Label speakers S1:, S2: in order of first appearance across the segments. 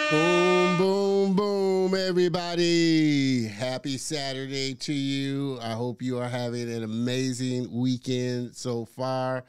S1: Boom, boom, boom, everybody. Happy Saturday to you. I hope you are having an amazing weekend so far.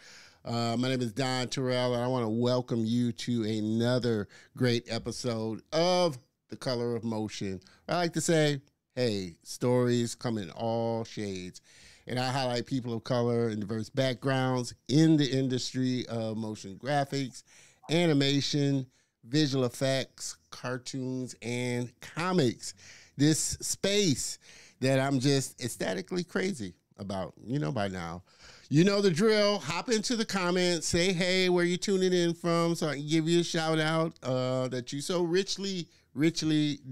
S1: My name is Don Terrell, and I want to welcome you to another great episode of The Color of Motion. I like to say, hey, stories come in all shades. And I highlight people of color and diverse backgrounds in the industry of motion graphics, animation, visual effects, cartoons, and comics. This space that I'm just ecstatically crazy about, by now. You know the drill. Hop into the comments. Say, hey, where you tuning in from so I can give you a shout out that you so richly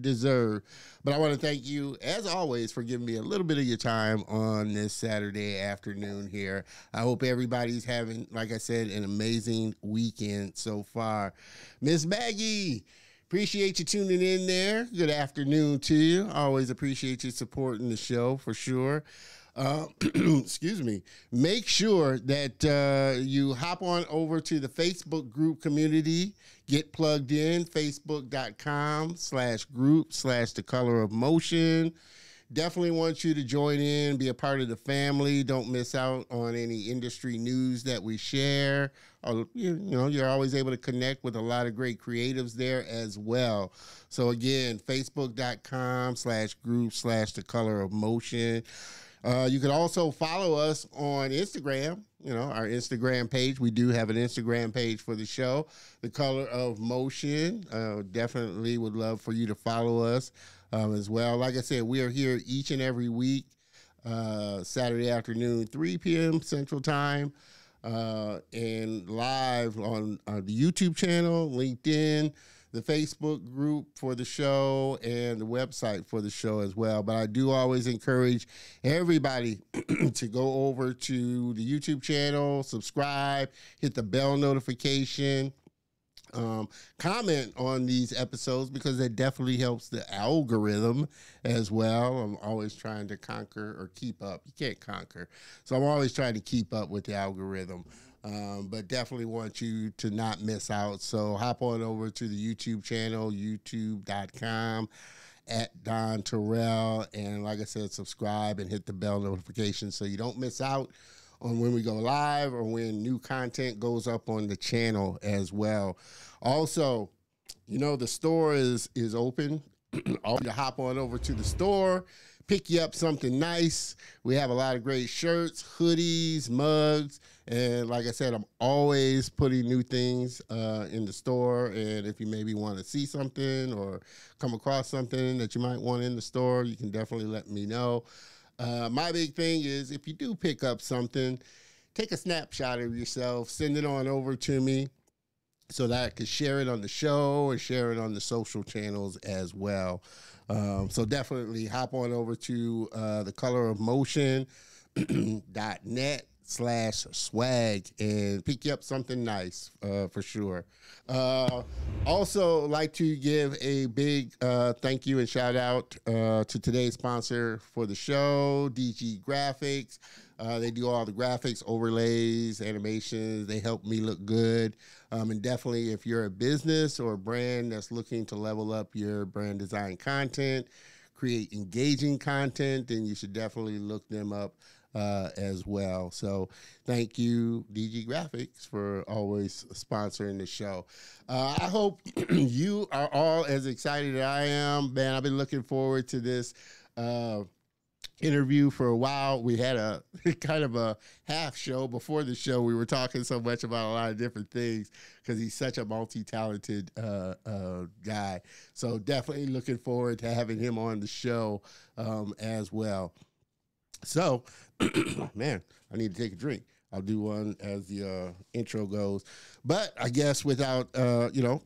S1: deserve. But I want to thank you, as always, for giving me a little bit of your time on this Saturday afternoon here. I hope everybody's having, like I said, an amazing weekend so far. Miss Maggie, appreciate you tuning in there. Good afternoon to you. I always appreciate you supporting the show for sure. Excuse me. Make sure that you hop on over to the Facebook group community. Get plugged in, facebook.com/group/The Color of Motion. Definitely want you to join in, be a part of the family. Don't miss out on any industry news that we share. You're always able to connect with a lot of great creatives there as well. So again, facebook.com/group/The Color of Motion. You can also follow us on Instagram, our Instagram page. We do have an Instagram page for the show, The Color of Motion. Definitely would love for you to follow us as well. Like I said, we are here each and every week, Saturday afternoon, 3 p.m. Central Time, and live on the YouTube channel, LinkedIn, the Facebook group for the show, and the website for the show as well. But I do always encourage everybody to go over to the YouTube channel, subscribe, hit the bell notification, comment on these episodes because that definitely helps the algorithm as well. I'm always trying to conquer or keep up. You can't conquer. So I'm always trying to keep up with the algorithm. But definitely want you to not miss out. So hop on over to the YouTube channel, youtube.com/Don Terrell. And like I said, subscribe and hit the bell notification so you don't miss out on when we go live or when new content goes up on the channel as well. Also, the store is open. All to hop on over to the store, pick you up something nice. We have a lot of great shirts, hoodies, mugs, and like I said, I'm always putting new things in the store. And if you maybe want to see something or come across something that you might want in the store, you can definitely let me know. My big thing is if you do pick up something, take a snapshot of yourself, send it on over to me so that I can share it on the show and share it on the social channels as well. So definitely hop on over to thecolorofmotion.net/swag and pick you up something nice for sure. Also like to give a big thank you and shout out to today's sponsor for the show, DG Graphics. They do all the graphics, overlays, animations. They help me look good. And definitely if you're a business or a brand that's looking to level up your brand design content, create engaging content, then you should definitely look them up as well. So thank you, DG Graphics, for always sponsoring the show. I hope you are all as excited as I am. Man, I've been looking forward to this interview for a while. We had a kind of a half show before the show. We were talking so much about a lot of different things because he's such a multi-talented guy. So definitely looking forward to having him on the show as well. So, man, I need to take a drink. I'll do one as the intro goes. But I guess without,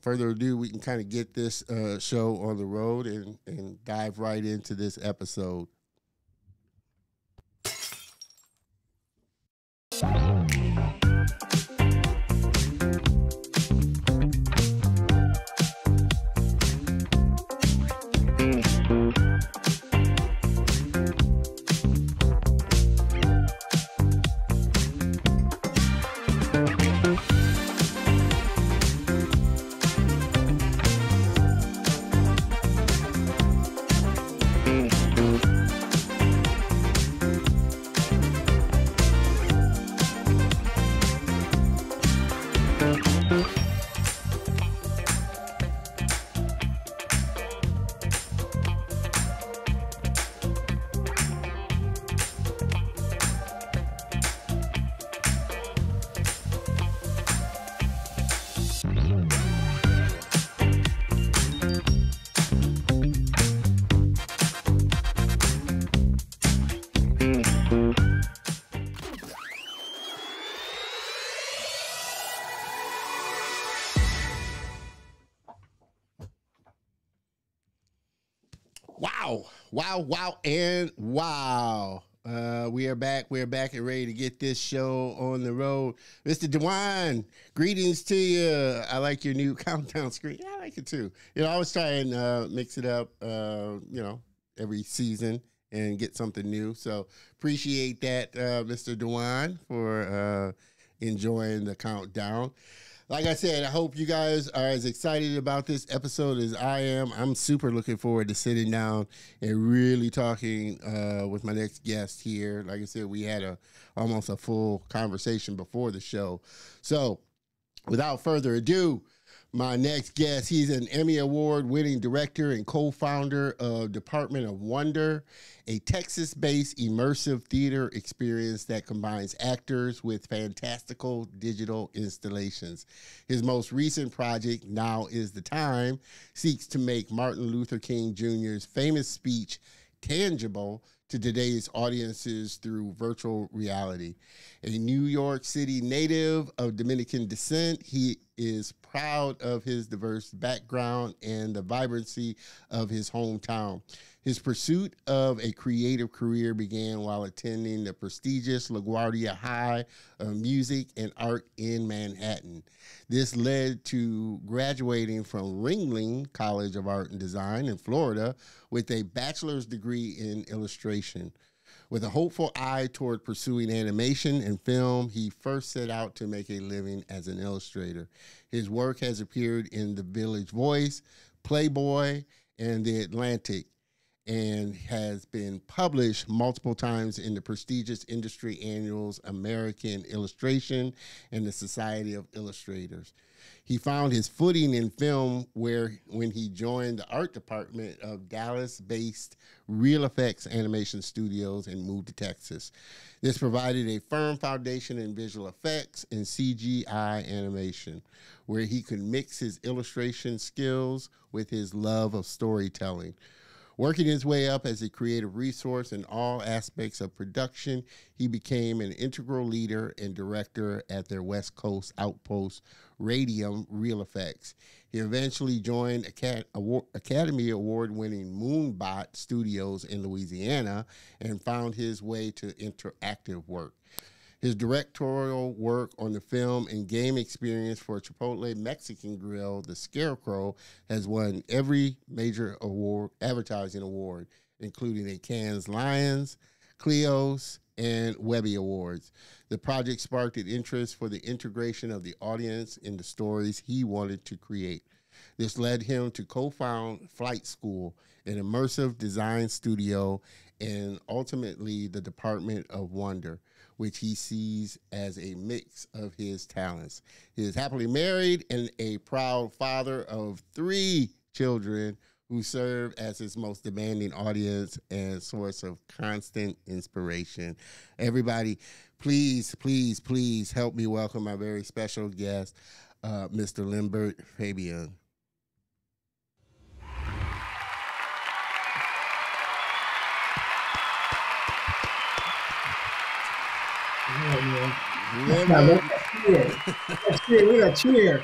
S1: further ado, we can kind of get this show on the road and dive right into this episode. Wow, and wow. We are back. We're back and ready to get this show on the road. Mr. Dewan, greetings to you. I like your new countdown screen. Yeah, I like it too. I always try and mix it up, every season and get something new. So appreciate that, Mr. Dewan, for enjoying the countdown. Like I said, I hope you guys are as excited about this episode as I am. I'm super looking forward to sitting down and really talking with my next guest here. Like I said, we had almost a full conversation before the show. So without further ado, my next guest, he's an Emmy Award-winning director and co-founder of Department of Wonder, a Texas-based immersive theater experience that combines actors with fantastical digital installations. His most recent project, Now is the Time, seeks to make Martin Luther King Jr.'s famous speech tangible to today's audiences through virtual reality. A New York City native of Dominican descent, he is proud of his diverse background and the vibrancy of his hometown. His pursuit of a creative career began while attending the prestigious LaGuardia High of Music and Art in Manhattan. This led to graduating from Ringling College of Art and Design in Florida with a bachelor's degree in illustration. With a hopeful eye toward pursuing animation and film, he first set out to make a living as an illustrator. His work has appeared in The Village Voice, Playboy, and The Atlantic, and has been published multiple times in the prestigious industry annuals American Illustration and the Society of Illustrators. He found his footing in film when he joined the art department of Dallas-based Real Effects Animation Studios and moved to Texas. This provided a firm foundation in visual effects and CGI animation, where he could mix his illustration skills with his love of storytelling. Working his way up as a creative resource in all aspects of production, he became an integral leader and director at their West Coast outpost, Radium Real Effects. He eventually joined Academy Award-winning Moonbot Studios in Louisiana and found his way to interactive work. His directorial work on the film and game experience for Chipotle Mexican Grill, The Scarecrow, has won every major advertising award, including a Cannes Lions, Clios, and Webby Awards. The project sparked an interest for the integration of the audience in the stories he wanted to create. This led him to co-found Flight School, an immersive design studio, and ultimately the Department of Wonder, which he sees as a mix of his talents. He is happily married and a proud father of 3 children who serve as his most demanding audience and source of constant inspiration. Everybody, please, please, please help me welcome my very special guest, Mr. Limbert Fabian.
S2: Cheer.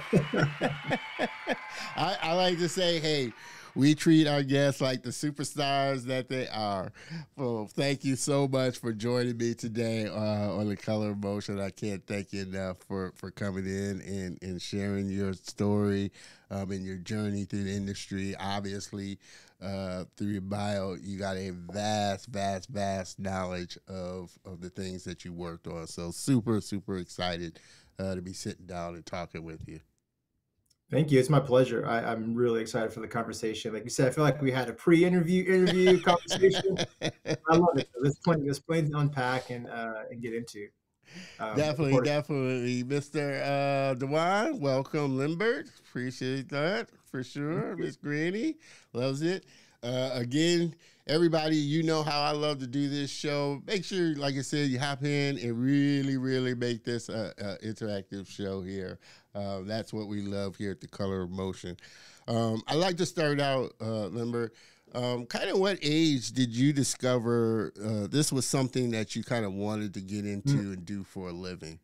S1: I like to say, hey, we treat our guests like the superstars that they are. Well, thank you so much for joining me today on The Color of Motion. I can't thank you enough for coming in and sharing your story and your journey through the industry. Obviously, through your bio, you got a vast knowledge of the things that you worked on. So super, super excited to be sitting down and talking with you.
S2: Thank you. It's my pleasure. I'm really excited for the conversation. Like you said, I feel like we had a pre-interview conversation. I love it. There's plenty to unpack and get into.
S1: Definitely. Mr. Dewan, welcome, Limbert. Appreciate that for sure. Miss Granny loves it. Again, everybody, you know how I love to do this show. Make sure, like I said, you hop in and really make this a interactive show here. That's what we love here at The Color of Motion. I like to start out, Limbert, kind of what age did you discover this was something that you kind of wanted to get into and do for a living?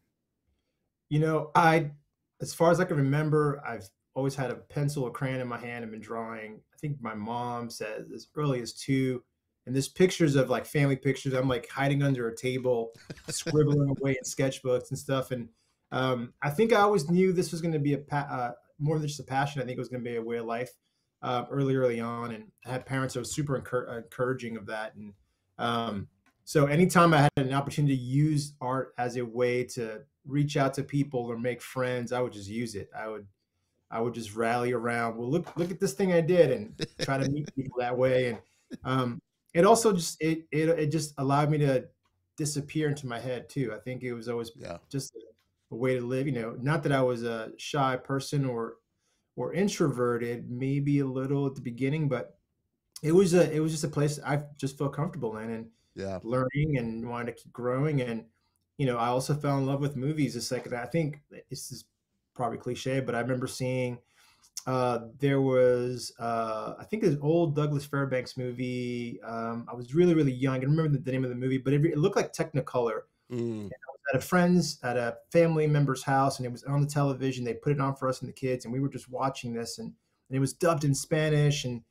S2: As far as I can remember, I've always had a pencil or crayon in my hand and been drawing. I think my mom said as early as 2. And there's pictures of like family pictures. I'm like hiding under a table, scribbling away in sketchbooks and stuff. And I think I always knew this was going to be more than just a passion. I think it was going to be a way of life early on. And I had parents that were super encouraging of that. And so anytime I had an opportunity to use art as a way to reach out to people or make friends, I would just use it. I would just rally around. Well, look at this thing I did, and try to meet people that way. And it also just it just allowed me to disappear into my head too. I think it was always just a way to live. You know, not that I was a shy person or introverted, maybe a little at the beginning, but it was just a place I just felt comfortable in, and learning and wanted to keep growing. And you know, I also fell in love with movies. The second, I think this is probably cliche, but I remember seeing there was I think an old Douglas Fairbanks movie. I was really young. I don't remember the name of the movie, but it looked like Technicolor. And I was at a family member's house, and it was on the television. They put it on for us and the kids, and we were just watching this, and it was dubbed in Spanish, and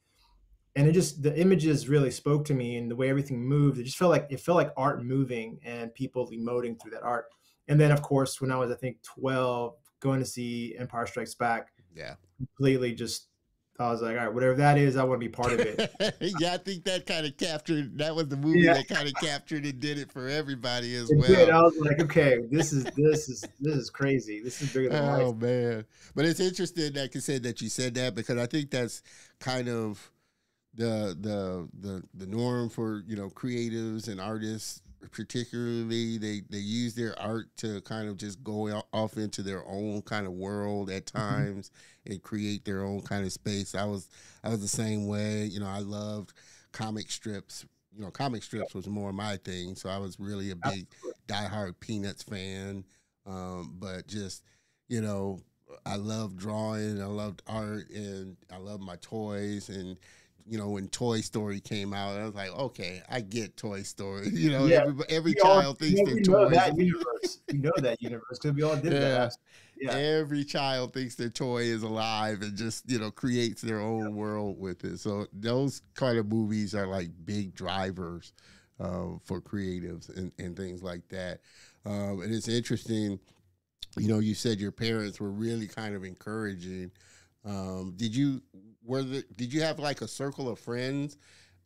S2: it just, the images really spoke to me, and the way everything moved, it felt like art moving and people emoting through that art. And then of course, when I was, I think 12, going to see Empire Strikes Back, completely just, I was like, all right, whatever that is, I want to be part of it.
S1: I think that kind of captured, that was the movie that kind of captured and did it for everybody as well.
S2: Did. I was like, okay, this is crazy. This is bigger than life.
S1: Oh man. But it's interesting, like you said, that you said that, because I think that's kind of the norm for, you know, creatives and artists. Particularly, they use their art to kind of just go off into their own kind of world at times and create their own kind of space. I was the same way. You know, I loved comic strips. You know, comic strips was more my thing, so I was really a big diehard Peanuts fan. But just, you know, I loved drawing, I loved art, and I loved my toys. And you know, when Toy Story came out, I was like, okay, I get Toy Story. You know, every child thinks they're toys.
S2: We know that universe because we all did that.
S1: Yeah. Every child thinks their toy is alive and just, you know, creates their own world with it. So those kind of movies are like big drivers for creatives and things like that. And it's interesting, you know, you said your parents were really kind of encouraging. Did you have like a circle of friends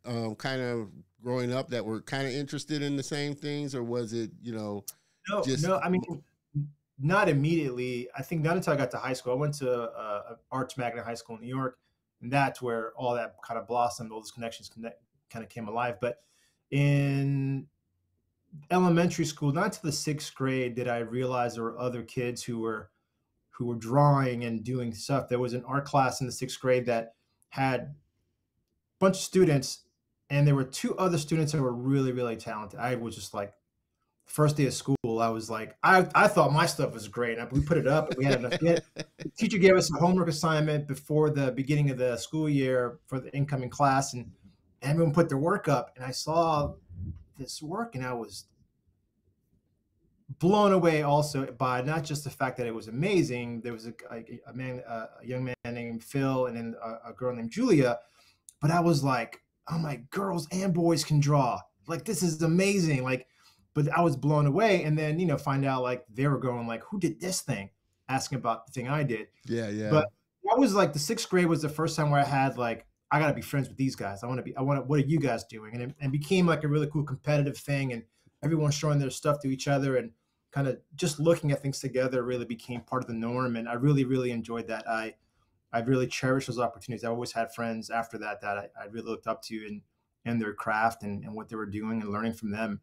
S1: kind of growing up that were kind of interested in the same things, or was it, you know,
S2: no, I mean, not immediately. I think not until I got to high school. I went to Arts Magnet High School in New York, and that's where all that kind of blossomed, all those connections kind of came alive. But in elementary school, not until the 6th grade did I realize there were other kids who were drawing and doing stuff. There was an art class in the 6th grade that had a bunch of students, and there were 2 other students that were really talented. I was just like, first day of school, I was like, I thought my stuff was great. We put it up, and we had enough. The teacher gave us a homework assignment before the beginning of the school year for the incoming class, and everyone put their work up, and I saw this work, and I was blown away also by not just the fact that it was amazing. There was a young man named Phil, and then a girl named Julia. But I was like, oh my, girls and boys can draw. Like, this is amazing. Like, but I was blown away. And then, you know, find out like they were going like, who did this thing? Asking about the thing I did.
S1: Yeah.
S2: But that was like the 6th grade was the first time where I had like, I got to be friends with these guys. What are you guys doing? And it became like a really cool competitive thing. And everyone showing their stuff to each other, and kind of just looking at things together really became part of the norm. And I really enjoyed that. I really cherished those opportunities. I always had friends after that I really looked up to and their craft and what they were doing, and learning from them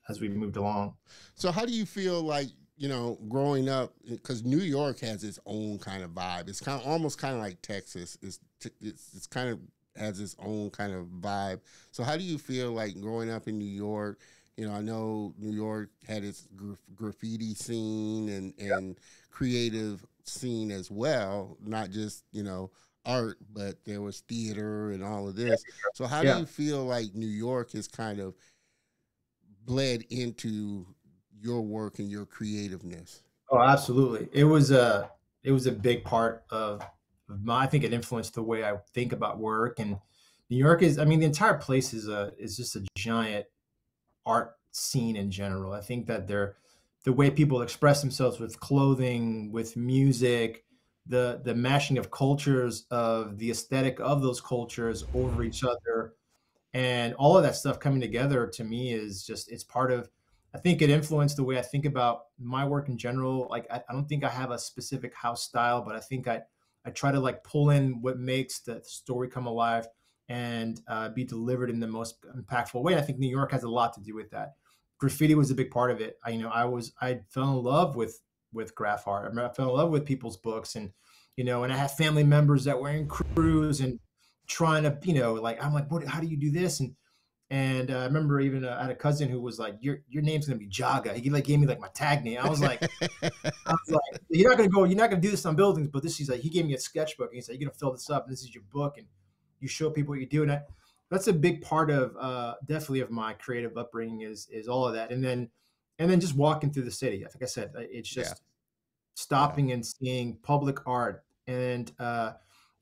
S2: as we moved along.
S1: So how do you feel like, you know, growing up, because New York has its own kind of vibe. It's kind of almost kind of like Texas. It's kind of has its own kind of vibe. So how do you feel like growing up in New York? You know, I know New York had its graffiti scene and creative scene as well, not just, you know, art, but there was theater and all of this. So how do you feel like New York has kind of bled into your work and your creativeness?
S2: Oh, absolutely. It was it was a big part of my, I think it influenced the way I think about work. And New York is, I mean, the entire place is just a giant art scene in general. I think that the way people express themselves with clothing, with music, the mashing of cultures, of the aesthetic of those cultures over each other, and all of that stuff coming together to me is just, it's part of, I think it influenced the way I think about my work in general. Like I don't think I have a specific house style, but I think I try to like pull in what makes the story come alive and be delivered in the most impactful way. I think New York has a lot to do with that. Graffiti was a big part of it. I fell in love with graph art. I mean, I fell in love with people's books, and and I have family members that were in crews and trying to, like, I'm like, what? How do you do this? And I remember even I had a cousin who was like, your name's gonna be Jaga. He like gave me like my tag name. I was like, you're not gonna do this on buildings, but this, he's like, he gave me a sketchbook and he said, you're gonna fill this up, and this is your book, and you show people what you do. And that's a big part of definitely of my creative upbringing is all of that. And then just walking through the city. Like I said, it's
S1: Yeah.
S2: just stopping and seeing public art, and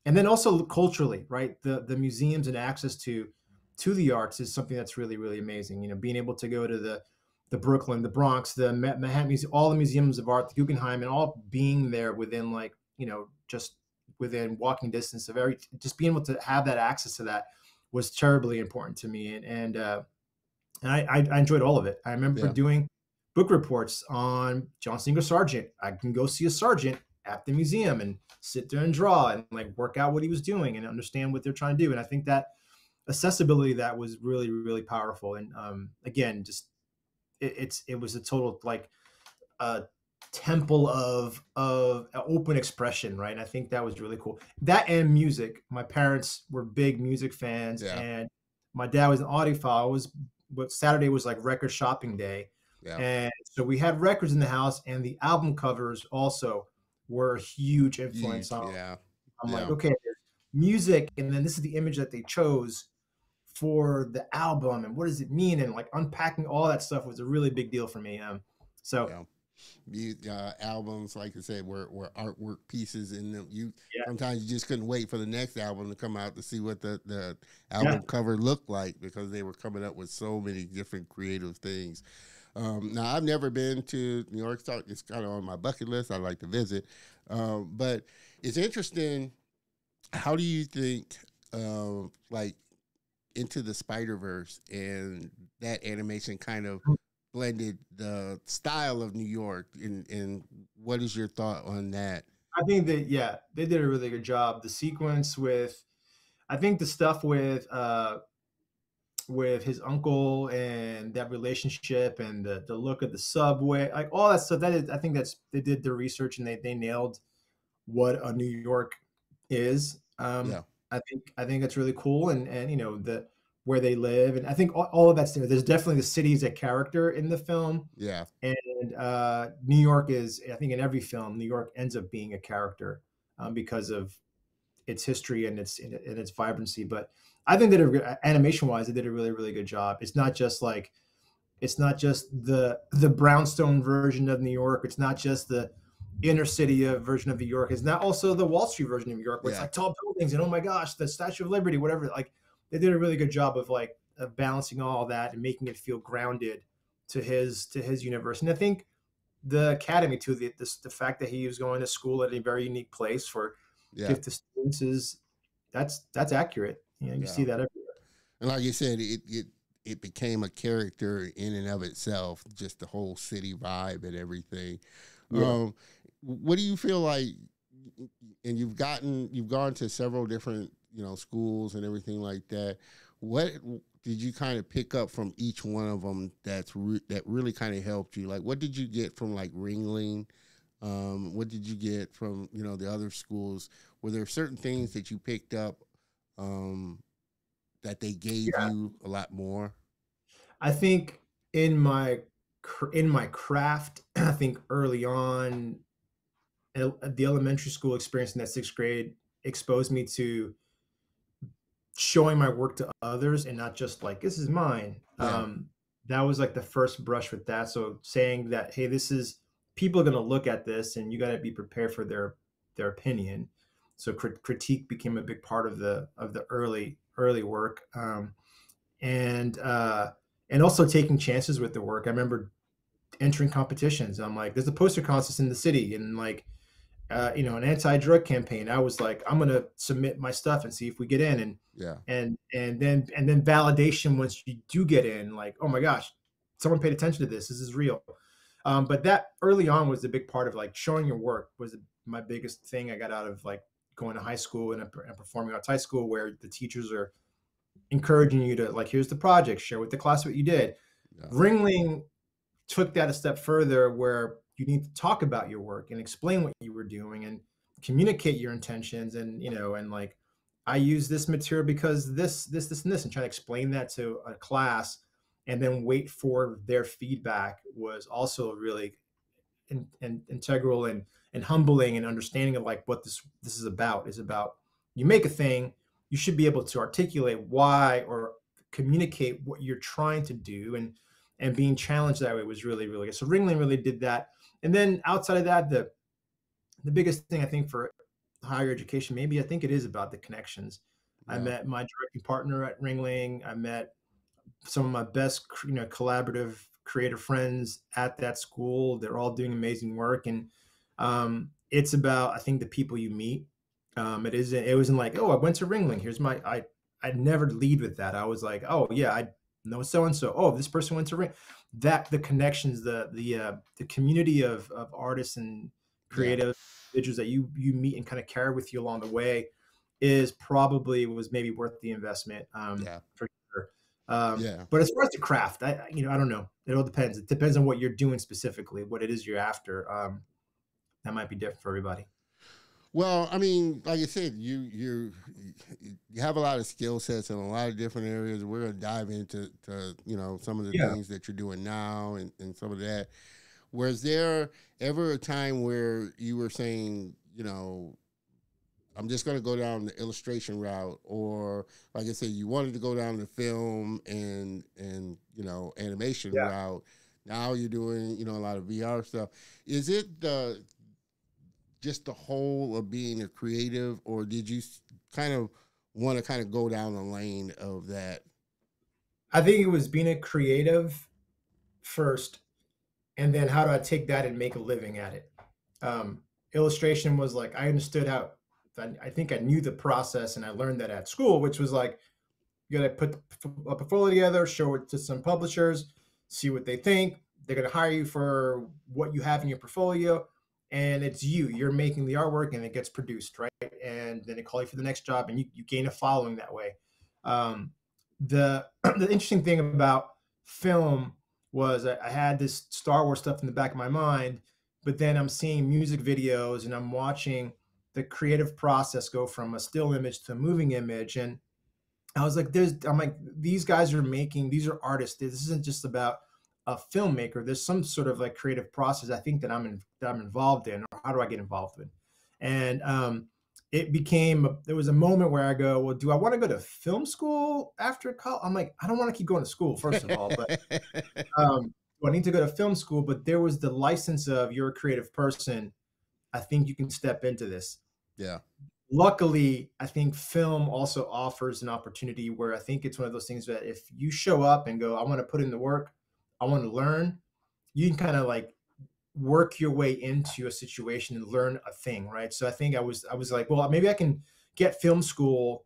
S2: then also culturally, right? The museums and access to the arts is something that's really, really amazing. Being able to go to the Brooklyn, the Bronx, the Manhattan Museum, all the museums of art, the Guggenheim, and all being there within, like, just within walking distance of just being able to have that access to that was terribly important to me. And I enjoyed all of it. I remember
S1: Yeah.
S2: doing book reports on John Singer Sargent. I can go see a Sargent at the museum and sit there and draw and like work out what he was doing and understand what they're trying to do. And I think that accessibility, that was really, really powerful. And again, just it was a total, like, a temple of open expression, right? And I think that was really cool. That and music. My parents were big music fans,
S1: Yeah.
S2: and my dad was an audiophile. But Saturday was like record shopping day,
S1: Yeah.
S2: and so we had records in the house, and the album covers also were a huge influence
S1: Huge.
S2: on.
S1: Yeah.
S2: I'm like,
S1: Yeah.
S2: okay, there's music, and then this is the image that they chose for the album, and what does it mean? And like unpacking all that stuff was a really big deal for me. So
S1: Yeah. Albums, like I said, were artwork pieces in them.
S2: yeah,
S1: Sometimes you just couldn't wait for the next album to come out to see what the
S2: yeah,
S1: album cover looked like, because they were coming up with so many different creative things. Now, I've never been to New York. It's kind of on my bucket list. I'd like to visit, but it's interesting. How do you think, like, Into the Spider-Verse and that animation kind of blended the style of New York, and what is your thought on that?
S2: I think that, yeah, they did a really good job. The sequence with, I think the stuff with his uncle and that relationship and the look of the subway, like all that stuff. That is, I think that's, they did their research and they nailed what a New York is.
S1: Yeah.
S2: I think that's really cool, and the where they live, and I think all of that's there. There's definitely the city as a character in the film,
S1: Yeah.
S2: and New York is, I think in every film, New York ends up being a character because of its history and its vibrancy. But I think that animation wise, they did a really, really good job. It's not just the brownstone version of New York. It's not just the inner city version of New York. It's not also the Wall Street version of New York, where it's
S1: Yeah.
S2: like tall buildings and oh my gosh, the Statue of Liberty, whatever. Like they did a really good job of like of balancing all that and making it feel grounded to his universe. And I think the Academy too, the fact that he was going to school at a very unique place for
S1: Yeah.
S2: gifted students is that's accurate. You
S1: Yeah.
S2: see that everywhere.
S1: And like you said, it became a character in and of itself, just the whole city vibe and everything.
S2: Yeah.
S1: What do you feel like? And you've gone to several different schools and everything like that. What did you kind of pick up from each one of them that really kind of helped you? Like, what did you get from like Ringling? What did you get from the other schools? Were there certain things that you picked up that they gave
S2: Yeah.
S1: you a lot more?
S2: I think in my craft, I think early on, the elementary school experience in that sixth grade exposed me to showing my work to others and not just like this is mine.
S1: Yeah.
S2: That was like the first brush with that. So saying that, hey, this is, people are going to look at this, and you got to be prepared for their opinion. So critique became a big part of the early work, and also taking chances with the work. I remember entering competitions. I'm like, there's a poster contest in the city, and like, an anti-drug campaign. I was like, I'm gonna submit my stuff and see if we get in, and then validation once you do get in, like, oh my gosh, someone paid attention to this. This is real. But that early on was a big part of like showing your work was my biggest thing I got out of like going to high school and performing arts high school, where the teachers are encouraging you to like, here's the project, share with the class what you did. Yeah. Ringling took that a step further, where you need to talk about your work and explain what you were doing and communicate your intentions, and and like, I use this material because this and this, and try to explain that to a class, and then wait for their feedback was also really integral and humbling, and understanding of like what this is about. Is about, you make a thing, you should be able to articulate why or communicate what you're trying to do, and being challenged that way was really, really good. So Ringling really did that. And then outside of that, the biggest thing I think for higher education, maybe I think it is about the connections. Yeah. I met my directing partner at Ringling. I met some of my best, collaborative creative friends at that school. They're all doing amazing work. And it's about, I think, the people you meet. It wasn't like, oh, I went to Ringling. Here's I'd never lead with that. I was like, oh yeah, I know so-and-so. Oh, this person went to Ring. That the connections, the community of artists and creative individuals that you meet and kind of carry with you along the way was maybe worth the investment. For sure. But as far as the craft, I don't know. It all depends. It depends on what you're doing specifically, what it is you're after. That might be different for everybody.
S1: Well, I mean, like I said, you have a lot of skill sets in a lot of different areas. We're going to dive into some of the things that you're doing now and some of that. Was there ever a time where you were saying, I'm just going to go down the illustration route, or like I said, you wanted to go down the film and animation route. Now you're doing, a lot of VR stuff. Is it just the whole of being a creative, or did you kind of want to go down the lane of that?
S2: I think it was being a creative first, and then how do I take that and make a living at it? Illustration was like, I understood how, I think I knew the process, and I learned that at school, which was like, you got to put a portfolio together, show it to some publishers, see what they think. They're going to hire you for what you have in your portfolio. And it's you're making the artwork, and it gets produced, right? And then they call you for the next job, and you gain a following that way. The interesting thing about film was I had this Star Wars stuff in the back of my mind, but then I'm seeing music videos, and I'm watching the creative process go from a still image to a moving image. And I was like, these guys these are artists. This isn't just about a filmmaker. There's some sort of like creative process, I think, that I'm involved in, or how do I get involved in? And there was a moment where I go, well, do I want to go to film school after college? I'm like, I don't want to keep going to school, first of all, but I need to go to film school. But there was the license of, you're a creative person, I think you can step into this.
S1: Yeah.
S2: Luckily, I think film also offers an opportunity where I think it's one of those things that if you show up and go, I want to put in the work, I want to learn, you can kind of like work your way into a situation and learn a thing, right? So I think I was like, well, maybe I can get film school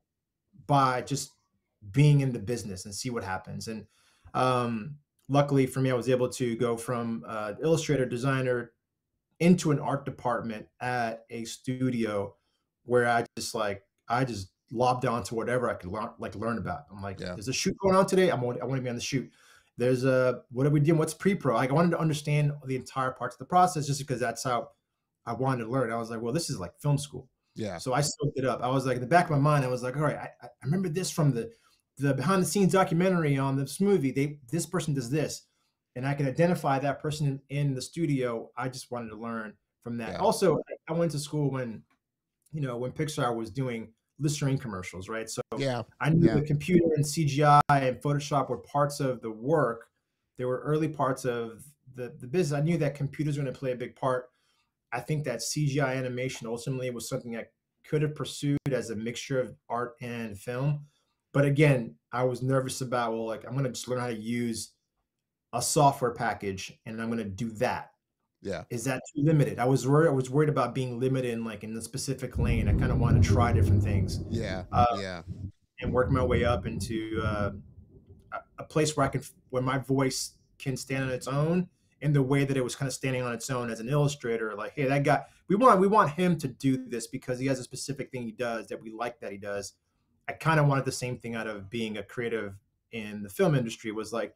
S2: by just being in the business and see what happens. And luckily for me, I was able to go from illustrator, designer into an art department at a studio, where I just lobbed onto whatever I could learn about. I'm like, there's a shoot going on today. I want to be on the shoot. There's what are we doing? What's pre-pro? Like, I wanted to understand the entire parts of the process, just because that's how I wanted to learn. I was like, well, this is like film school.
S1: Yeah.
S2: So I soaked it up. I was like, in the back of my mind, I was like, all right, I remember this from the behind the scenes documentary on this movie. This person does this, and I can identify that person in the studio. I just wanted to learn from that. Yeah. Also, I went to school when Pixar was doing Listerine commercials, right? So I knew the computer and CGI and Photoshop were parts of the work. They were early parts of the business. I knew that computers were going to play a big part. I think that CGI animation ultimately was something I could have pursued as a mixture of art and film. But again, I was nervous about, well, like I'm gonna just learn how to use a software package and I'm gonna do that.
S1: Yeah.
S2: Is that too limited? I was worried about being limited in like in the specific lane. I kind of wanted to try different things
S1: Yeah.
S2: uh,
S1: Yeah.
S2: and work my way up into a place where where my voice can stand on its own in the way that it was kind of standing on its own as an illustrator. Like, hey, that guy, we want him to do this because he has a specific thing he does that we like that he does. I kind of wanted the same thing out of being a creative in the film industry. Was like,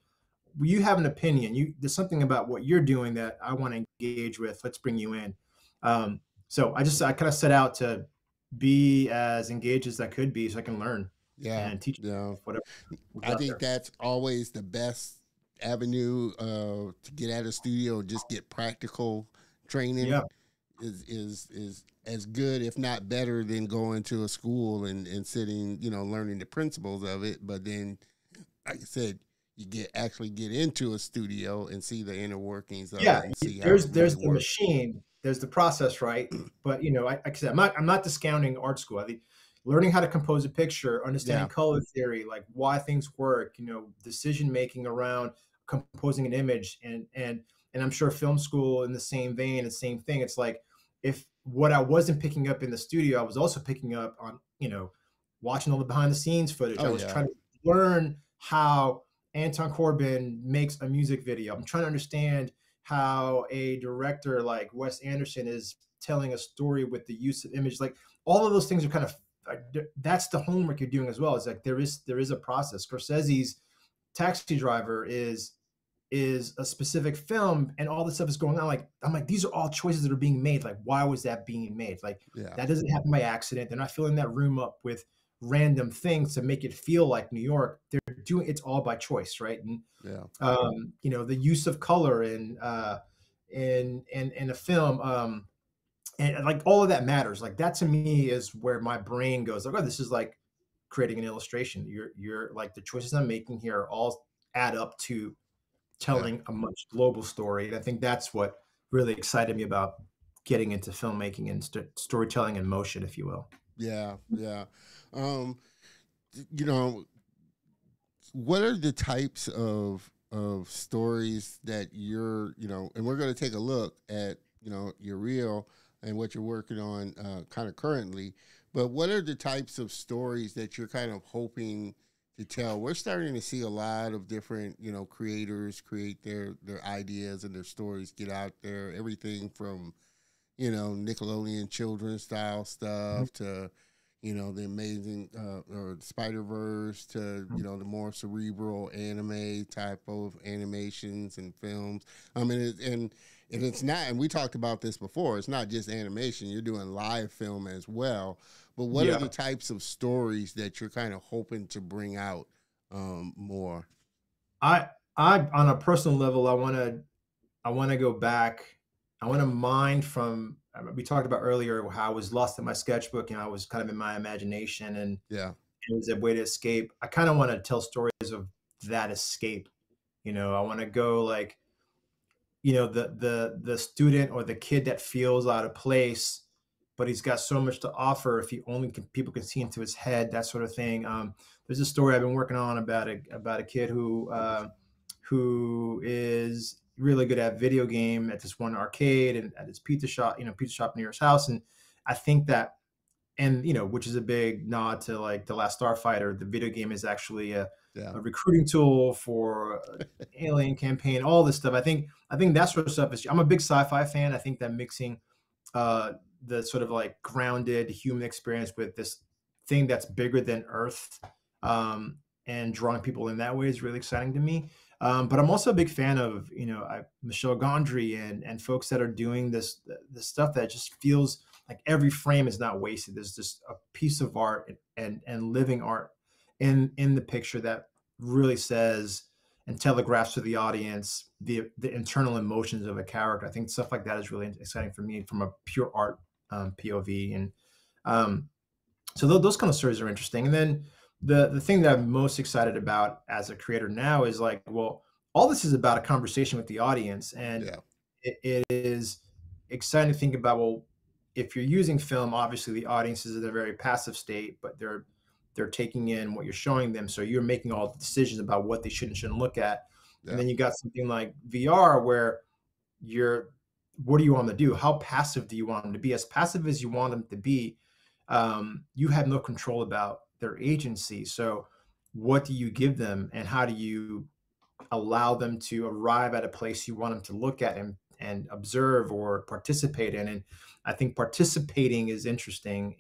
S2: well, you have an opinion. There's something about what you're doing that I want to engage with. Let's bring you in. So I kind of set out to be as engaged as I could be, so I can learn
S1: Yeah.
S2: and teach
S1: Yeah.
S2: whatever was
S1: I
S2: out
S1: think
S2: there.
S1: that's always the best avenue to get out of studio, just get practical training
S2: Yeah,
S1: is as good, if not better, than going to a school and sitting, learning the principles of it. But then, like I said, you actually get into a studio and see the inner workings of
S2: yeah.
S1: it and see how it
S2: There's
S1: really
S2: the
S1: works.
S2: machine, there's the process, right? But like I said, I'm not discounting art school. I think learning how to compose a picture, understanding
S1: Yeah.
S2: color theory, like why things work, decision making around composing an image, and I'm sure film school in the same vein, the same thing. It's like if what I wasn't picking up in the studio, I was also picking up on, watching all the behind the scenes footage.
S1: Oh
S2: I was
S1: yeah.
S2: trying to learn how Anton Corbin makes a music video. I'm trying to understand how a director like Wes Anderson is telling a story with the use of image. Like all of those things are kind of that's the homework you're doing as well. It's like there is a process. Scorsese's Taxi Driver is a specific film, and all this stuff is going on. Like I'm like, these are all choices that are being made. Like why was that being made? Like
S1: Yeah.
S2: that doesn't happen by accident. They're not filling that room up with random things to make it feel like New York. They're doing it's all by choice, right? And
S1: Yeah.
S2: the use of color in a film, and like all of that matters. Like that to me is where my brain goes. Like, oh, this is like creating an illustration. You're like the choices I'm making here all add up to
S1: Yeah.
S2: telling a much global story. And I think that's what really excited me about getting into filmmaking and storytelling in motion, if you will.
S1: Yeah. Yeah. Um, you know, what are the types of stories that you're, and we're going to take a look at, your reel and what you're working on kind of currently, but what are the types of stories that you're kind of hoping to tell? We're starting to see a lot of different, creators create their ideas and their stories, get out there, everything from, Nickelodeon children's style stuff to, the amazing or Spider-Verse to, the more cerebral anime type of animations and films. I mean, and it's not, and we talked about this before, it's not just animation, you're doing live film as well. But what are
S2: Yeah.
S1: the types of stories that you're kind of hoping to bring out more?
S2: I on a personal level, I want to go back. I want to mine from we talked about earlier how I was lost in my sketchbook and I was kind of in my imagination, and
S1: Yeah.
S2: it was a way to escape. I kind of want to tell stories of that escape. I want to go like, the student or the kid that feels out of place, but he's got so much to offer if he only people can see into his head, that sort of thing. There's a story I've been working on about a kid who is really good at video game at this one arcade and at his pizza shop near his house. And I think that, and which is a big nod to like The Last Starfighter. The video game is actually
S1: Yeah.
S2: a recruiting tool for alien campaign, all this stuff. I think that sort of stuff is. I'm a big sci-fi fan. I think that mixing uh, the sort of like grounded human experience with this thing that's bigger than Earth, and drawing people in that way is really exciting to me. But I'm also a big fan of Michel Gondry and folks that are doing this stuff that just feels like every frame is not wasted. There's just a piece of art and living art in the picture that really says and telegraphs to the audience the internal emotions of a character. I think stuff like that is really exciting for me from a pure art POV. And um, so those kind of stories are interesting. And then the thing that I'm most excited about as a creator now is like, well, all this is about a conversation with the audience, and
S1: Yeah.
S2: it is exciting to think about, well, if you're using film, obviously the audience is in a very passive state, but they're taking in what you're showing them. So you're making all the decisions about what they should and shouldn't look at. And
S1: Yeah.
S2: then you got something like VR where what do you want them to do? How passive do you want them to be? As passive as you want them to be, you have no control about their agency. So what do you give them, and how do you allow them to arrive at a place you want them to look at and observe or participate in? And I think participating is interesting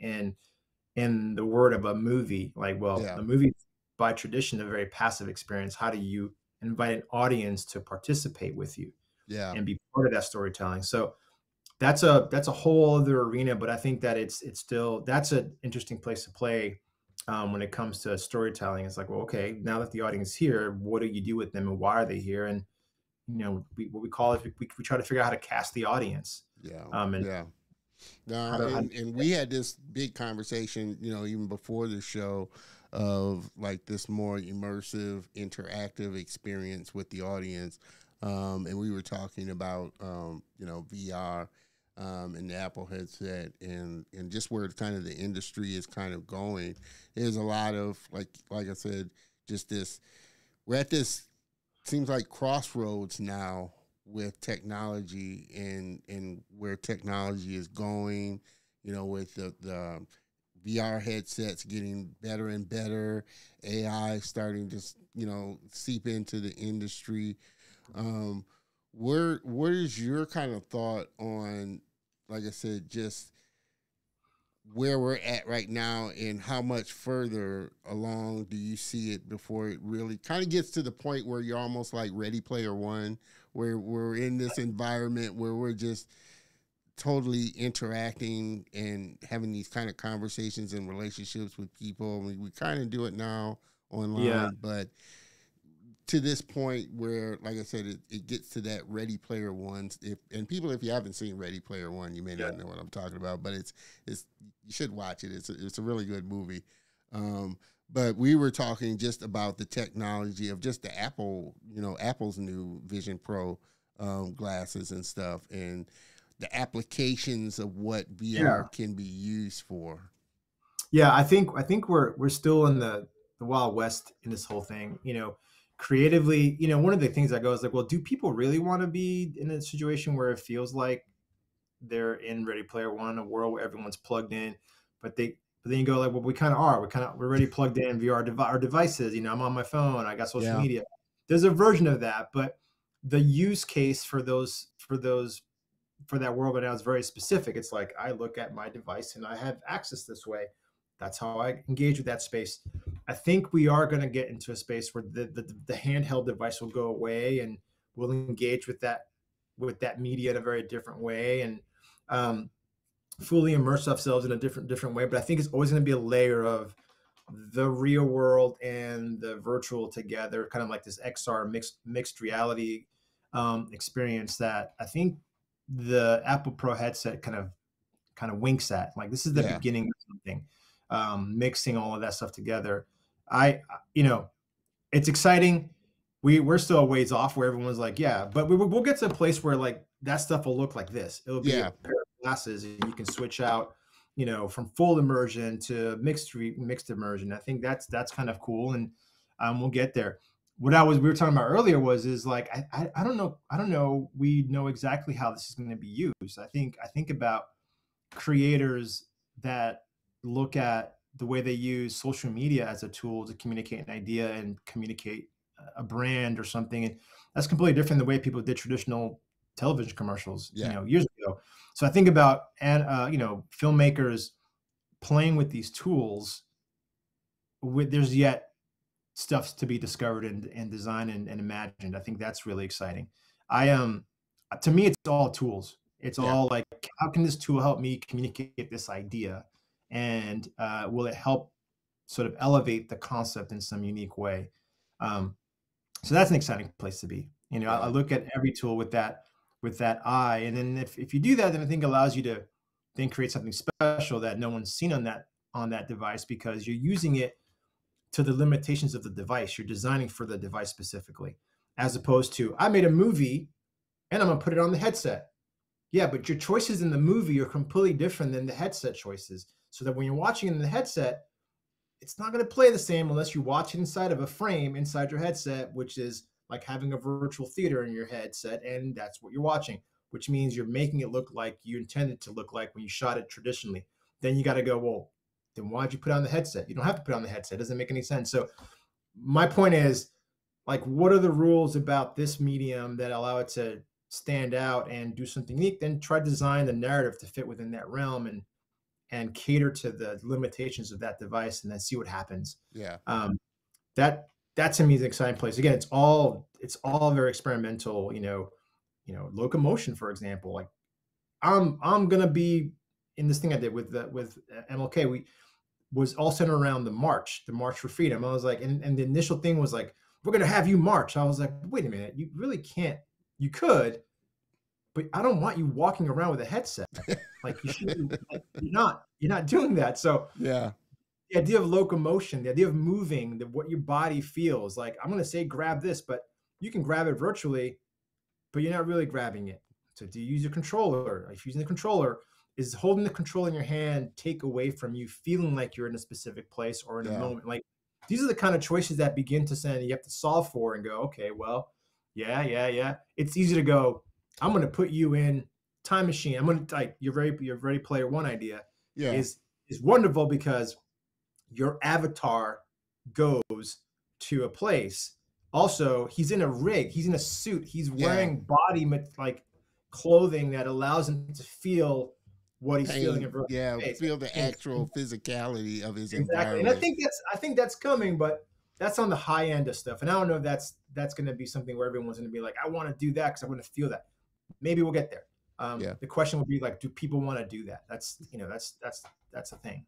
S2: in the word of a movie. Like, well,
S1: Yeah.
S2: a movie by tradition a very passive experience. How do you invite an audience to participate with you
S1: Yeah.
S2: and be part of that storytelling? So that's a whole other arena, but I think that it's still, that's an interesting place to play when it comes to storytelling. It's like, well, okay, now that the audience is here, what do you do with them and why are they here? And what we call it, we try to figure out how to cast the audience.
S1: Yeah.
S2: And
S1: Yeah. No,
S2: how to
S1: and we had this big conversation, even before the show, of like this more immersive, interactive experience with the audience. And we were talking about, VR, and the Apple headset, and just where kind of the industry is kind of going. There's a lot of, like I said, just this, we're at this, seems like crossroads now with technology and where technology is going, with the VR headsets getting better and better, AI starting to, seep into the industry. What is your kind of thought on, like I said, just where we're at right now, and how much further along do you see it before it really kind of gets to the point where you're almost like Ready Player One, where we're in this environment where we're just totally interacting and having these kind of conversations and relationships with people. We kind of do it now online,
S2: Yeah.
S1: but to this point where, like I said, it gets to that Ready Player One. If you haven't seen Ready Player One, you may not know what I'm talking about, but it's you should watch it. It's a really good movie. But we were talking just about the technology of just the Apple's new Vision Pro glasses and stuff, and the applications of what VR can be used for.
S2: Yeah, I think we're still in the Wild West in this whole thing. Creatively, one of the things that goes like, well, do people really want to be in a situation where it feels like they're in Ready Player One, a world where everyone's plugged in, but then you go like, well, we kind of are. We're already plugged in via our devices. I'm on my phone. I got social media. There's a version of that, but the use case for that world right now is very specific. It's like, I look at my device and I have access this way. That's how I engage with that space. I think we are going to get into a space where the handheld device will go away, and we'll engage with that media in a very different way, and fully immerse ourselves in a different way. But I think it's always going to be a layer of the real world and the virtual together, kind of like this XR mixed reality experience that I think the Apple Pro headset kind of winks at. Like, this is the beginning of something, mixing all of that stuff together. It's exciting. We're still a ways off where everyone's like, yeah, but we'll get to a place where like that stuff will look like this. It'll be a pair of glasses, and you can switch out, from full immersion to mixed immersion. I think that's kind of cool, and we'll get there. What we were talking about earlier is like, I don't know. We know exactly how this is going to be used. I think about creators that look at the way they use social media as a tool to communicate an idea and communicate a brand or something. And that's completely different than the way people did traditional television commercials, years ago. So I think about, filmmakers playing with these tools. There's yet stuff to be discovered and designed and imagined. I think that's really exciting. To me, it's all tools. It's all like, how can this tool help me communicate this idea? And will it help sort of elevate the concept in some unique way? So that's an exciting place to be. I look at every tool with that eye. And then if you do that, then I think it allows you to then create something special that no one's seen on that device, because you're using it to the limitations of the device. You're designing for the device specifically, as opposed to, I made a movie and I'm gonna put it on the headset. Yeah, but your choices in the movie are completely different than the headset choices. So that when you're watching it in the headset, it's not going to play the same unless you watch it inside of a frame inside your headset, which is like having a virtual theater in your headset, and that's what you're watching, which means you're making it look like you intended to look like when you shot it traditionally. Then you got to go, well, then why'd you put on the headset? You don't have to put on the headset. It doesn't make any sense. So my point is, like, what are the rules about this medium that allow it to stand out and do something unique? Then try to design the narrative to fit within that realm and cater to the limitations of that device, and then see what happens.
S1: Yeah.
S2: Um, that to me is an exciting place. Again, it's all very experimental. Locomotion, for example. Like I'm gonna be in this thing I did with MLK. We was all centered around the March for Freedom. I was like, and the initial thing was like, we're gonna have you march. I was like, wait a minute, you really can't. You could, but I don't want you walking around with a headset. Like you should. Like, you're not doing that. So
S1: Yeah.
S2: the idea of locomotion, the idea of moving, what your body feels like. I'm going to say grab this, but you can grab it virtually, but you're not really grabbing it. So do you use your controller? If you're using the controller, is holding the controller in your hand take away from you feeling like you're in a specific place or in a
S1: Yeah.
S2: moment? Like these are the kind of choices that begin to say you have to solve for and go, okay, well, yeah. It's easy to go, I'm going to put you in time machine. I'm going to like your Ready Player One idea
S1: Yeah.
S2: is wonderful because your avatar goes to a place. Also, he's in a rig, he's in a suit, he's wearing body like clothing that allows him to feel what he's feeling in space.
S1: Feel the actual physicality of his
S2: Exactly.
S1: environment.
S2: And I think that's coming, but that's on the high end of stuff. And I don't know if that's going to be something where everyone's going to be like, I want to do that because I want to feel that. Maybe we'll get there. The question will be like, do people want to do that? That's a thing.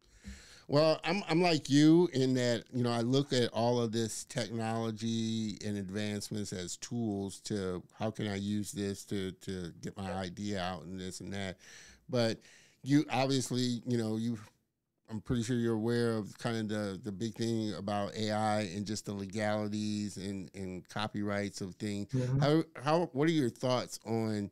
S1: Well, I'm like you in that, I look at all of this technology and advancements as tools to how can I use this to get my idea out and this and that. But you obviously, I'm pretty sure you're aware of kind of the big thing about AI and just the legalities and copyrights of things. Mm-hmm. What are your thoughts on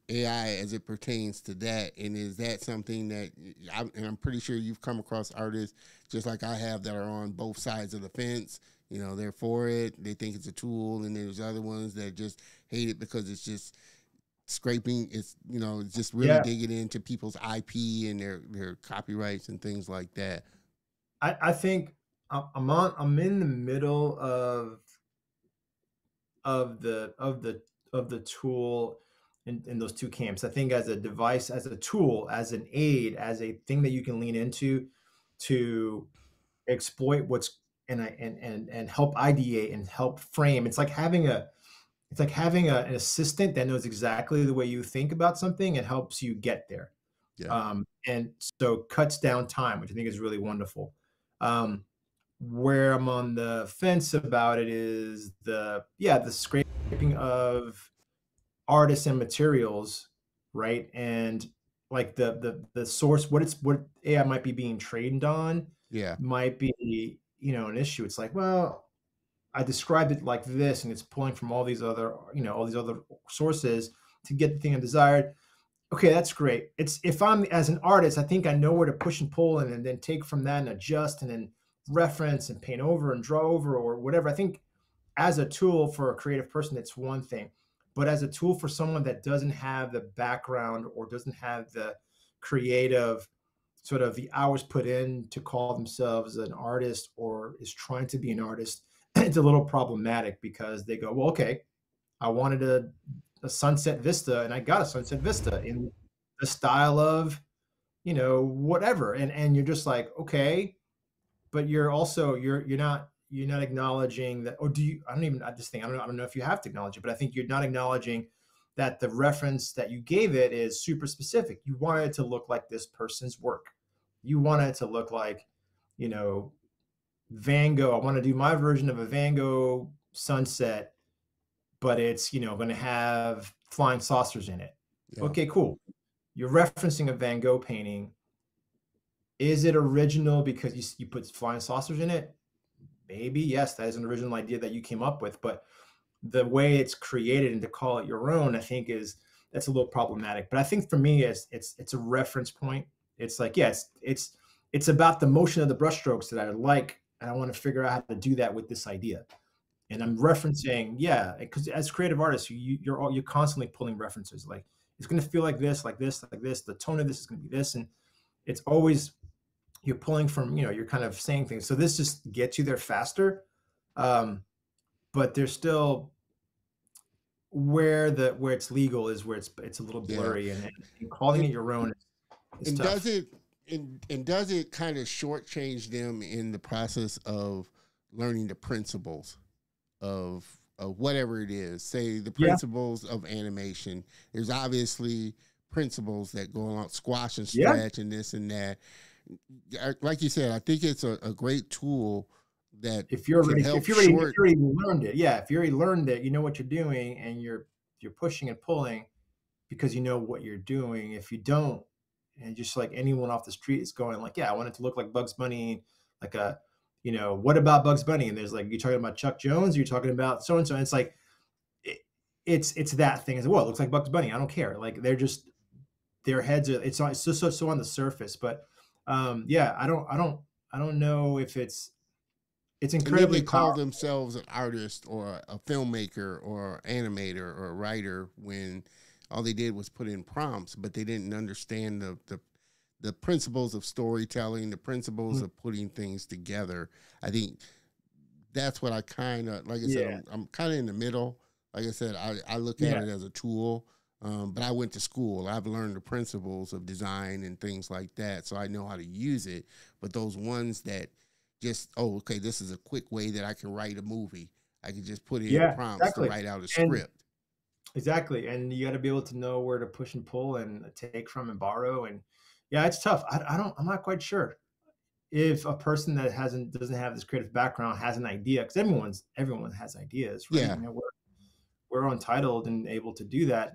S1: AI as it pertains to that? And is that something that, I'm pretty sure you've come across artists just like I have that are on both sides of the fence. They're for it. They think it's a tool. And there's other ones that just hate it because it's just scraping. It's just really digging into people's IP and their copyrights and things like that.
S2: I think I'm in the middle of the tool in those two camps. I think as a device, as a tool, as an aid, as a thing that you can lean into to exploit and help ideate and help frame. It's like having an assistant that knows exactly the way you think about something and helps you get there. And so cuts down time, which I think is really wonderful. Where I'm on the fence about it is the scraping of artists and materials, right? And like the source, what AI might be being trained on, might be an issue. It's like, well, I described it like this, and it's pulling from all these other sources to get the thing I desired. Okay, that's great. If I'm as an artist, I think I know where to push and pull and then take from that and adjust and then reference and paint over and draw over or whatever. I think as a tool for a creative person, it's one thing. But as a tool for someone that doesn't have the background or doesn't have the creative sort of the hours put in to call themselves an artist or is trying to be an artist, it's a little problematic because they go, well, okay, I wanted a sunset vista and I got a sunset vista in the style of, whatever. And you're just like, okay, but you're also, you're not acknowledging that, or do you, I don't know if you have to acknowledge it, but I think you're not acknowledging that the reference that you gave it is super specific. You wanted it to look like this person's work. You want it to look like, Van Gogh. I want to do my version of a Van Gogh sunset, but it's, going to have flying saucers in it. Yeah. Okay, cool. You're referencing a Van Gogh painting. Is it original because you put flying saucers in it? Maybe, yes, that is an original idea that you came up with, but the way it's created and to call it your own, I think is that's a little problematic. But I think for me, it's a reference point. It's like, yes, it's about the motion of the brushstrokes that I like, and I want to figure out how to do that with this idea. And I'm referencing, yeah, because as creative artists, you're constantly pulling references. Like it's going to feel like this, like this, like this. The tone of this is going to be this, and it's always you're pulling from, you're kind of saying things. So this just gets you there faster, but there's still where it's legal is where it's a little blurry, and calling it your own is
S1: and
S2: tough.
S1: does it kind of shortchange them in the process of learning the principles of whatever it is? Say the principles of animation. There's obviously principles that go along, squash and stretch and this and that. Like you said, I think it's a great tool that
S2: if you already learned it, if you already learned it, you know what you're doing, and you're pushing and pulling because you know what you're doing. If you don't, and just like anyone off the street is going like, I want it to look like Bugs Bunny, like what about Bugs Bunny? And there's like, you're talking about Chuck Jones, you're talking about so and so. And it's like it's that thing as well. It looks like Bugs Bunny. I don't care. Like they're just their heads are it's just so on the surface. But I don't know if it's incredibly
S1: they call themselves an artist or a filmmaker or animator or a writer when all they did was put in prompts, but they didn't understand the principles of storytelling, the principles of putting things together. I think that's what I kind of, like I said, I'm kind of in the middle. Like I said, I look at it as a tool, but I went to school. I've learned the principles of design and things like that, so I know how to use it. But those ones that just, this is a quick way that I can write a movie. I can just put in prompts to write out a script.
S2: Exactly. And you got to be able to know where to push and pull and take from and borrow. And it's tough. I'm not quite sure if a person that doesn't have this creative background has an idea, because everyone has ideas, right?
S1: Yeah.
S2: We're entitled and able to do that.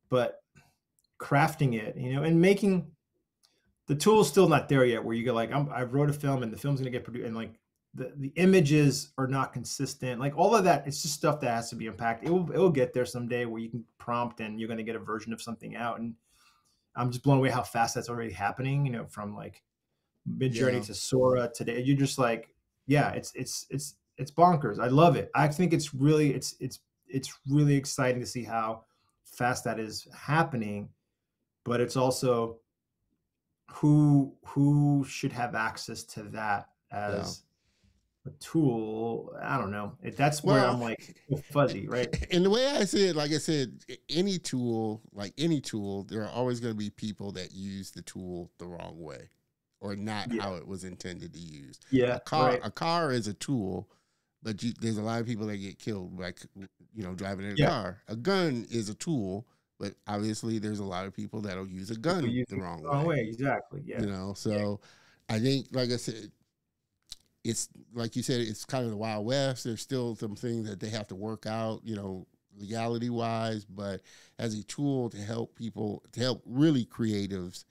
S2: But crafting it, and making the tool's still not there yet, where you go like, I wrote a film and the film's going to get produced, and like the images are not consistent. Like all of that, it's just stuff that has to be unpacked. It will get there someday where you can prompt and you're going to get a version of something out. And I'm just blown away how fast that's already happening, from like Midjourney to Sora today. You're just like, it's bonkers. I love it. I think it's really exciting to see how fast that is happening, but it's also who should have access to that as a tool. I don't know. That's where I'm like fuzzy, right?
S1: And the way I see it, like I said, any tool, there are always going to be people that use the tool the wrong way or not how it was intended to use.
S2: Yeah.
S1: A car is a tool, but there's a lot of people that get killed, like, driving in a car. A gun is a tool, but obviously there's a lot of people that'll use a gun the wrong way.
S2: Exactly. Yeah.
S1: So I think, like I said, it's like you said, it's kind of the Wild West. There's still some things that they have to work out, legality wise, but as a tool to help people, to help real creatives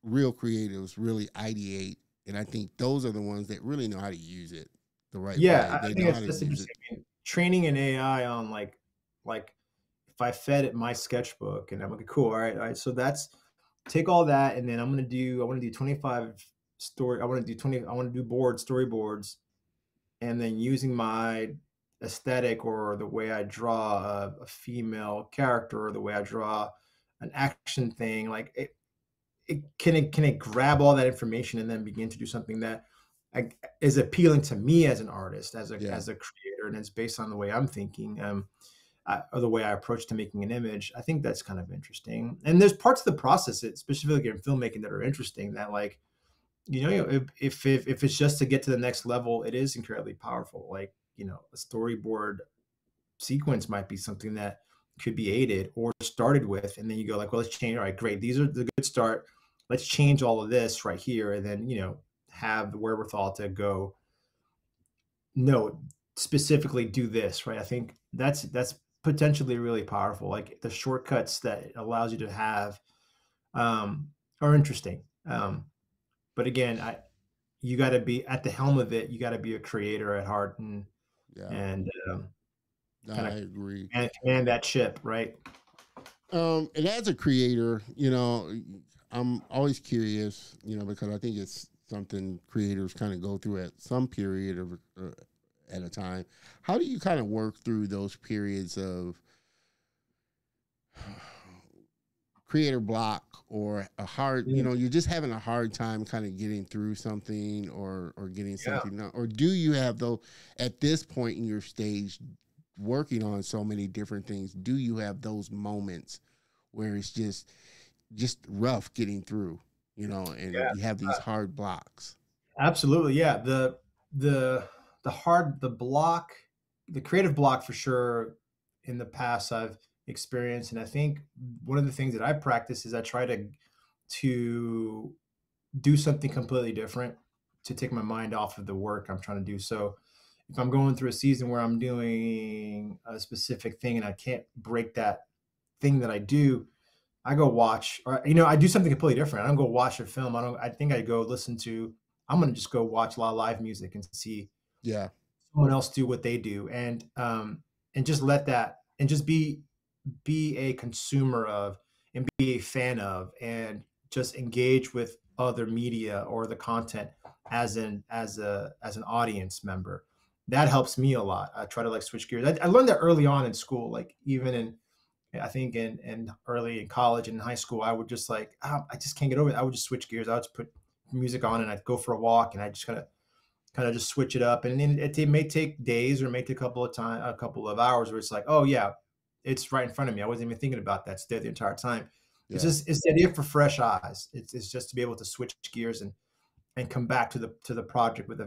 S1: really ideate. And I think those are the ones that really know how to use it the right way.
S2: I think that's interesting. I mean, training an AI on like if I fed it my sketchbook and I'm like, cool, all right. So that's take all that, and then I want to do 25 story. I want to do storyboards, and then using my aesthetic or the way I draw a female character or the way I draw an action thing, like can it grab all that information and then begin to do something that is appealing to me as an artist, as a creator, and it's based on the way I'm thinking, or the way I approach to making an image. I think that's kind of interesting. And there's parts of the process, specifically in filmmaking, that are interesting. That like, if it's just to get to the next level, it is incredibly powerful. Like, a storyboard sequence might be something that could be aided or started with, and then you go like, well, let's change. All right, great. These are the good start. Let's change all of this right here, and then have the wherewithal to go. No, specifically do this, right? I think that's potentially really powerful. Like the shortcuts that it allows you to have are interesting. But again, you got to be at the helm of it. You got to be a creator at heart, and
S1: I agree.
S2: And command that ship, right?
S1: And as a creator, I'm always curious, because I think it's something creators kind of go through at some period of at a time. How do you kind of work through those periods of creator block or a hard, you're just having a hard time kind of getting through something or getting something done? Or do you have those at this point in your stage working on so many different things? Do you have those moments where it's just rough getting through, and you have these hard blocks?
S2: Absolutely. Yeah. The block, the creative block for sure in the past I've experienced. And I think one of the things that I practice is I try to do something completely different to take my mind off of the work I'm trying to do. So if I'm going through a season where I'm doing a specific thing and I can't break that thing that I do, I go watch, or I do something completely different. I don't go watch a film. I think I go listen to. I'm gonna just go watch a lot of live music and see someone else do what they do, and just let that, and just be a consumer of, and be a fan of, and just engage with other media or the content as an audience member. That helps me a lot. I try to like switch gears. I learned that early on in school, like even I think in early in college and in high school, I would just like, I just can't get over it. I would just switch gears. I would just put music on and I'd go for a walk and I just kind of just switch it up. And then it may take days or it may take a couple of hours where it's like, oh yeah, it's right in front of me. I wasn't even thinking about that. It's there the entire time. Yeah. It's the idea for fresh eyes. It's just to be able to switch gears and come back to the project with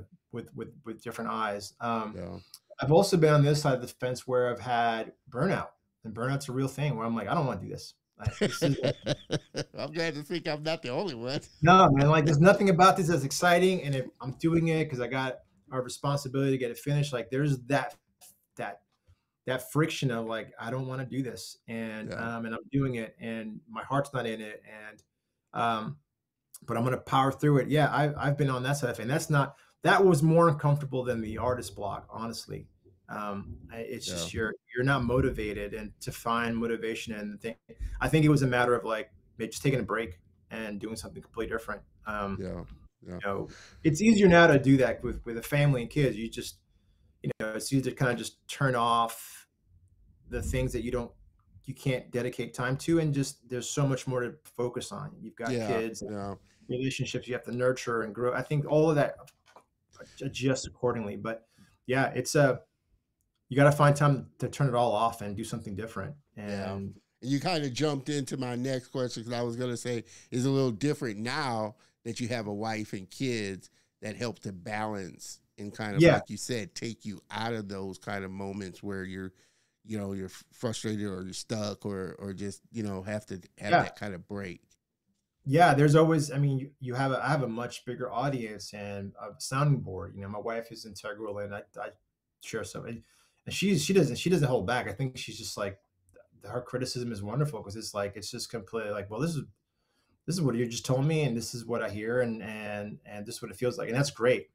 S2: different eyes. I've also been on this side of the fence where I've had burnout. And burnout's a real thing where I'm like, I don't want to do this.
S1: I'm glad to think I'm not the only one.
S2: No, man, like there's nothing about this that's exciting. And if I'm doing it because I got a responsibility to get it finished, like there's that friction of like, I don't want to do this. And and I'm doing it and my heart's not in it. And but I'm gonna power through it. Yeah, I've been on that side of it. And that was more uncomfortable than the artist block, honestly. It's just you're not motivated, and to find motivation and I think it was a matter of like maybe just taking a break and doing something completely different. It's easier now to do that with a family and kids. You just it's easier to kind of just turn off the things that you can't dedicate time to, and just there's so much more to focus on. You've got kids, relationships you have to nurture and grow. I think all of that adjusts accordingly, but yeah, it's you got to find time to turn it all off and do something different. And
S1: you kind of jumped into my next question, because I was going to say, is a little different now that you have a wife and kids that help to balance and kind of, like you said, take you out of those kind of moments where you're frustrated or you're stuck or just, have to have that kind of break.
S2: Yeah, there's always, I mean, I have a much bigger audience and a sounding board. My wife is integral, and I share some. And she doesn't hold back. I think she's just like, her criticism is wonderful, because it's just completely like, well, this is what you just told me, and this is what I hear, and this is what it feels like, and that's great.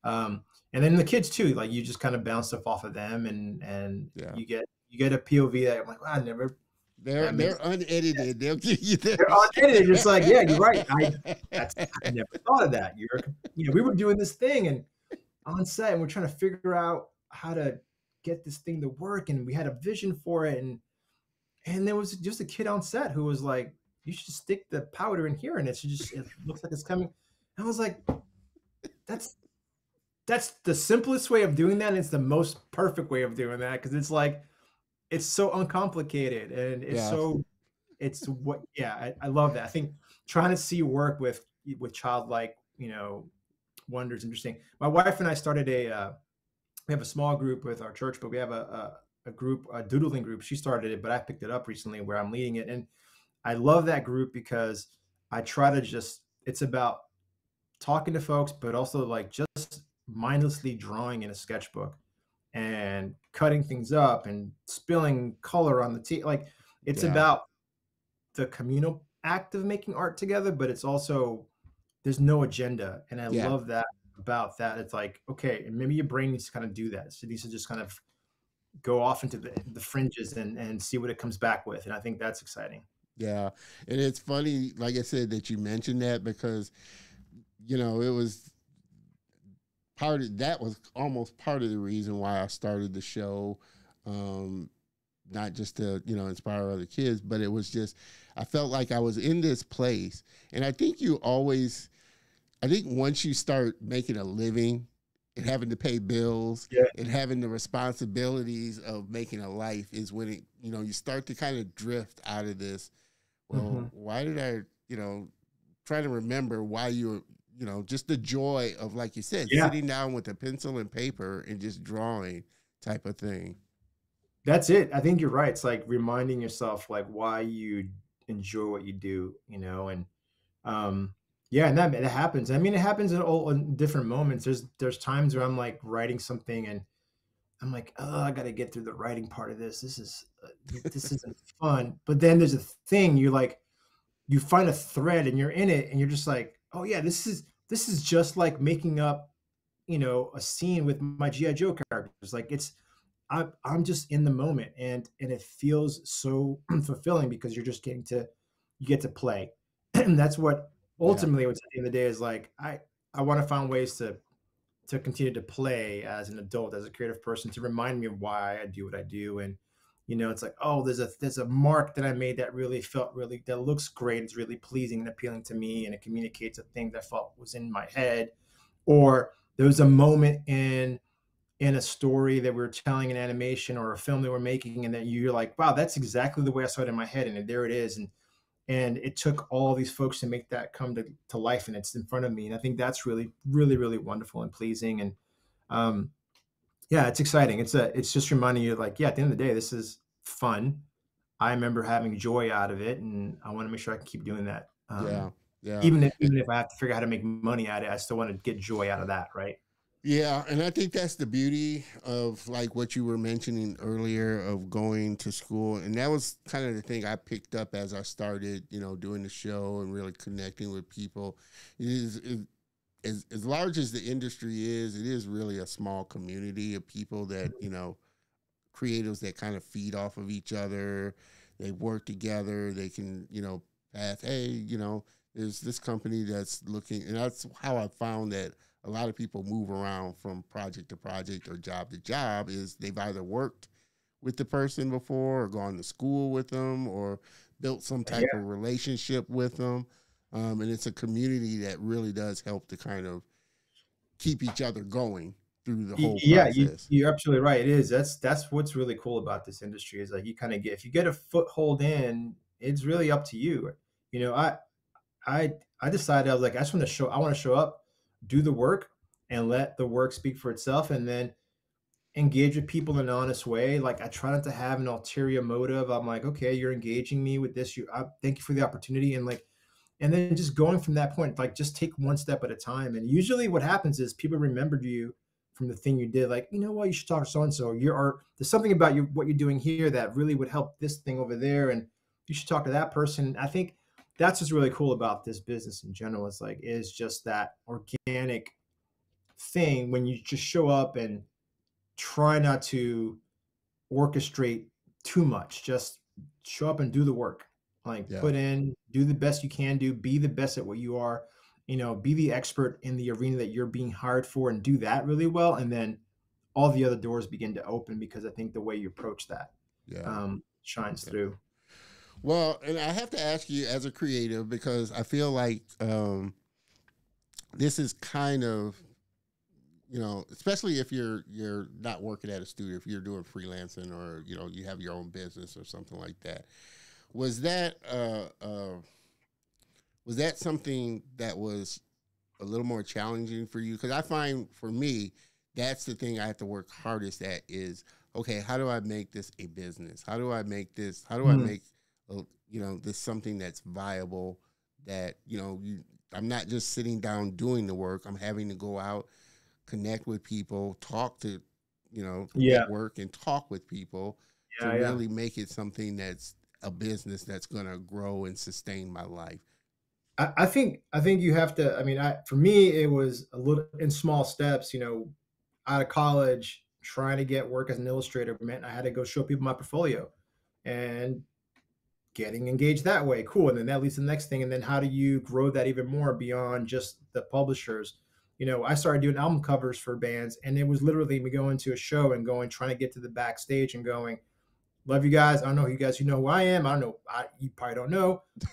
S2: And then the kids too, like you just kind of bounce stuff off of them, and you get a POV that I'm like, wow, I never.
S1: They're unedited. Yeah. They'll give you that.
S2: They're unedited. It's like, yeah, you're right. I never thought of that. We were doing this thing and on set, and we're trying to figure out how to get this thing to work, and we had a vision for it, and there was just a kid on set who was like, you should stick the powder in here and it looks like it's coming. And I was like, that's the simplest way of doing that, and it's the most perfect way of doing that, because it's like, it's so uncomplicated, and I love that. I think trying to see work with childlike wonder is interesting. My wife and I started we have a small group with our church, but we have a group, a doodling group. She started it, but I picked it up recently where I'm leading it. And I love that group because I try to it's about talking to folks, but also like just mindlessly drawing in a sketchbook and cutting things up and spilling color on the tea. Like it's about the communal act of making art together, but it's also, there's no agenda. And I love that about that. It's like, okay, and maybe your brain needs to kind of do that. So these are just kind of go off into the fringes and see what it comes back with. And I think that's exciting.
S1: Yeah. And it's funny, like I said, that you mentioned that because, it was that was almost part of the reason why I started the show. Not just to, inspire other kids, but it was just, I felt like I was in this place. And I think once you start making a living and having to pay bills
S2: Yeah.
S1: and having the responsibilities of making a life is when you start to kind of drift out of this. Well, why did I, try to remember why you were, just the joy of, like you said, sitting down with a pencil and paper and just drawing type of thing.
S2: That's it. I think you're right. It's like reminding yourself like why you enjoy what you do, and yeah, and that it happens. I mean, it happens in different moments. There's times where I'm like writing something and I'm like, oh, I got to get through the writing part of this. This isn't fun. But then there's a thing you find a thread and you're in it and you're just like, oh yeah, this is just like making up, a scene with my G.I. Joe characters. Like I'm just in the moment and it feels so fulfilling because you get to play. And that's what ultimately what's at the end of the day is like, I want to find ways to continue to play as an adult, as a creative person, to remind me of why I do what I do. And, it's like, oh, there's a mark that I made that really that looks great. It's really pleasing and appealing to me. And it communicates a thing that I felt was in my head. Or there was a moment in a story that we were telling, an animation or a film that we're making, and that you're like, wow, that's exactly the way I saw it in my head. And there it is. And it took all these folks to make that come to life, and it's in front of me. And I think that's really, really, really wonderful and pleasing. And yeah, it's exciting. It's just reminding you like, yeah, at the end of the day, this is fun. I remember having joy out of it, and I want to make sure I can keep doing that.
S1: Yeah.
S2: Even if I have to figure out how to make money at it, I still want to get joy out of that, right?
S1: Yeah, and I think that's the beauty of like what you were mentioning earlier of going to school, and that was kind of the thing I picked up as I started, doing the show and really connecting with people. As large as the industry is, it is really a small community of people that creatives that kind of feed off of each other. They work together. They can pass. Hey, there's this company that's looking, and that's how I found that a lot of people move around from project to project or job to job is they've either worked with the person before or gone to school with them or built some type of relationship with them. And it's a community that really does help to kind of keep each other going through the whole process.
S2: You're absolutely right. It is. That's what's really cool about this industry is like you kind of if you get a foothold in, it's really up to you. I decided I was like, I want to show up, do the work, and let the work speak for itself, and then engage with people in an honest way. Like I try not to have an ulterior motive. I'm like, okay, you're engaging me with this. Thank you for the opportunity, and then just going from that point, like just take one step at a time. And usually, what happens is people remembered you from the thing you did. Like, you know what, you should talk to so and so. There's something about what you're doing here that really would help this thing over there, and you should talk to that person. I think that's what's really cool about this business in general. Is just that organic thing when you just show up and try not to orchestrate too much. Just show up and do the work. Like put in, do the best you can do, be the best at what you are, be the expert in the arena that you're being hired for and do that really well. And then all the other doors begin to open because I think the way you approach that shines through.
S1: Well, and I have to ask you as a creative, because I feel like this is kind of, especially if you're not working at a studio, if you're doing freelancing or, you have your own business or something like that. Was that something that was a little more challenging for you? Because I find for me, that's the thing I have to work hardest at is, okay, how do I make this a business? How do I make this? How do I make this something that's viable? That I'm not just sitting down doing the work. I'm having to go out, connect with people, talk to network and talk with people to really make it something that's a business that's going to grow and sustain my life.
S2: I think you have to. I mean, for me, it was a little in small steps. Out of college, trying to get work as an illustrator meant I had to go show people my portfolio and getting engaged that way. Cool. And then that leads to the next thing. And then how do you grow that even more beyond just the publishers? I started doing album covers for bands, and it was literally me going to a show and going, trying to get to the backstage and going, love you guys. I don't know you guys, who I am. I don't know. You probably don't know. Do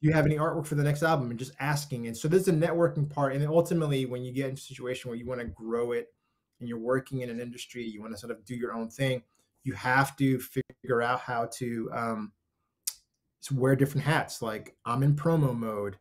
S2: you have any artwork for the next album? And just asking. And so there's a networking part. And then ultimately, when you get into a situation where you want to grow it and you're working in an industry, you want to sort of do your own thing, you have to figure out how to wear different hats. Like, I'm in promo mode,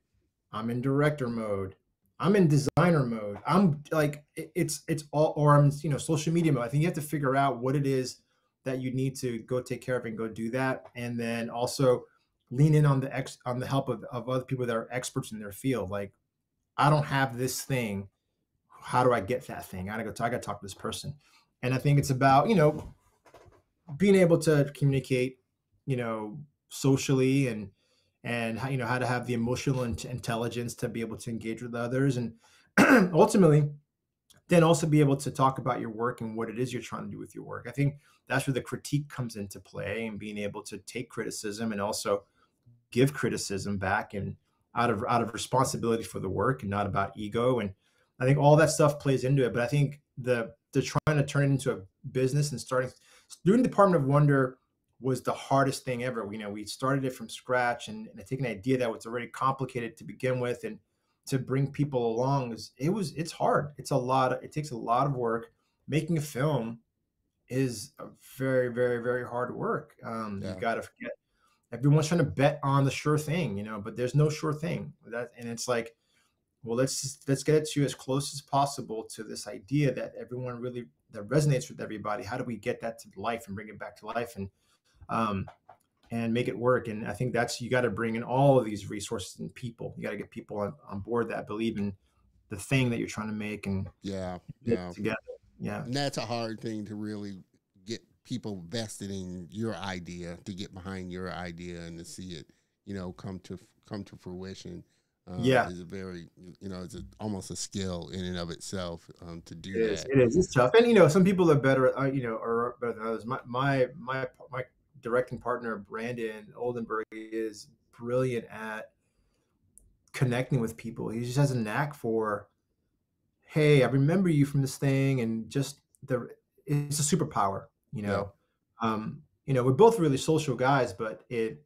S2: I'm in director mode, I'm in designer mode. I'm like, it's all, or I'm, social media mode. I think you have to figure out what it is that you need to go take care of and go do that. And then also lean in on the help of other people that are experts in their field. Like, I don't have this thing. How do I get that thing? I got to talk to this person. And I think it's about, being able to communicate, socially, and how, how to have the emotional intelligence to be able to engage with others, and ultimately then also be able to talk about your work and what it is you're trying to do with your work. I think that's where the critique comes into play, and being able to take criticism and also give criticism back, and out of responsibility for the work and not about ego. And I think all that stuff plays into it. But I think the trying to turn it into a business and doing Department of Wonder was the hardest thing ever. We started it from scratch, and taking an idea that was already complicated to begin with, and to bring people along it's hard. It takes a lot of work. Making a film is a very, very, very hard work. You've got to forget, everyone's trying to bet on the sure thing, but there's no sure thing. And it's like, well, let's get it to as close as possible to this idea that that resonates with everybody. How do we get that to life and bring it back to life, and make it work? And I think you got to bring in all of these resources and people. You got to get people on board that believe in the thing that you're trying to make, and get it together. Yeah.
S1: And that's a hard thing to really get people vested in your idea, to get behind your idea and to see it, come to fruition. Is a very, it's almost a skill in and of itself to do that.
S2: It is. It's tough, and some people are better, are better than others. My directing partner Brandon Oldenburg is brilliant at connecting with people. He just has a knack for, hey, I remember you from this thing, and just it's a superpower. We're both really social guys, but it's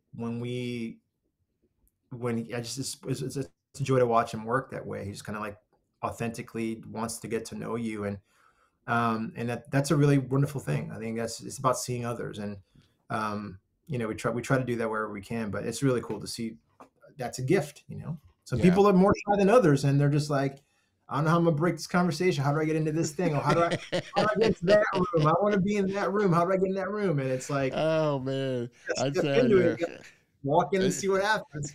S2: a joy to watch him work that way. He's kind of like authentically wants to get to know you, and that's a really wonderful thing. I think it's about seeing others, and we try to do that wherever we can. But it's really cool to see. That's a gift. Some people are more shy than others, and they're just like, I don't know how I'm gonna break this conversation. How do I get into this thing? Or how do I get into that room? I want to be in that room. How do I get in that room? And it's like,
S1: oh man, I
S2: tell you. Walk in and see what happens.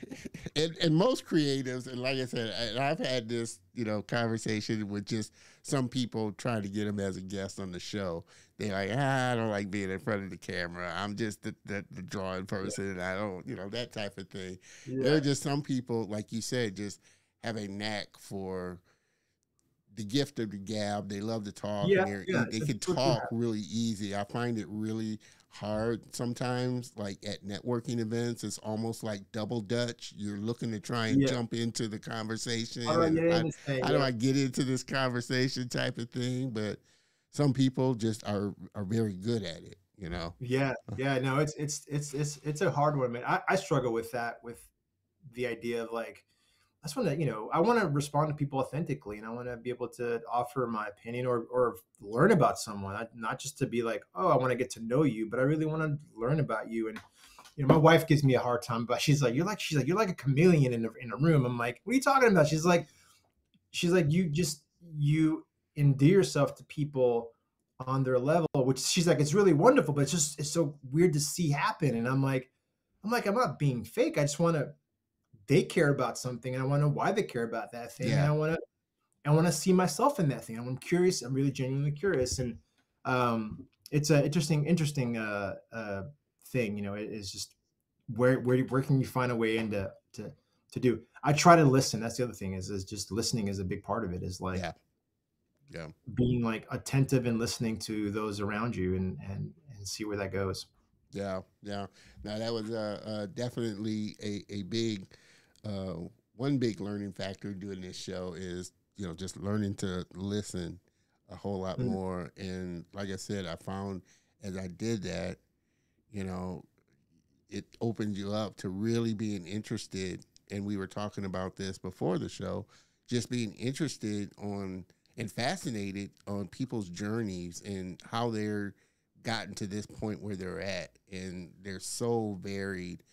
S1: And most creatives, and like I said, and I've had this, conversation with just some people trying to get them as a guest on the show. They're like, I don't like being in front of the camera. I'm just the drawing person, and I don't, that type of thing. Yeah. There are just some people, like you said, just have a knack for the gift of the gab. They love to talk. And they can talk really easy. I find it really hard sometimes, like at networking events. It's almost like double dutch. You're looking to try and jump into the conversation. How do I get into this conversation type of thing? But some people just are very good at it, No,
S2: it's a hard one, man. I struggle with that, with the idea of like, I just want to, I want to respond to people authentically, and I want to be able to offer my opinion or learn about someone, not just to be like, oh, I want to get to know you, but I really want to learn about you. And, my wife gives me a hard time, but she's like, you're like a chameleon in a room. I'm like, what are you talking about? She's like, you endear yourself to people on their level, which she's like, it's really wonderful, but it's so weird to see happen. And I'm like, I'm not being fake. I just want to, they care about something, and I want to know why they care about that thing. Yeah. And I want to see myself in that thing. I'm curious. I'm really genuinely curious. And it's an interesting thing, it is just where can you find a way into to do. I try to listen. That's the other thing is just listening is a big part of it, is like,
S1: Yeah.
S2: being like attentive and listening to those around you, and see where that goes.
S1: Yeah. Yeah. Now that was definitely a big uh, one big learning factor doing this show is, you know, just learning to listen a whole lot
S2: Mm.
S1: more. And like I said, I found as I did that, you know, it opened you up to really being interested. And we were talking about this before the show, just being interested on and fascinated on people's journeys and how they're gotten to this point where they're at. And they're so varied,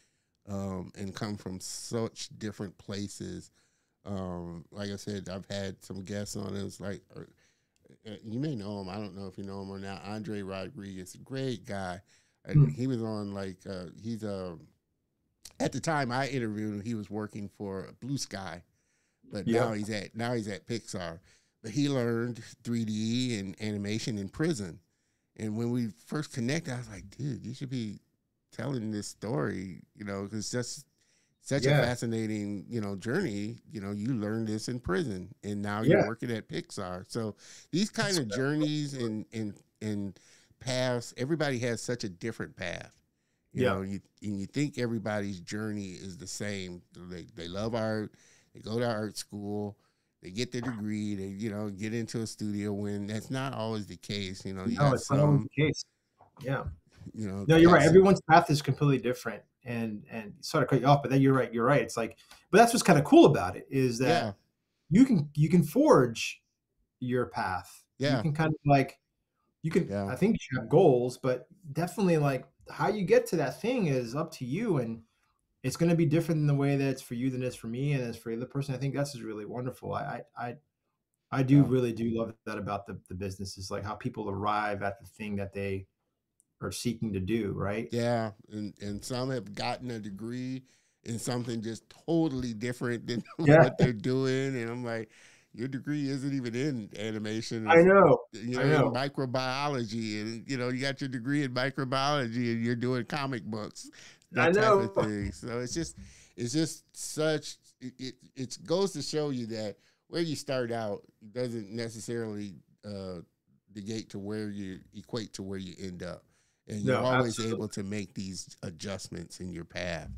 S1: and come from such different places. Like I said, I've had some guests on. It was like, you may know him. I don't know if you know him or not. Andre Rodriguez, a great guy. And
S2: Mm.
S1: he was on like he's at the time I interviewed him, he was working for Blue Sky, but
S2: Yeah.
S1: now he's at Pixar. But he learned 3D and animation in prison. And when we first connected, I was like, dude, you should be telling this story, you know, because just such a
S2: Yeah.
S1: fascinating, you know, journey. You know, you learned this in prison, and now you're
S2: Yeah.
S1: working at Pixar. So these kind of journeys and paths, everybody has such a different path. You
S2: Yeah.
S1: know, you think everybody's journey is the same. They love art, they go to art school, they get their degree, they, you know, get into a studio. When that's not always the case. You know, you
S2: No,
S1: got
S2: it's not always
S1: some,
S2: the case. Yeah.
S1: you know,
S2: No, you're right.
S1: that's
S2: Everyone's path is completely different, and sort of cut you off, but then you're right. You're right. It's like, but that's what's kind of cool about it is
S1: yeah,
S2: that you can forge your path. You
S1: yeah,
S2: can kind of like you can.
S1: yeah,
S2: I think you should have goals, but definitely like how you get to that thing is up to you, and it's going to be different in the way that it's for you than it's for me, and it's for the other person. I think that's just really wonderful. I do
S1: yeah.
S2: really do love that about the business is like how people arrive at the thing that they are seeking to do. Right.
S1: Yeah, and some have gotten a degree in something just totally different than
S2: Yeah.
S1: what they're doing, and I'm like, your degree isn't even in animation,
S2: I
S1: it's,
S2: know.
S1: you
S2: I
S1: know, in
S2: know.
S1: microbiology, and you know, you got your degree in microbiology, and you're doing comic books,
S2: I
S1: that type of
S2: know.
S1: thing. So it's just such it goes to show you that where you start out doesn't necessarily negate to where you equate to where you end up, and you're
S2: No,
S1: always
S2: absolutely.
S1: able to make these adjustments in your path.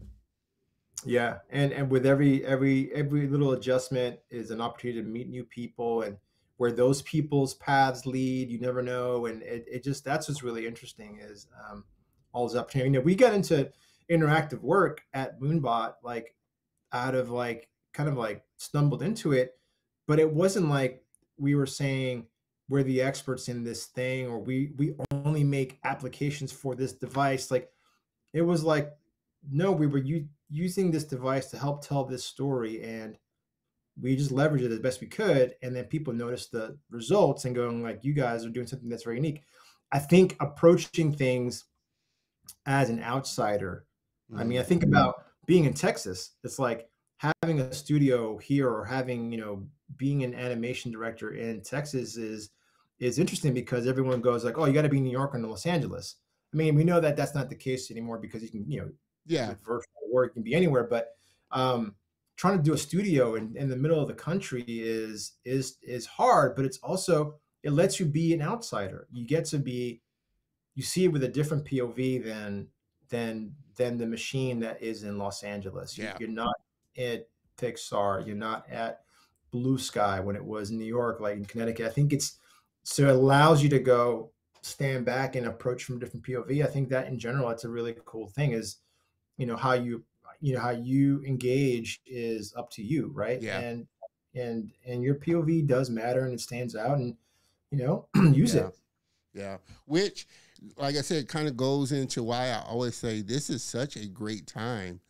S2: Yeah, and with every little adjustment is an opportunity to meet new people, and where those people's paths lead, you never know. And it just that's what's really interesting is all this opportunity. You know, we got into interactive work at Moonbot like out of like kind of like stumbled into it, but it wasn't like we were saying we're the experts in this thing or we only make applications for this device. Like it was like, no, we were using this device to help tell this story, and we just leveraged it as best we could. And then people noticed the results and going like, you guys are doing something that's very unique. I think approaching things as an outsider. I mean, I
S1: Mm,
S2: think about being in Texas. It's like having a studio here or having, being an animation director in Texas is interesting because everyone goes like, "Oh, you got to be in New York or in Los Angeles." I mean, we know that that's not the case anymore because you can,
S1: yeah,
S2: with virtual work, you can be anywhere. But um, trying to do a studio in the middle of the country is hard, but it's also it lets you be an outsider. You get to be you see it with a different POV than the machine that is in Los Angeles.
S1: yeah,
S2: You're not at Pixar. You're not at Blue Sky when it was in New York, like in Connecticut. I think it's so it allows you to go stand back and approach from different POV. I think that in general, it's a really cool thing. Is how you engage is up to you, right?
S1: yeah,
S2: And your POV does matter and it stands out, and use
S1: yeah,
S2: it.
S1: yeah. Which, like I said, kind of goes into why I always say this is such a great time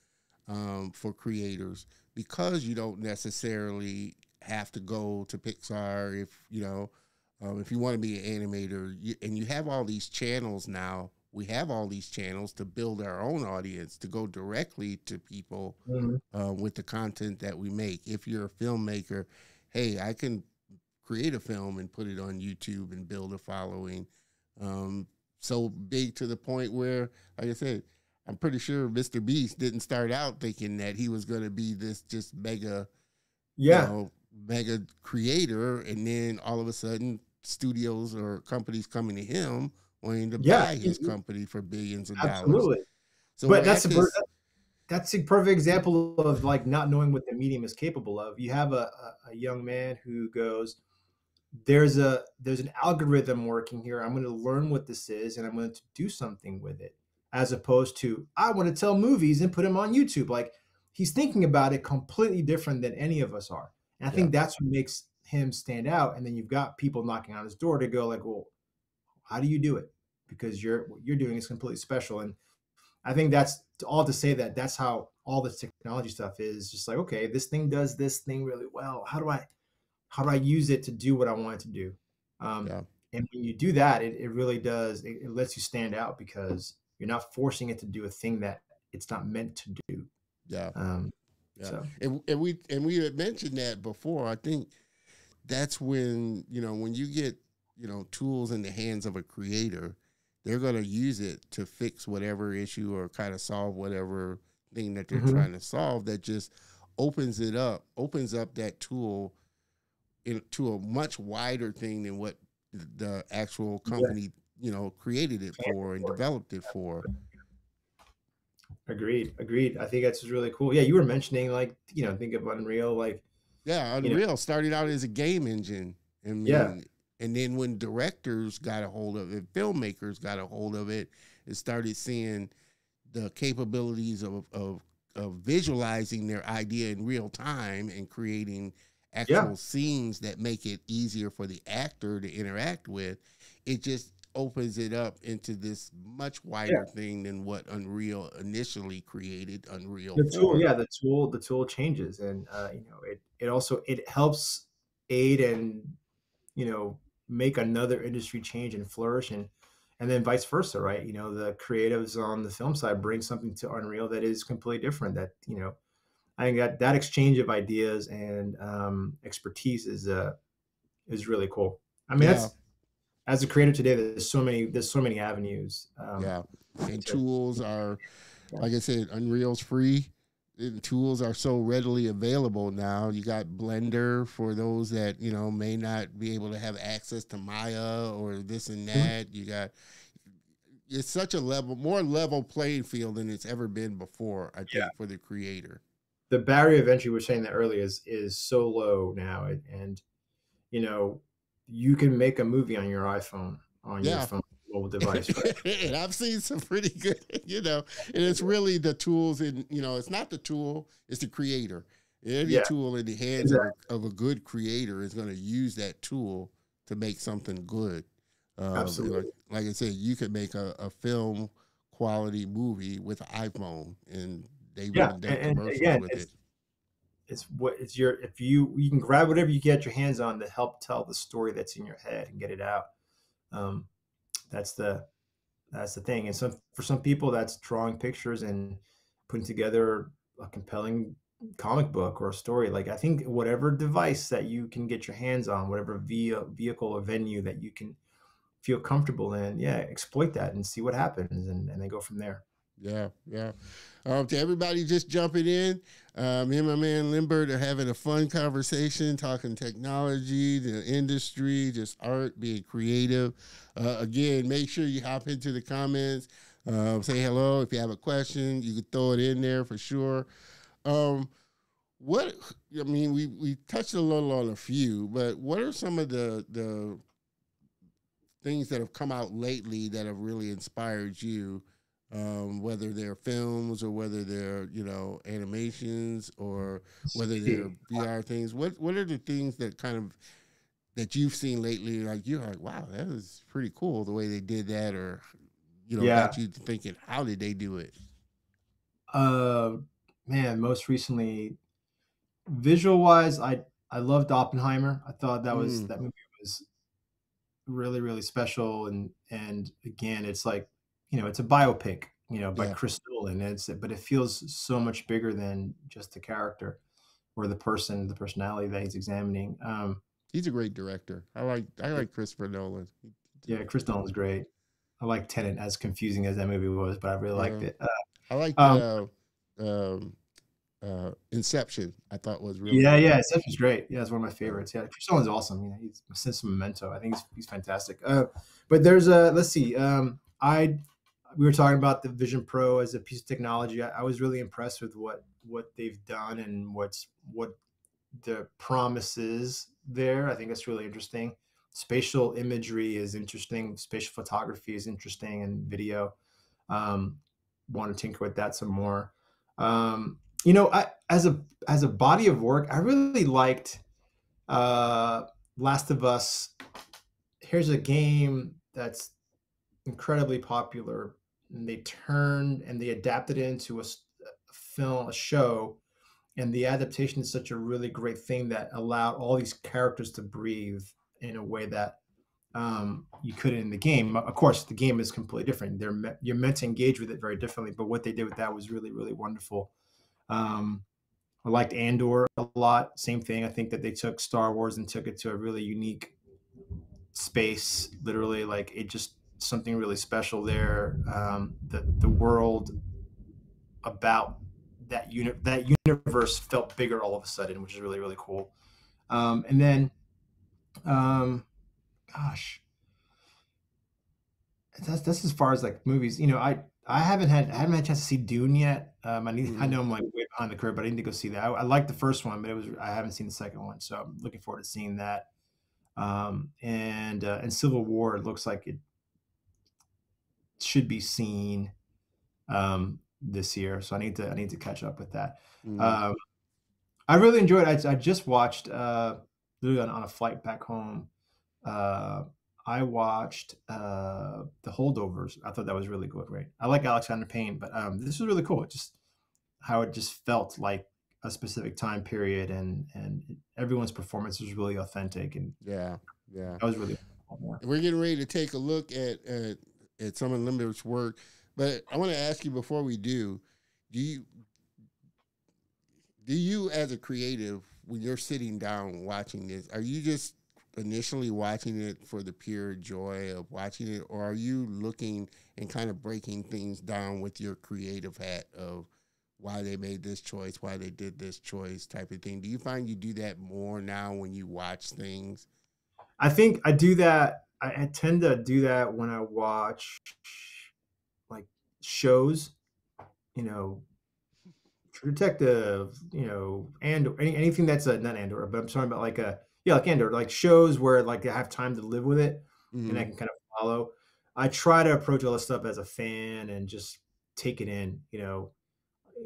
S1: for creators, because you don't necessarily have to go to Pixar if you want to be an animator, and you have all these channels now. We have all these channels to build our own audience, to go directly to people
S2: Mhm.
S1: with the content that we make. If you're a filmmaker, hey, I can create a film and put it on YouTube and build a following so big to the point where, like I said, I'm pretty sure Mr. Beast didn't start out thinking that he was going to be this just mega,
S2: Yeah.
S1: mega creator, and then all of a sudden studios or companies coming to him wanting to
S2: Yeah,
S1: buy his company for billions of dollars.
S2: absolutely.
S1: So
S2: But
S1: we're at this.
S2: that's a perfect example of like not knowing what the medium is capable of. You have a young man who goes, there's an algorithm working here. I'm going to learn what this is and I'm going to do something with it, as opposed to I want to tell movies and put them on YouTube. Like he's thinking about it completely different than any of us are. And I
S1: Yeah,
S2: think that's what makes him stand out. And then you've got people knocking on his door to go like, well, how do you do it? Because what you're doing is completely special. And I think that's all to say that that's how all this technology stuff is just like, okay, this thing does this thing really well. How do I use it to do what I want it to do? Um,
S1: yeah,
S2: and when you do that, it really does. It lets you stand out because you're not forcing it to do a thing that it's not meant to do.
S1: yeah,
S2: Um,
S1: yeah.
S2: so
S1: And we had mentioned that before. I think that's when, when you get, tools in the hands of a creator, they're going to use it to fix whatever issue or kind of solve whatever thing that they're
S2: mhm.
S1: trying to solve. That just opens up that tool into a much wider thing than what the actual
S2: Yeah,
S1: company, created it for and developed it for.
S2: agreed. I think that's really cool. Yeah, you were mentioning like think of Unreal, like
S1: Yeah,
S2: you know,
S1: Unreal started out as a game engine. I
S2: yeah,
S1: mean, and then when directors got a hold of it, filmmakers got a hold of it, and started seeing the capabilities of visualizing their idea in real time and creating
S2: yeah,
S1: actual scenes that make it easier for the actor to interact with. It just opens it up into this much
S2: yeah.
S1: wider thing than what Unreal initially created Unreal
S2: The tool,
S1: for.
S2: yeah, the tool changes, and it also it helps aid and you know make another industry change and flourish, and then vice versa, right? The creatives on the film side bring something to Unreal that is completely different. That I think that exchange of ideas and expertise is really cool. I mean,
S1: Yeah,
S2: that's as a creator today, there's so many avenues.
S1: yeah. And
S2: To,
S1: tools are,
S2: yeah.
S1: like I said, Unreal's free. And tools are so readily available now. You got Blender for those that may not be able to have access to Maya or this and
S2: Mhm.
S1: that. It's such a more level playing field than it's ever been before. I think for the creator.
S2: The barrier of entry, we were saying that earlier, is so low now, and you know you can make a movie on your iPhone, on your
S1: Yeah.
S2: phone mobile device, right?
S1: And I've seen some pretty good, and it's really the tools it's not the tool, it's the creator. Any
S2: Yeah,
S1: tool in the hands of
S2: exactly.
S1: a good creator is going to use that tool to make something good.
S2: Absolutely.
S1: Like I said, you could make a film quality movie with an iPhone, and they've
S2: Yeah,
S1: even done
S2: and
S1: commercials
S2: again,
S1: with it.
S2: it's what it's your if you can grab whatever you get your hands on to help tell the story that's in your head and get it out. Um, that's the thing. And for some people, that's drawing pictures and putting together a compelling comic book or a story. Like I think whatever device that you can get your hands on, whatever vehicle or venue that you can feel comfortable in, yeah, exploit that and see what happens, and then go from there.
S1: Yeah, yeah. To everybody just jumping in, me and my man Limbert are having a fun conversation, talking technology, the industry, just art, being creative. Again, make sure you hop into the comments, say hello. If you have a question, you can throw it in there for sure. Um, what I mean, we touched a little on a few, but what are some of the things that have come out lately that have really inspired you, whether they're films or whether they're animations or whether they're
S2: See.
S1: VR things? What are the things that kind of that you've seen lately? Like you're like, wow, that was pretty cool the way they did that, or
S2: Yeah.
S1: got you thinking, how did they do it?
S2: Uh, Man, most recently, visual wise, I loved Oppenheimer. I thought
S1: Mm,
S2: that movie was really really special, and again, it's like it's a biopic, by
S1: yeah,
S2: Chris Nolan. But it feels so much bigger than just the character or the personality that he's examining.
S1: he's a great director. I like Christopher Nolan.
S2: Yeah, Chris Nolan's great. I like Tenet, as confusing as that movie was, but I really liked
S1: Yeah,
S2: it.
S1: I liked
S2: Um,
S1: um, Inception, I thought was really
S2: Yeah,
S1: good.
S2: yeah, Inception's great. Yeah, it's one of my favorites. Yeah, Chris Nolan's awesome. You know, he's since Memento. I think he's fantastic. But there's a let's see. We were talking about the Vision Pro as a piece of technology. I was really impressed with what they've done and what the promise is there. I think it's really interesting. Spatial imagery is interesting. Spatial photography is interesting, and video. Want to tinker with that some more. You know, as a body of work, I really liked Last of Us. Here's a game that's incredibly popular, and they adapted it into a film, a show, and the adaptation is such a really great thing that allowed all these characters to breathe in a way that you couldn't in the game. Of course, the game is completely different. You're meant to engage with it very differently, but what they did with that was really, really wonderful. I liked Andor a lot. Same thing. I think that they took Star Wars and took it to a really unique space. Literally, like it just something really special there. The world about that universe felt bigger all of a sudden, which is really, really cool. And then, gosh, that's as far as like movies. You know, I haven't had a chance to see Dune yet. I know I'm like way behind the curve, but I need to go see that. I liked the first one, but I haven't seen the second one, so I'm looking forward to seeing that. And Civil War, it looks like it should be seen this year, so I need to catch up with that. I really enjoyed it. I just watched literally on a flight back home. I watched The Holdovers. I thought that was really good. Right, I like Alexander Payne, but this was really cool. It just felt like a specific time period, and everyone's performance was really authentic. And
S1: yeah,
S2: that was really cool. Yeah.
S1: We're getting ready to take a look at some of Limbert's work, but I want to ask you before we do you as a creative, when you're sitting down watching this, are you just initially watching it for the pure joy of watching it, or are you looking and kind of breaking things down with your creative hat of why they made this choice, why they did this choice type of thing? Do you find you do that more now when you watch things?
S2: I think I do that. I tend to do that when I watch like shows, you know, True Detective, you know, and anything that's not Andor, but I'm talking about like Andor, like shows where like I have time to live with it and I can kind of follow. I try to approach all this stuff as a fan and just take it in, you know.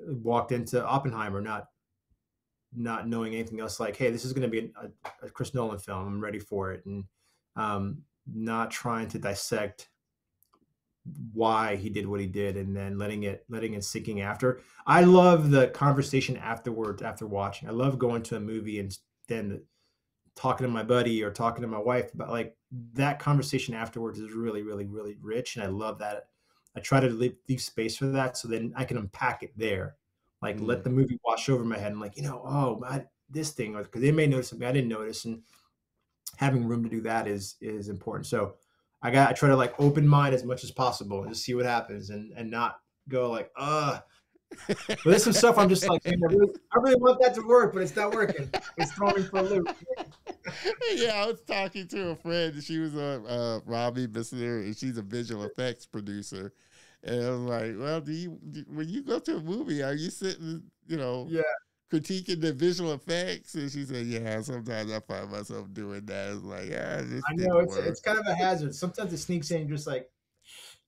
S2: Walked into Oppenheimer not knowing anything else, like, hey, this is going to be a Chris Nolan film. I'm ready for it, and not trying to dissect why he did what he did, and then letting it sinking after. I love the conversation afterwards after watching. I love going to a movie and then talking to my buddy or talking to my wife about like that conversation afterwards is really, really, really rich, and I love that. I try to leave space for that so then I can unpack it there. Like let the movie wash over my head and like, you know, this thing, because they may notice something I didn't notice, and having room to do that is important. So I try to like open mind as much as possible and just see what happens and not go like, But there's some stuff I'm just like, man, I really want that to work, but it's not working. It's throwing me for a loop.
S1: Yeah, I was talking to a friend. She was a Robbie Bissner, and she's a visual effects producer. And I was like, well, when you go to a movie, are you sitting, you know, critiquing the visual effects? And she said, yeah, sometimes I find myself doing that. It's like, I know
S2: it's kind of a hazard. Sometimes it sneaks in, just like,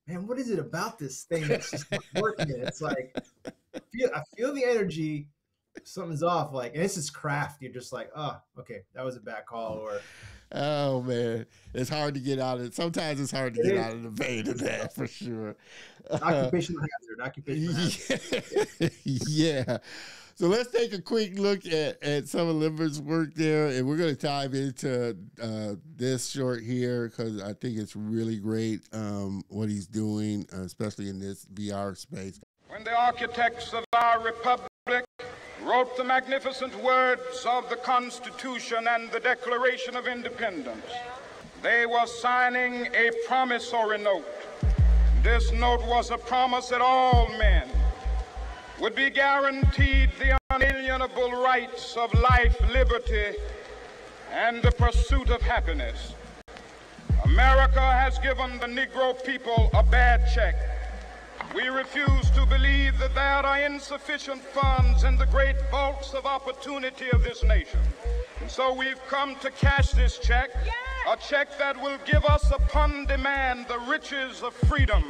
S2: man, what is it about this thing that's just not working? It's like, I feel the energy, something's off. Like, and this is craft. You're just like, oh, okay, that was a bad call. Or,
S1: oh man, it's hard to get out of it. Sometimes it's hard to get out of the vein of that for sure.
S2: Occupational hazard.
S1: Yeah. So let's take a quick look at some of Limbert's work there, and we're going to dive into this short here because I think it's really great what he's doing, especially in this VR space.
S3: When the architects of our republic wrote the magnificent words of the Constitution and the Declaration of Independence, they were signing a promissory note. This note was a promise that all men would be guaranteed the unalienable rights of life, liberty, and the pursuit of happiness. America has given the Negro people a bad check. We refuse to believe that there are insufficient funds in the great vaults of opportunity of this nation. And so we've come to cash this check, a check that will give us upon demand the riches of freedom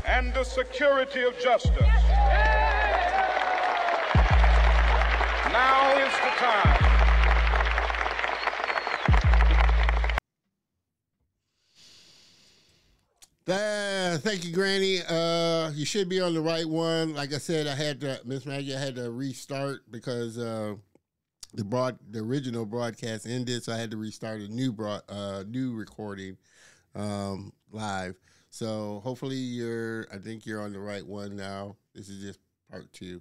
S3: and the security of justice. Now is the time.
S1: Thank you, Granny. You should be on the right one. Like I said, Miss Maggie, I had to restart because the original broadcast ended, so I had to restart a new recording live. So hopefully I think you're on the right one now. This is just part 2.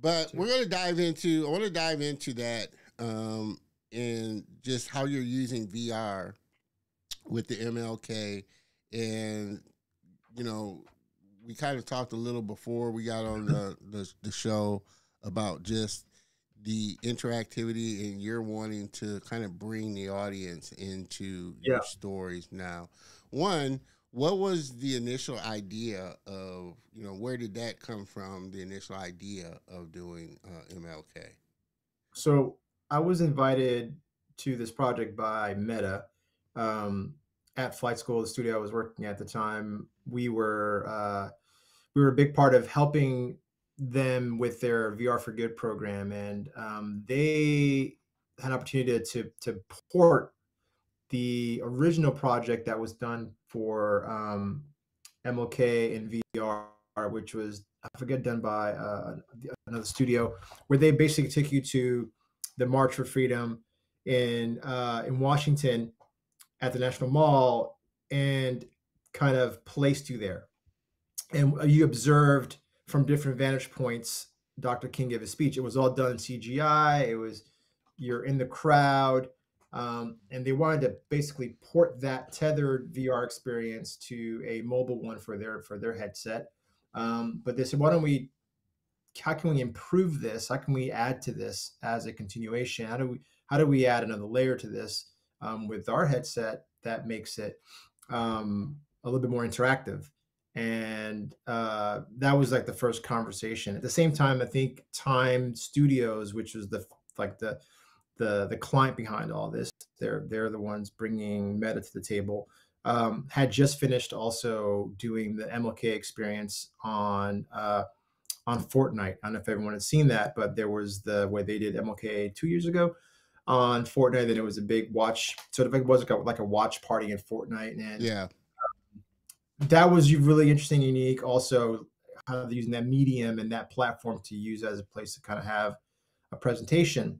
S1: But we're going to dive into that and just how you're using VR with the MLK. And, we kind of talked a little before we got on the show about just the interactivity, and you're wanting to kind of bring the audience into your stories now. One, what was the initial idea of, where did that come from, the initial idea of doing MLK?
S2: So I was invited to this project by Meta at Flight School, the studio I was working at the time. We were a big part of helping them with their VR for Good program, and they had an opportunity to port the original project that was done for MLK in VR, which was, I forget, done by another studio, where they basically took you to the March for Freedom in Washington at the National Mall and kind of placed you there. And you observed from different vantage points Dr. King gave his speech. It was all done in CGI. You're in the crowd. And they wanted to basically port that tethered VR experience to a mobile one for their headset. But they said, how can we improve this? How can we add to this as a continuation? How do we add another layer to this with our headset that makes it a little bit more interactive? And that was like the first conversation. At the same time, I think Time Studios, which was the client behind all this, they're the ones bringing Meta to the table, had just finished also doing the MLK experience on Fortnite. I don't know if everyone had seen that, but there was the way they did MLK 2 years ago on Fortnite. Then it was a big watch, sort of like a watch party in Fortnite, and that was really interesting, unique. Also, how they're using that medium and that platform to use as a place to kind of have a presentation.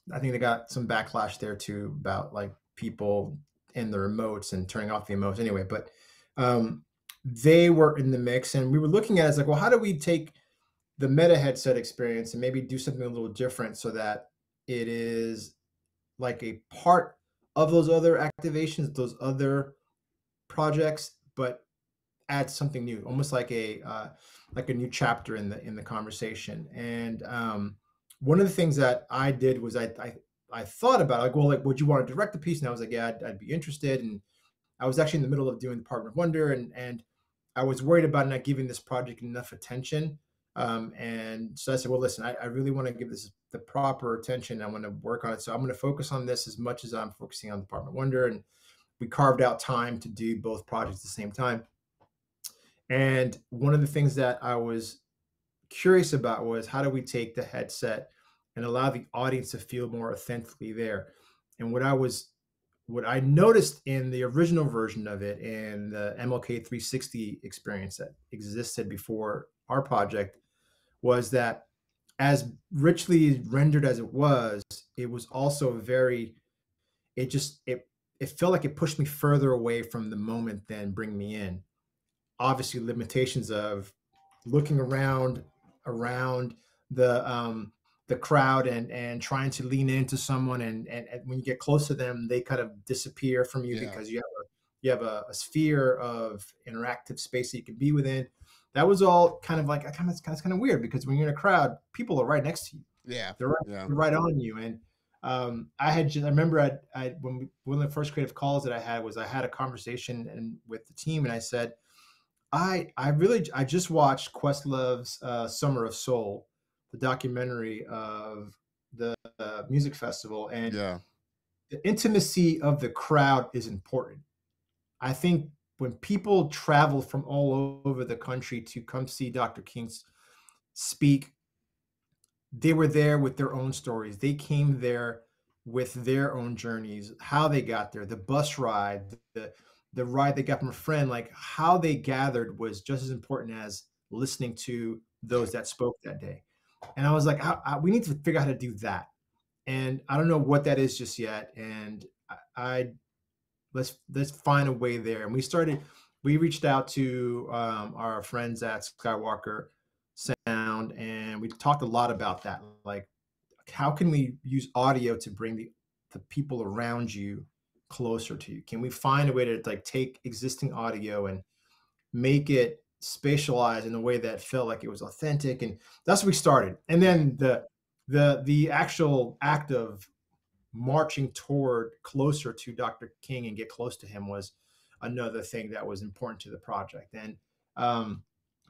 S2: I think they got some backlash there too about like people and the remotes and turning off the emotes anyway, but they were in the mix, and we were looking at it as like, well, how do we take the Meta headset experience and maybe do something a little different so that it is like a part of those other activations, those other projects, but add something new, almost like a new chapter in the conversation. And one of the things that I did was I thought about like, well, like, would you want to direct the piece? And I was like, yeah, I'd be interested. And I was actually in the middle of doing Department of Wonder, and I was worried about not giving this project enough attention. And so I said, well, listen, I really want to give this the proper attention. I want to work on it. So I'm going to focus on this as much as I'm focusing on Department of Wonder. And we carved out time to do both projects at the same time. And one of the things that I was curious about was, how do we take the headset and allow the audience to feel more authentically there? And what I noticed in the original version of it, in the MLK 360 experience that existed before our project, was that as richly rendered as it was also it felt like it pushed me further away from the moment than bring me in. Obviously, limitations of looking around the crowd and trying to lean into someone, and when you get close to them, they kind of disappear from you because you have a sphere of interactive space that you can be within. that was all kind of like kind of weird, because when you're in a crowd, people are right next to you.
S1: Yeah.
S2: They're right on you. And I remember one of the first creative calls that I had a conversation with the team, and I said, I just watched Questlove's Summer of Soul, the documentary of the music festival, and the intimacy of the crowd is important. I think when people travel from all over the country to come see Dr. King speak, they were there with their own stories. They came there with their own journeys, how they got there, the bus ride, the ride they got from a friend, like how they gathered was just as important as listening to those that spoke that day. And I was like, we need to figure out how to do that. And I don't know what that is just yet. And let's find a way there. And we reached out to our friends at Skywalker Sound, and we talked a lot about that. Like, how can we use audio to bring the people around you closer to you? Can we find a way to like take existing audio and make it spatialized in a way that felt like it was authentic? And that's what we started. And then the actual act of marching toward closer to Dr. King and get close to him was another thing that was important to the project. And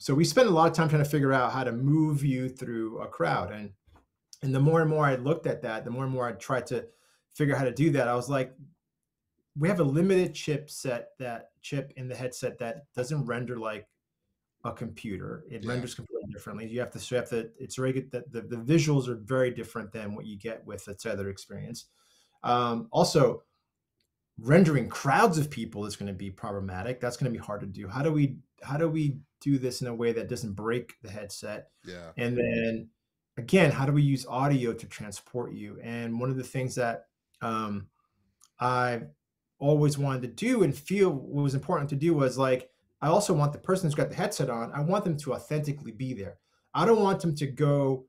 S2: so we spent a lot of time trying to figure out how to move you through a crowd. And the more and more I looked at that, the more and more I tried to figure out how to do that. I was like, we have a limited chip in the headset that doesn't render like a computer. It renders completely differently. It's very good that the visuals are very different than what you get with a tether experience. Also, rendering crowds of people is going to be problematic. That's going to be hard to do. How do we do this in a way that doesn't break the headset?
S1: Yeah.
S2: And then again, how do we use audio to transport you? And one of the things that I always wanted to do and feel what was important to do was like, I also want the person who's got the headset on, I want them to authentically be there. I don't want them to go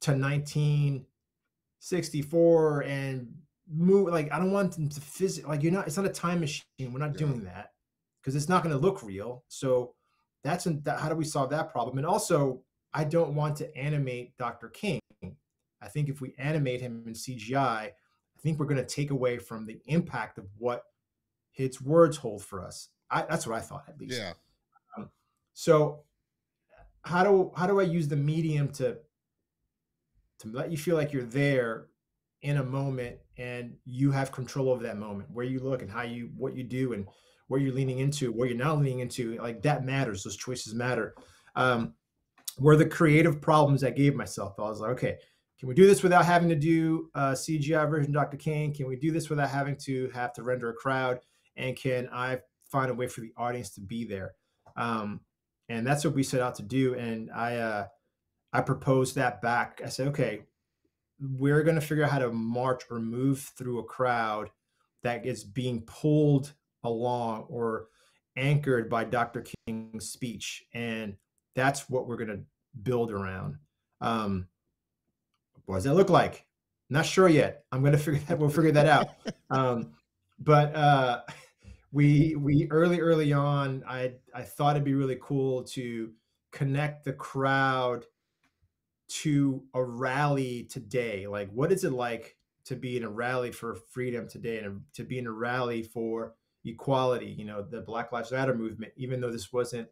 S2: to 1964 and move. Like, I don't want them to it's not a time machine. We're not doing that because it's not going to look real. So how do we solve that problem? And also, I don't want to animate Dr. King. I think if we animate him in CGI, I think we're going to take away from the impact of what his words hold for us. That's what I thought, at least.
S1: Yeah.
S2: So how do I use the medium to let you feel like you're there in a moment and you have control over that moment, where you look and what you do and where you're leaning into, where you're not leaning into? Like, that matters. Those choices matter. Were the creative problems I gave myself. I was like, okay, can we do this without having to do a CGI version of Dr. King? Can we do this without having to render a crowd? And can I find a way for the audience to be there? And that's what we set out to do. And I proposed that back. I said, okay, we're going to figure out how to march or move through a crowd that is being pulled along or anchored by Dr. King's speech. And that's what we're going to build around. What does that look like? Not sure yet. We'll figure that out. But we early on, I thought it'd be really cool to connect the crowd to a rally today. Like, what is it like to be in a rally for freedom today, and to be in a rally for equality? The Black Lives Matter movement, even though this wasn't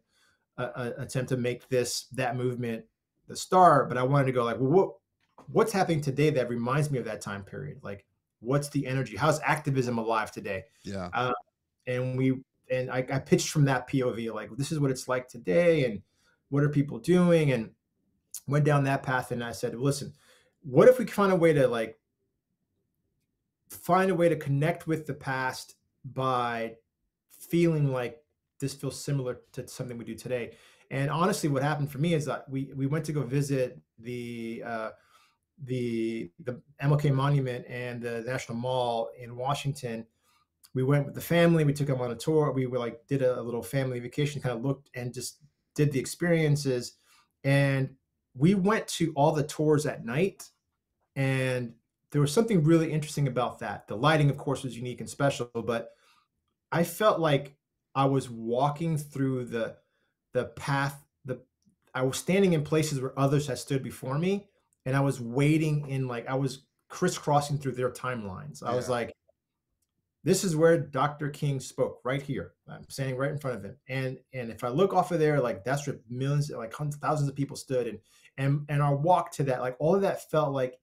S2: an attempt to make that movement the star, but I wanted to go like, well, what's happening today that reminds me of that time period? Like, what's the energy? How's activism alive today?
S1: Yeah.
S2: And I pitched from that POV, like, this is what it's like today, and what are people doing? And went down that path. And I said, listen, what if we find a way to connect with the past by feeling like this feels similar to something we do today? And honestly, what happened for me is that we went to go visit the MLK Monument and the National Mall in Washington. We went with the family. We took them on a tour. We did a little family vacation, kind of looked and just did the experiences. And we went to all the tours at night. And there was something really interesting about that. The lighting, of course, was unique and special, but I felt like I was walking through the the path, I was standing in places where others had stood before me, and I was waiting in, like, I was crisscrossing through their timelines. I was like, this is where Dr. King spoke, right here. I'm standing right in front of him. And if I look off of there, like, that's where millions, like hundreds, thousands of people stood. And our walk to that, like, all of that felt like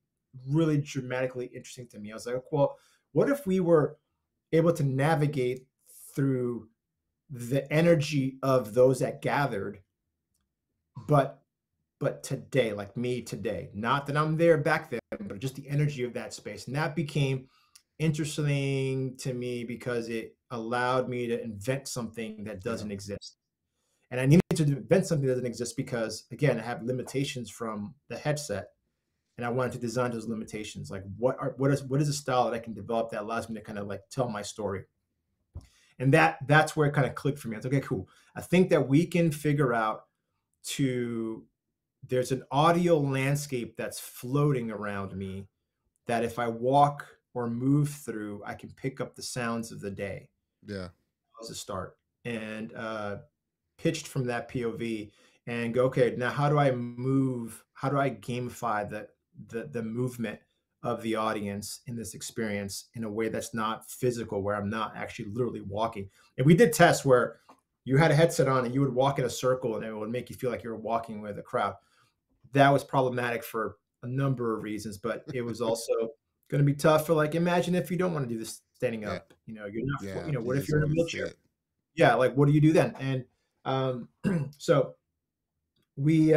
S2: really dramatically interesting to me. I was like, well, what if we were able to navigate through the energy of those that gathered, but today, like me today, not that I'm there back then, but just the energy of that space. And that became interesting to me because it allowed me to invent something that doesn't exist. And I needed to invent something that doesn't exist because, again, I have limitations from the headset, and I wanted to design those limitations. Like, what is a style that I can develop that allows me to kind of like tell my story? And that's where it kind of clicked for me. I was like, okay, cool. I think that we can figure out there's an audio landscape that's floating around me that if I walk or move through, I can pick up the sounds of the day.
S1: Yeah.
S2: That was a start. And pitched from that POV and go, okay, now how do I move? How do I gamify the movement of the audience in this experience in a way that's not physical, where I'm not actually literally walking? And we did tests where you had a headset on and you would walk in a circle and it would make you feel like you were walking with a crowd. That was problematic for a number of reasons, but it was also going to be tough for, like, imagine if you don't want to do this standing up, you know, you're not, you know, what if you're in a wheelchair? Yeah. Like, what do you do then? And so we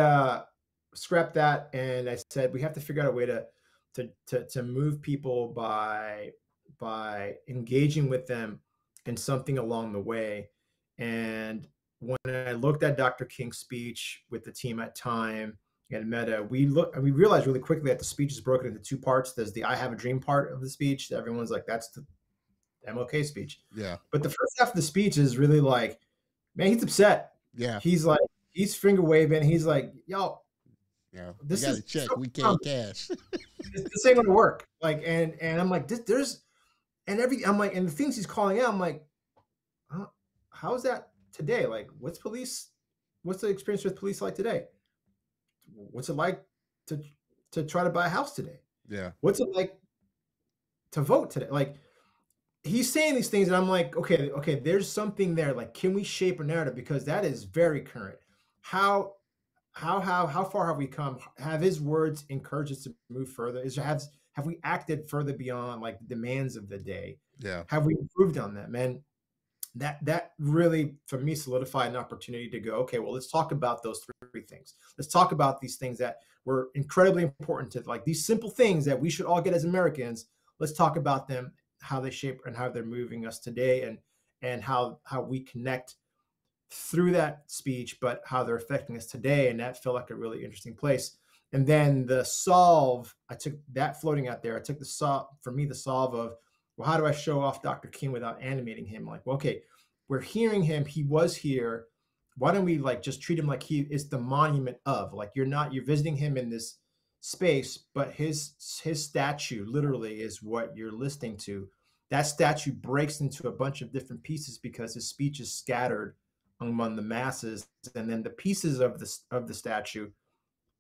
S2: scrapped that, and I said, we have to figure out a way to move people by engaging with them in something along the way. And when I looked at Dr. King's speech with the team at Time and Meta, we realized really quickly that the speech is broken into two parts. There's the I Have a Dream part of the speech. Everyone's like, that's the MLK speech.
S1: Yeah.
S2: But the first half of the speech is really like, man, he's upset.
S1: Yeah.
S2: He's like, he's finger waving. He's like, yo,
S1: this is check. So we can't cash.
S2: This ain't gonna work. Like, and I'm like, I'm like, and the things he's calling out, I'm like, how is that today? Like, what's the experience with police like today? What's it like to try to buy a house today?
S1: Yeah. What's
S2: it like to vote today? Like, he's saying these things, and I'm like, okay, there's something there. Like, can we shape a narrative? Because that is very current. How far have we come? Have his words encouraged us to move further? Have we acted further beyond, like, the demands of the day?
S1: Yeah.
S2: Have we improved on them? And that really, for me, solidified an opportunity to go, okay, well, let's talk about those three things. Let's talk about these things that were incredibly important to, like, these simple things that we should all get as Americans. Let's talk about them, how they shape and how they're moving us today, and how we connect through that speech, but how they're affecting us today. And that felt like a really interesting place. And then the solve, I took that floating out there. I took the solve of, well, how do I show off Dr. King without animating him? Like, well, okay, we're hearing him. He was here. Why don't we, like, just treat him like he is the monument of, like, you're visiting him in this space, but his statue literally is what you're listening to. That statue breaks into a bunch of different pieces because his speech is scattered among the masses, and then the pieces of the statue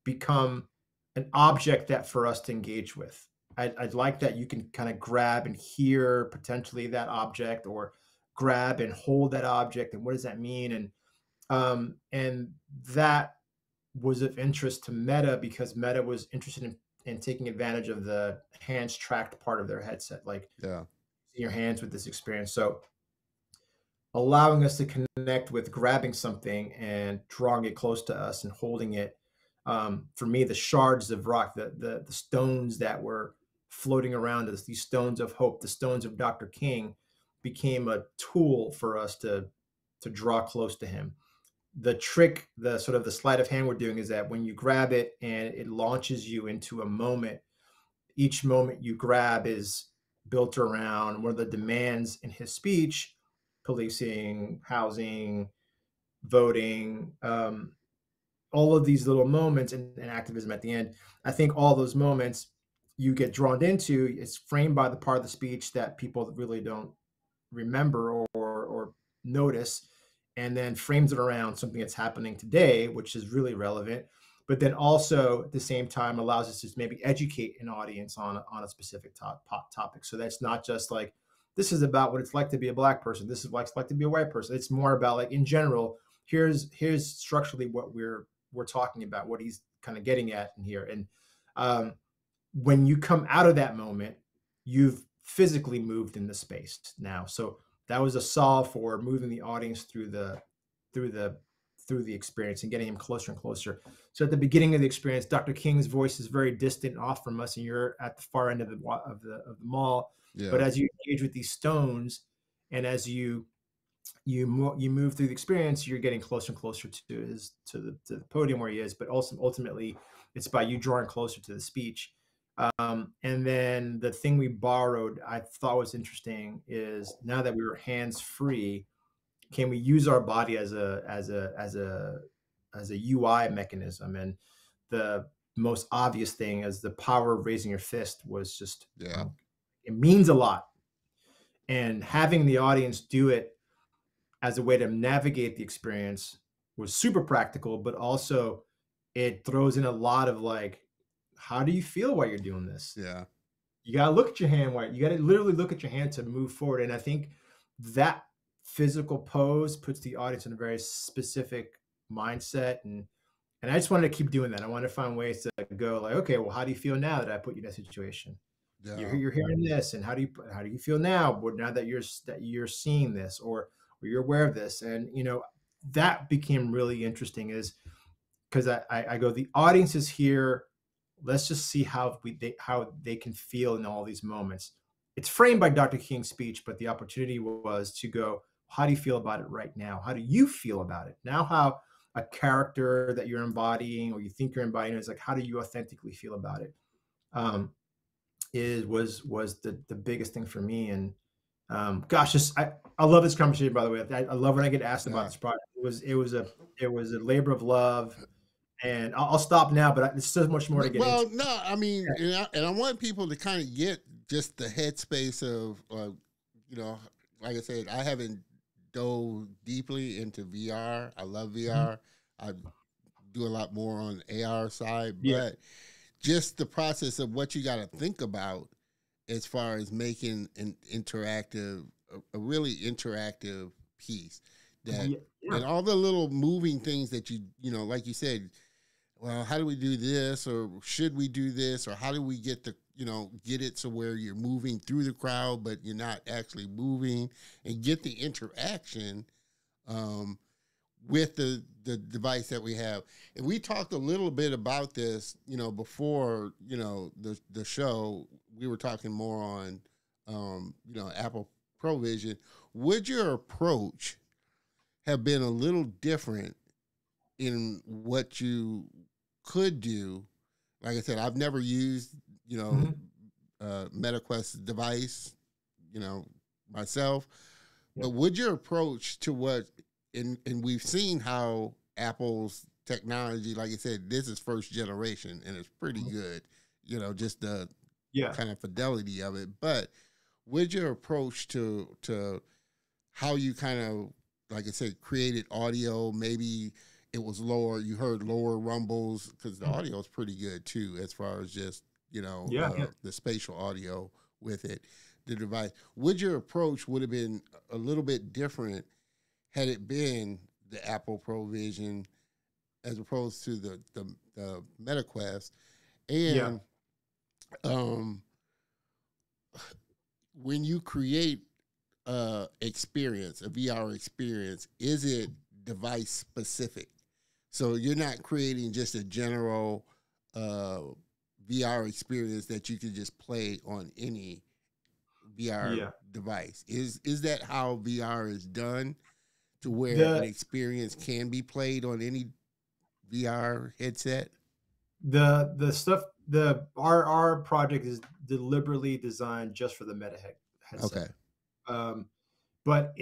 S2: become an object that for us to engage with. I'd like that you can kind of grab and hear potentially that object, or grab and hold that object, and what does that mean? And that was of interest to Meta, because Meta was interested in taking advantage of the hands tracked part of their headset, like your hands with this experience. So allowing us to connect with grabbing something and drawing it close to us and holding it. For me, the shards of rock, the stones that were floating around us, these stones of hope, the stones of Dr. King, became a tool for us to draw close to him. The trick, the sort of the sleight of hand we're doing, is that when you grab it and it launches you into a moment, each moment you grab is built around one of the demands in his speech: policing, housing, voting, all of these little moments, and activism at the end. I think all those moments you get drawn into, it's framed by the part of the speech that people really don't remember or notice. and then frames it around something that's happening today, which is really relevant, but then also at the same time allows us to maybe educate an audience on a specific topic. So that's not just like, this is about what it's like to be a Black person. This is what it's like to be a white person. It's more about like, in general, here's structurally what we're talking about, what he's kind of getting at in here. And when you come out of that moment, you've physically moved in the space now. So that was a solve for moving the audience through the experience and getting him closer and closer. So at the beginning of the experience, Dr. King's voice is very distant off from us, and you're at the far end of the mall.
S1: Yeah.
S2: But as you engage with these stones, and as you move through the experience, you're getting closer and closer to the podium where he is. But also ultimately, it's by you drawing closer to the speech. And then the thing we borrowed, I thought was interesting, is now that we were hands free, can we use our body as a UI mechanism? And the most obvious thing is the power of raising your fist was just, it means a lot. And having the audience do it as a way to navigate the experience was super practical, but also it throws in a lot of like, how do you feel while you're doing this?
S1: Yeah.
S2: You got to look at your hand. You got to literally look at your hand to move forward. And I think that physical pose puts the audience in a very specific mindset. And I just wanted to keep doing that. I wanted to find ways to go like, okay, well, how do you feel now that I put you in that situation?
S1: Yeah.
S2: You're hearing this, and how do you feel now? Now that you're seeing this, or you're aware of this, and that became really interesting, is because I go, the audience is here. Let's just see how they can feel in all these moments. It's framed by Dr. King's speech, but the opportunity was to go, how do you feel about it right now? How do you feel about it now? How a character that you're embodying, or you think you're embodying, is like, how do you authentically feel about it? Was the biggest thing for me. And gosh, I love this conversation, by the way. I love when I get asked about this project. It was a labor of love. And I'll stop now, but there's so much more to get into.
S1: Well, no, I mean, and I want people to kind of get just the headspace of, like I said, I haven't dove deeply into VR. I love VR. I do a lot more on the AR side, but just the process of what you got to think about as far as making an interactive, a really interactive piece that, and all the little moving things that like you said, well, how do we do this, or should we do this, or how do we get it so where you're moving through the crowd, but you're not actually moving, and get the interaction with the device that we have. And we talked a little bit about this, before, the show. We were talking more on, Apple ProVision. Would your approach have been a little different in what you could do? Like I said, I've never used, MetaQuest device, myself. But would your approach to what, and we've seen how Apple's technology, like I said, this is first generation, and it's pretty good, just the kind of fidelity of it. But would your approach to how you kind of, like I said, created audio, maybe it was lower, you heard lower rumbles, because the audio is pretty good too, as far as just, the spatial audio with it, the device. Would your approach would have been a little bit different had it been the Apple ProVision as opposed to the MetaQuest? And when you create experience, a VR experience, is it device specific? So you're not creating just a general VR experience that you can just play on any VR device. Is that how VR is done, to where an experience can be played on any VR headset?
S2: Our project is deliberately designed just for the Meta headset.
S1: Okay.
S2: But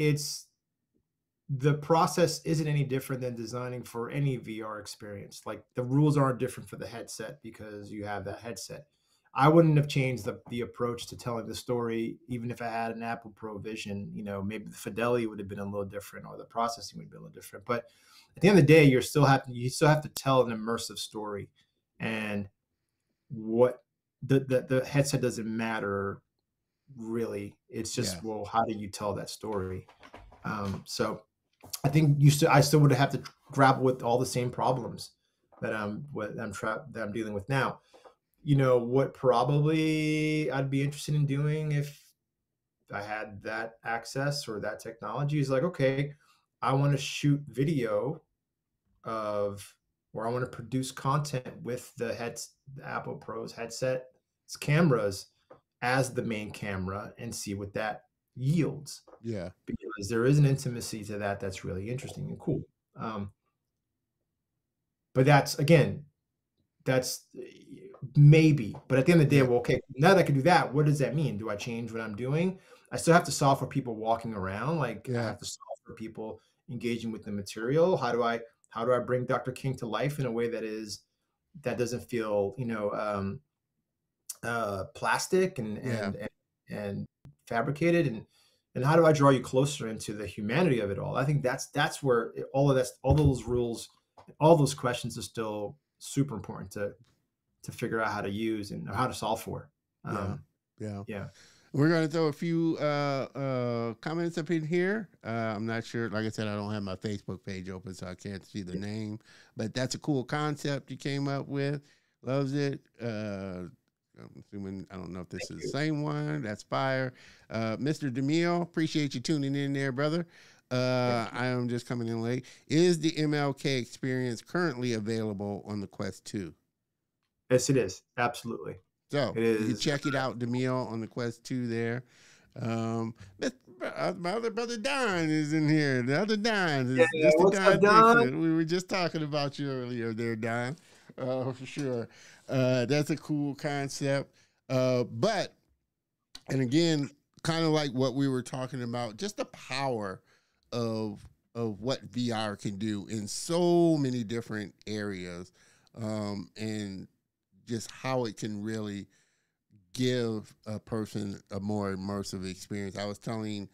S2: the process isn't any different than designing for any VR experience. Like, the rules aren't different for the headset because you have that headset. I wouldn't have changed the approach to telling the story, even if I had an Apple Pro Vision. You know, maybe the fidelity would have been a little different, or the processing would be a little different. But at the end of the day, you still have to tell an immersive story, and what the headset doesn't matter really. It's just, well, how do you tell that story? So I think I still would have to grapple with all the same problems that I'm dealing with now. You know, what probably I'd be interested in doing if I had that access or that technology is like, okay, I want to shoot video or I want to produce content with the Apple Pro's headset, its cameras as the main camera, and see what that yields.
S1: Yeah.
S2: Because there is an intimacy to that that's really interesting and cool. But that's maybe. But at the end of the day, well, okay, now that I can do that, what does that mean? Do I change what I'm doing? I still have to solve for people walking around. Like, I have to solve for people engaging with the material. How do I bring Dr. King to life in a way that doesn't feel, plastic and fabricated, and how do I draw you closer into the humanity of it all? I think that's where all those rules, all those questions are still super important to figure out how to use and how to solve for. Yeah.
S1: We're going to throw a few comments up in here. I'm not sure. Like I said, I don't have my Facebook page open, so I can't see the name. But that's a cool concept you came up with. Loves it. I'm assuming, I don't know if this is the same one. That's fire. Mr. DeMille, appreciate you tuning in there, brother. I am just coming in late. Is the MLK experience currently available on the Quest 2?
S2: Yes, it is. Absolutely.
S1: So you check it out, DeMille, on the Quest 2 there. My other brother Don is in here. The other Don.
S2: What's up, Don?
S1: We were just talking about you earlier there, Don. For sure. That's a cool concept. But, and again, kind of like what we were talking about, just the power of what VR can do in so many different areas, and just how it can really give a person a more immersive experience. I was telling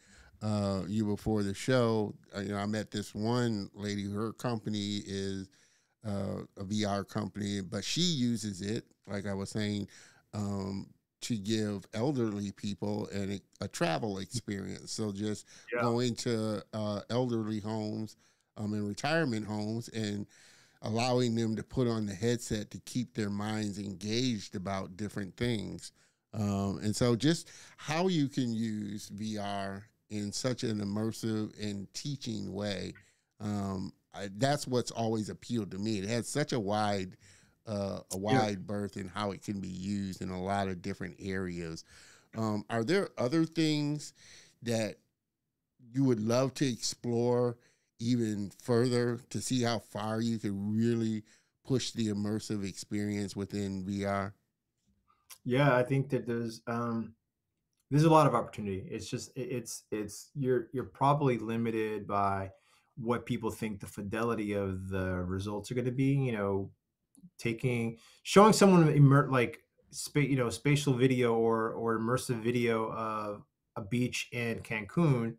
S1: you before the show, I met this one lady. Her company is a VR company, but she uses it, like I was saying, to give elderly people a travel experience. So just going to elderly homes and retirement homes and allowing them to put on the headset to keep their minds engaged about different things. And so just how you can use VR in such an immersive and teaching way, that's what's always appealed to me. It has such a wide berth in how it can be used in a lot of different areas. Are there other things that you would love to explore even further to see how far you could really push the immersive experience within VR?
S2: Yeah, I think that there's a lot of opportunity. It's just you're probably limited by what people think the fidelity of the results are going to be. Showing someone spatial video or immersive video of a beach in Cancun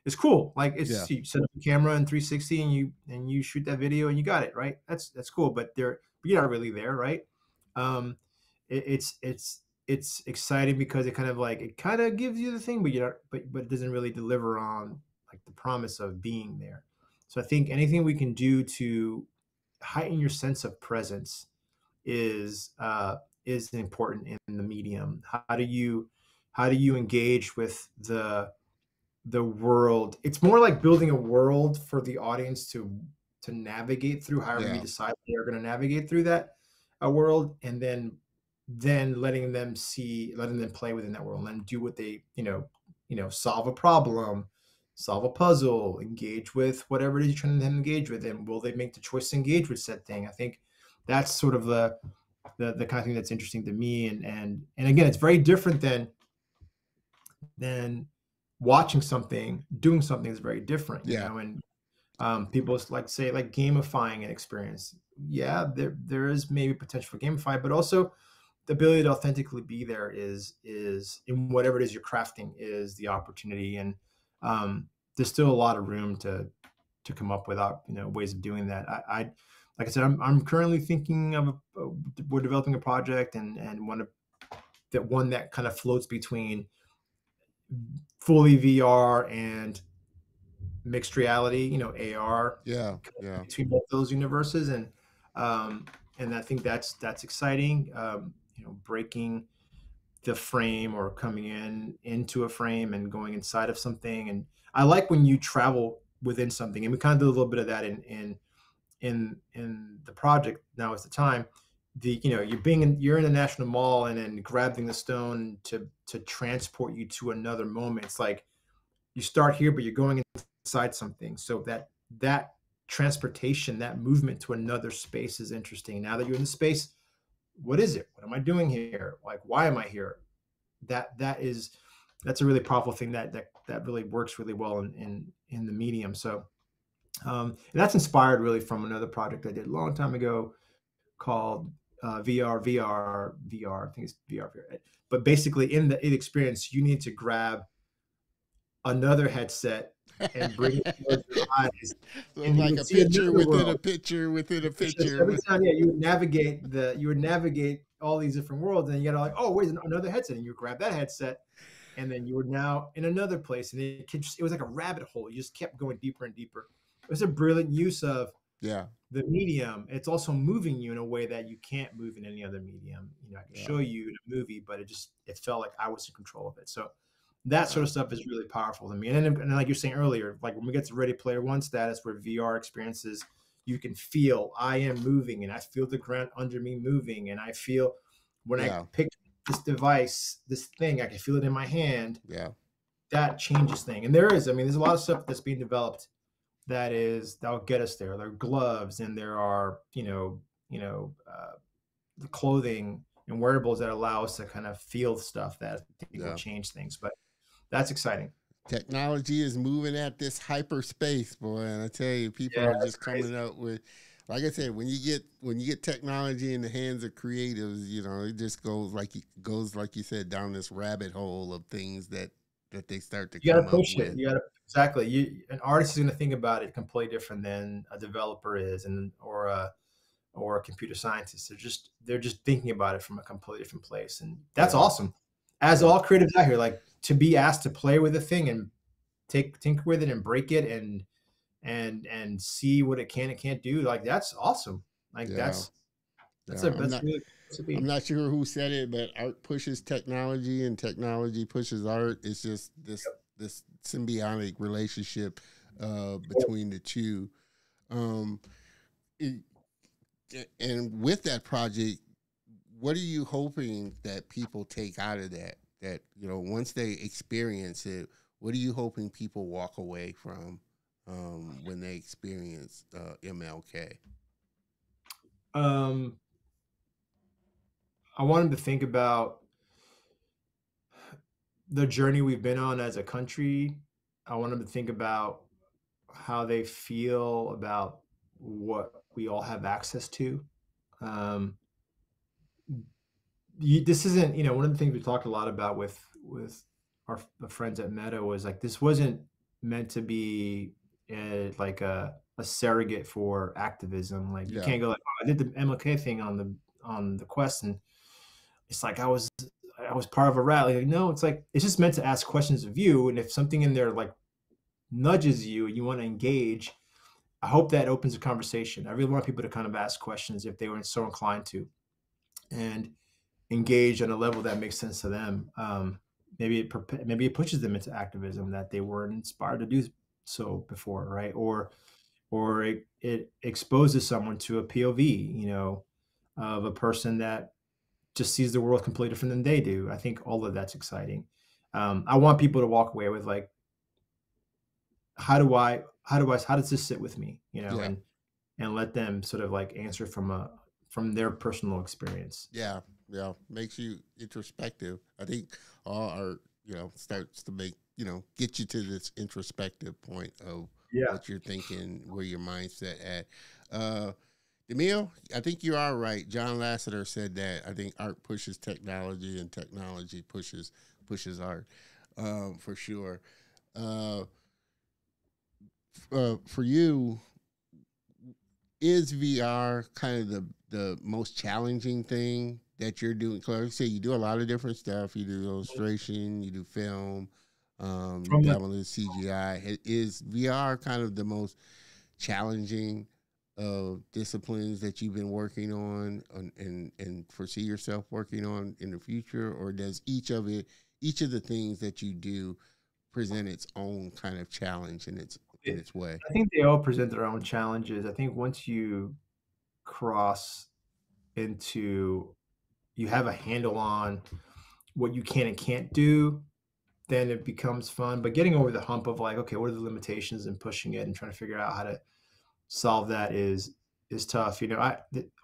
S2: is cool. Like you set up a camera in 360 and you shoot that video and you got it, right? That's cool, but you're not really there, right? It's exciting because it kind of gives you the thing, but it doesn't really deliver on like the promise of being there. So I think anything we can do to heighten your sense of presence is important in the medium. How do you engage with the world? It's more like building a world for the audience to navigate through, however you decide they're going to navigate through that world, and then letting them play within that world and do what they solve a problem, solve a puzzle, engage with whatever it is you're trying to engage with, and will they make the choice to engage with said thing? I think that's sort of the kind of thing that's interesting to me, and again, it's very different than watching something. Doing something is very different, and people say gamifying an experience. There is maybe potential for gamify, but also the ability to authentically be there is in whatever it is you're crafting is the opportunity. And there's still a lot of room to come up with ways of doing that. I like I said, I'm currently thinking of we're developing a project and one that kind of floats between fully VR and mixed reality, AR,
S1: Yeah, yeah,
S2: between both those universes. And I think that's exciting. Breaking the frame or coming into a frame and going inside of something. And I like when you travel within something, and we kind of did a little bit of that in the project. Now is the time. You're in a national mall and then grabbing the stone to transport you to another moment. It's like you start here, but you're going inside something. So that transportation, that movement to another space is interesting. Now that you're in the space, what is it? What am I doing here? Like, why am I here? That's a really powerful thing that really works really well in the medium. So, and that's inspired really from another project I did a long time ago called VR. I think it's VR. But basically, in the experience, you need to grab another headset and bring it towards your eyes.
S1: so
S2: And you
S1: like
S2: would
S1: a
S2: see
S1: picture
S2: another
S1: within a
S2: world.
S1: picture within a
S2: Just
S1: picture.
S2: every time, you would navigate all these different worlds, and you got to like, oh, wait, another headset, and you grab that headset, and then you were now in another place, and it was like a rabbit hole. You just kept going deeper and deeper. It was a brilliant use of
S1: Yeah,
S2: the medium. It's also moving you in a way that you can't move in any other medium. I can
S1: yeah,
S2: show you in a movie, but it felt like I was in control of it. So that sort of stuff is really powerful to me. And then like you're saying earlier, like when we get to Ready Player One status, where VR experiences, you can feel I am moving, and I feel the ground under me moving, and I feel when I
S1: yeah,
S2: pick this device, this thing, I can feel it in my hand.
S1: yeah,
S2: That changes thing. And there's a lot of stuff that's being developed that'll get us there. There are gloves, and there are the clothing and wearables that allow us to kind of feel stuff that I think will
S1: yeah.
S2: change things. But that's exciting.
S1: Technology is moving at this hyperspace, boy, and I tell you, people
S2: Yeah,
S1: are
S2: that's
S1: just coming
S2: crazy.
S1: up with, like I said, when you get technology in the hands of creatives, it just goes like you said, down this rabbit hole of things that they start to
S2: You got
S1: come
S2: to
S1: up
S2: push it.
S1: with.
S2: You got to Exactly. An artist is going to think about it completely different than a developer is, or a computer scientist. They're just thinking about it from a completely different place, and that's
S1: Yeah,
S2: awesome. As
S1: yeah,
S2: all creatives out here, like to be asked to play with a thing and tinker with it and break it and see what it can and can't do, like that's awesome. Like
S1: yeah,
S2: that's
S1: yeah.
S2: a that's really cool to
S1: I'm
S2: be.
S1: not sure who said it, but art pushes technology and technology pushes art. It's just this symbiotic relationship between the two. Um, it- and with that project, what are you hoping that people take out of that? That once they experience it, what are you hoping people walk away from when they experience MLK?
S2: Um, I want them to think about the journey we've been on as a country. I want them to think about how they feel about what we all have access to. Um, this isn't, one of the things we talked a lot about with the friends at Meta was like this wasn't meant to be like a surrogate for activism. Like you
S1: Yeah,
S2: can't go like, oh, I did the MLK thing on the Quest, and it's like I was part of a rally. Like, no, it's like it's just meant to ask questions of you, and if something in there like nudges you and you want to engage, I hope that opens a conversation. I really want people to kind of ask questions if they were so inclined to, and engage on a level that makes sense to them. Maybe it pushes them into activism that they weren't inspired to do so before, right? Or it exposes someone to a POV, of a person that just sees the world completely different than they do. I think all of that's exciting. I want people to walk away with like, how does this sit with me,
S1: yeah,
S2: and let them sort of like answer from their personal experience.
S1: yeah, yeah. Makes you introspective. I think all art, starts to get you to this introspective point of
S2: Yeah.
S1: what you're thinking, where your mindset at. Emil, I think you are right. John Lasseter said that. I think art pushes technology and technology pushes art, for sure. Uh, for you, is VR kind of the most challenging thing that you're doing? Because like you say, you do a lot of different stuff. You do illustration, you do film, you dabble in CGI. Is VR kind of the most challenging disciplines that you've been working on and foresee yourself working on in the future? Or does each of the things that you do present its own kind of challenge in its way?
S2: I think they all present their own challenges. I think once you cross into, you have a handle on what you can and can't do, then it becomes fun. But getting over the hump of like, okay, what are the limitations, and pushing it and trying to figure out how to solve that is tough.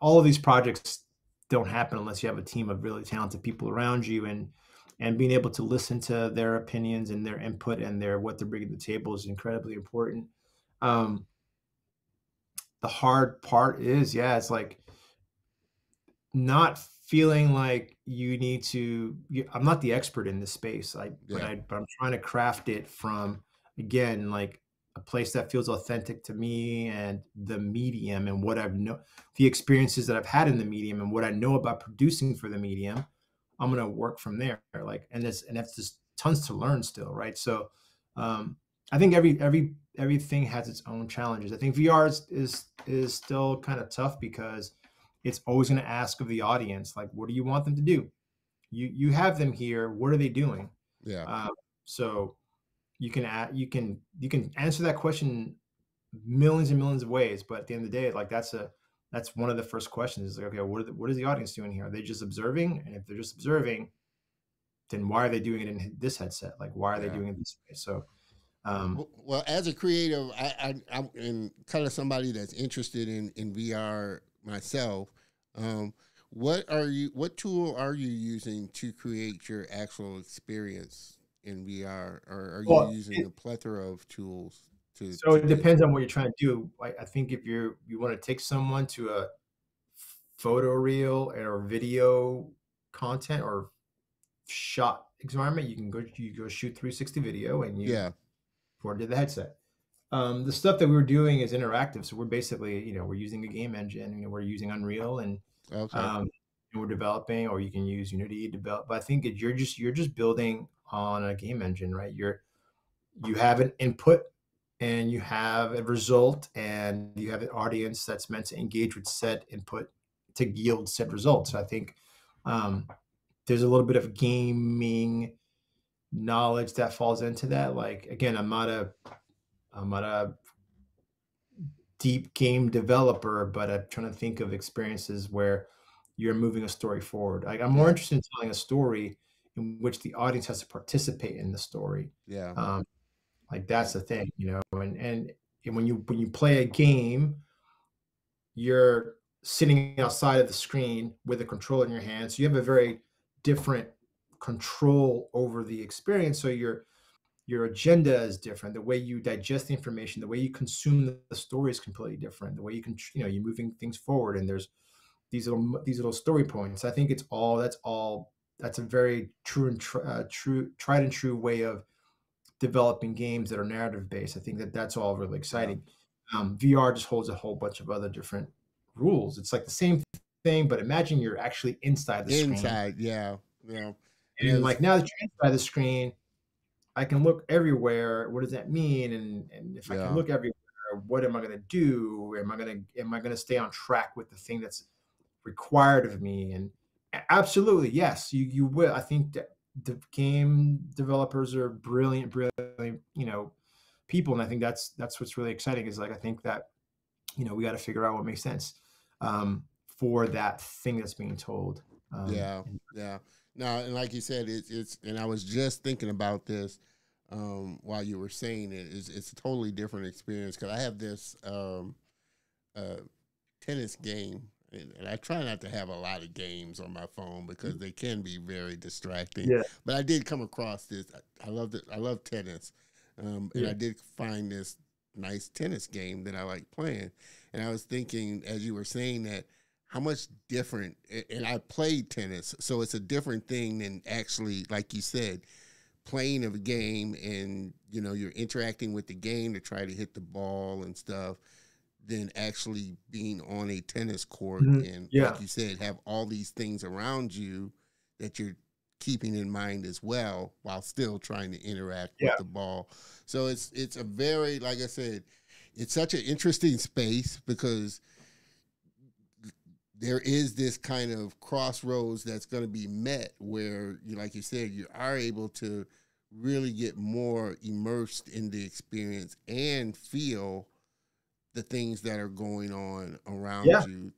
S2: All of these projects don't happen unless you have a team of really talented people around you, and being able to listen to their opinions and their input and what they're bringing to the table is incredibly important. The hard part is, it's like not feeling like you need to. I'm not the expert in this space, but I'm trying to craft it from, again, like a place that feels authentic to me and the medium and what the experiences that I've had in the medium and what I know about producing for the medium. I'm going to work from there. And that's just tons to learn still. Right. So, I think everything has its own challenges. I think VR is still kind of tough because it's always going to ask of the audience, like, what do you want them to do? You have them here. What are they doing?
S1: Yeah.
S2: So you can answer that question millions and millions of ways, but at the end of the day, like that's one of the first questions. Is like, okay, what is the audience doing here? Are they just observing? And if they're just observing, then why are they doing it in this headset? Like, why are they doing it this way? So,
S1: well, as a creative, I'm kind of somebody that's interested in VR myself. What tool are you using to create your actual experience in VR? Or are you using a plethora of tools?
S2: So it depends on what you're trying to do. I think if you want to take someone to a photo reel or video content or shot environment, you go shoot 360 video and you port it to the headset. The stuff that we were doing is interactive, so we're basically, we're using a game engine. We're using Unreal and we're developing, or you can use Unity to develop. But I think you're just building on a game engine, right? You have an input and you have a result, and you have an audience that's meant to engage with said input to yield said results. So I think there's a little bit of gaming knowledge that falls into that. Like, again, I'm not a deep game developer, but I'm trying to think of experiences where you're moving a story forward. Like, I'm more interested in telling a story in which the audience has to participate in the story. Like that's the thing, and when you play a game, you're sitting outside of the screen with a controller in your hand. So you have a very different control over the experience. So your agenda is different. The way you digest the information, the way you consume the story is completely different. The way you can, you're moving things forward, and there's these little story points. I think that's a very true and tried and true way of developing games that are narrative based. I think that's all really exciting. VR just holds a whole bunch of other different rules. It's like the same thing, but imagine you're actually inside the screen. And like, now that you're inside the screen, I can look everywhere. What does that mean? And if I can look everywhere, what am I going to do? Am I going to stay on track with the thing that's required of me? And absolutely, yes, you will. I think that the game developers are brilliant, people, and I think that's what's really exciting. Is like, I think that we got to figure out what makes sense for that thing that's being told.
S1: No, and like you said, it's and I was just thinking about this while you were saying it. It's a totally different experience, because I have this tennis game, and I try not to have a lot of games on my phone because they can be very distracting. But I did come across this. I love tennis, and I did find this nice tennis game that I like playing. And I was thinking, as you were saying that, how much different, and I played tennis, so it's a different thing than actually, like you said, playing of a game and, you know, you're interacting with the game to try to hit the ball and stuff, than actually being on a tennis court and, like you said, have all these things around you that you're keeping in mind as well while still trying to interact with the ball. So it's a very, like I said, it's such an interesting space because there is this kind of crossroads that's going to be met where, like you said, you are able to really get more immersed in the experience and feel the things that are going on around you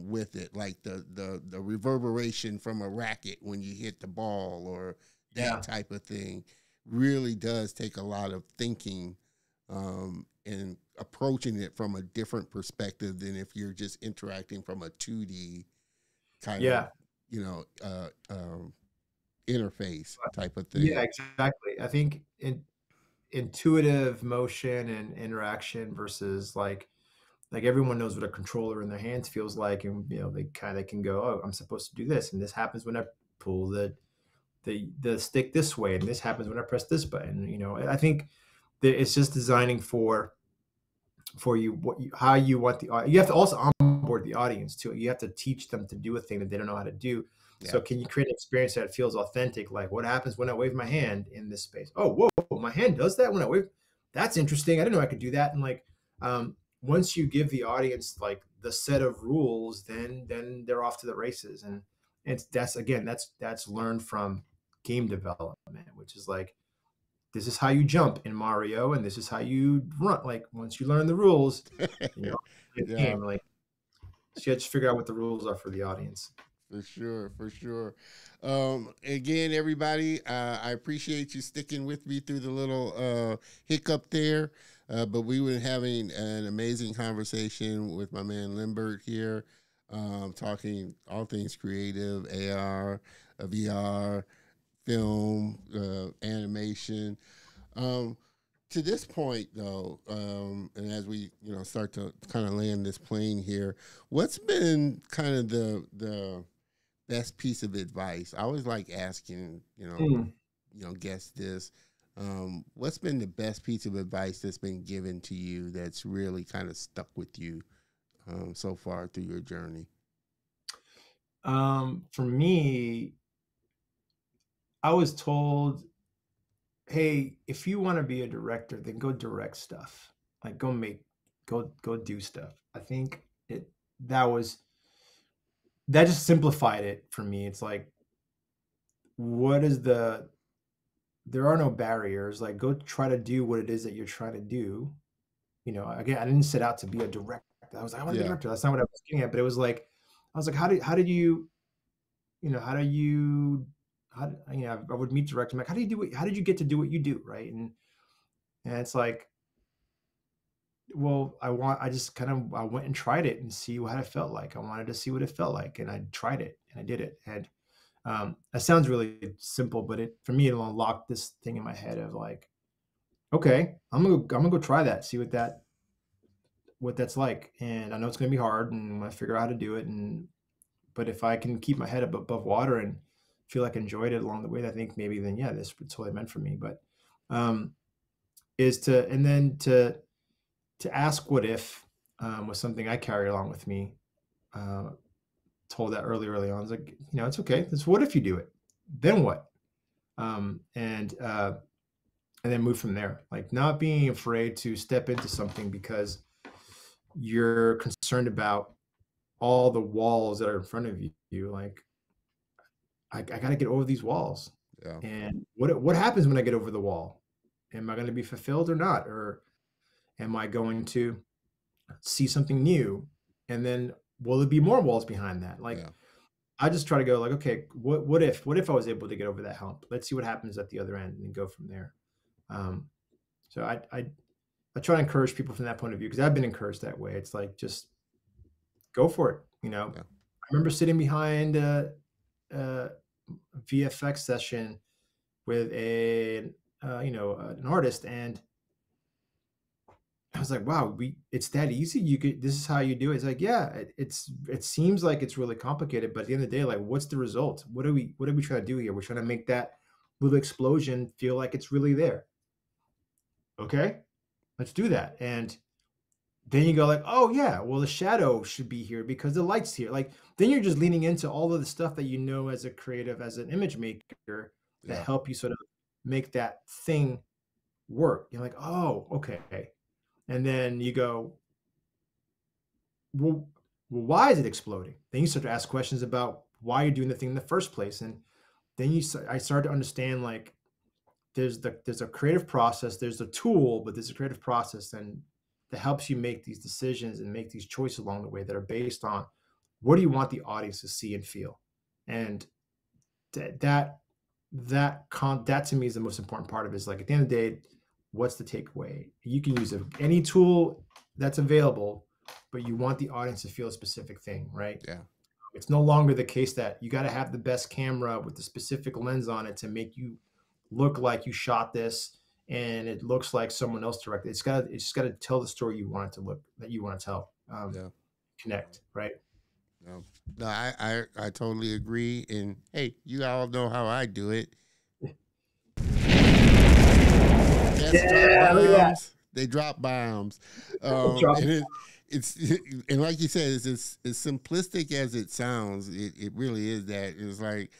S1: with it, like the reverberation from a racket when you hit the ball or that type of thing really does take a lot of thinking and approaching it from a different perspective than if you're just interacting from a 2D kind of, you know, interface type of thing.
S2: Yeah, exactly. I think intuitive motion and interaction versus like everyone knows what a controller in their hands feels like, and you know they kind of can go, oh, I'm supposed to do this, and this happens when I pull the stick this way, and this happens when I press this button. You know, I think that it's just designing for you how you want you have to also onboard the audience too. You have to teach them to do a thing that they don't know how to do. So can you create an experience that feels authentic? Like, what happens when I wave my hand in this space? Oh, whoa, my hand does that when I wave. That's interesting. I didn't know I could do that. And like, once you give the audience like the set of rules, then they're off to the races. And that's learned from game development, which is like, this is how you jump in Mario, and this is how you run. Like, once you learn the rules, you know, game, like, so you have to figure out what the rules are for the audience.
S1: For sure. Again, everybody, I appreciate you sticking with me through the little hiccup there. But we were having an amazing conversation with my man Limbert here, talking all things creative, AR, VR, film, animation. To this point, though, and as we start to kind of land this plane here, what's been kind of the best piece of advice? I always like asking, guests this. What's been the best piece of advice that's been given to you that's really kind of stuck with you so far through your journey?
S2: For me, I was told, hey, if you want to be a director, then go direct stuff. Like, go do stuff. I think that just simplified it for me. It's like, there are no barriers. Like, go try to do what it is that you're trying to do. You know, again, I didn't set out to be a director. I was like, I want to be a director. That's not what I was getting at. But it was like, I was like, I would meet directors. I'm like, how did you get to do what you do? Right. And it's like, well, I went and tried it and see what it felt like. I wanted to see what it felt like. And I tried it and I did it. And that sounds really simple, but for me, it'll unlock this thing in my head of like, okay, I'm gonna go try that, see what that's like. And I know it's gonna be hard, and I'm gonna figure out how to do it. But if I can keep my head up above water and feel like I enjoyed it along the way, I think maybe then this was totally meant for me. But to ask what if was something I carry along with me. Told that early on. I was like, it's okay. It's what if you do it? Then what? And then move from there. Like, not being afraid to step into something because you're concerned about all the walls that are in front of you. Like, I got to get over these walls.
S1: Yeah.
S2: And what happens when I get over the wall? Am I going to be fulfilled or not? Or am I going to see something new? And then will there be more walls behind that? Like, I just try to go like, okay, what if I was able to get over that hump? Let's see what happens at the other end and go from there. So I try to encourage people from that point of view, because I've been encouraged that way. It's like, just go for it. I remember sitting behind a VFX session with an artist, and was like, wow, it's that easy. This is how you do it. It's like, yeah, it seems like it's really complicated, but at the end of the day, like, what's the result? What are we trying to do here? We're trying to make that little explosion feel like it's really there. Okay, let's do that. And then you go like, oh yeah, well, the shadow should be here because the light's here. Like, then you're just leaning into all of the stuff that you know as a creative, as an image maker, that help you sort of make that thing work. You're like, oh, okay. And then you go, well, why is it exploding? Then you start to ask questions about why you're doing the thing in the first place. And then I started to understand, like, there's a creative process, there's a tool, but there's a creative process and that helps you make these decisions and make these choices along the way that are based on what do you want the audience to see and feel. And that to me is the most important part of it. Is like, at the end of the day, what's the takeaway? You can use any tool that's available, but you want the audience to feel a specific thing, right?
S1: Yeah.
S2: It's no longer the case that you got to have the best camera with the specific lens on it to make you look like you shot this and it looks like someone else directed. It's just got to tell the story you want it to look, that you want to tell. Connect, right?
S1: No, I totally agree. And hey, you all know how I do it. They drop bombs. And it's and like you said, it's as simplistic as it sounds. It really is that. It's like,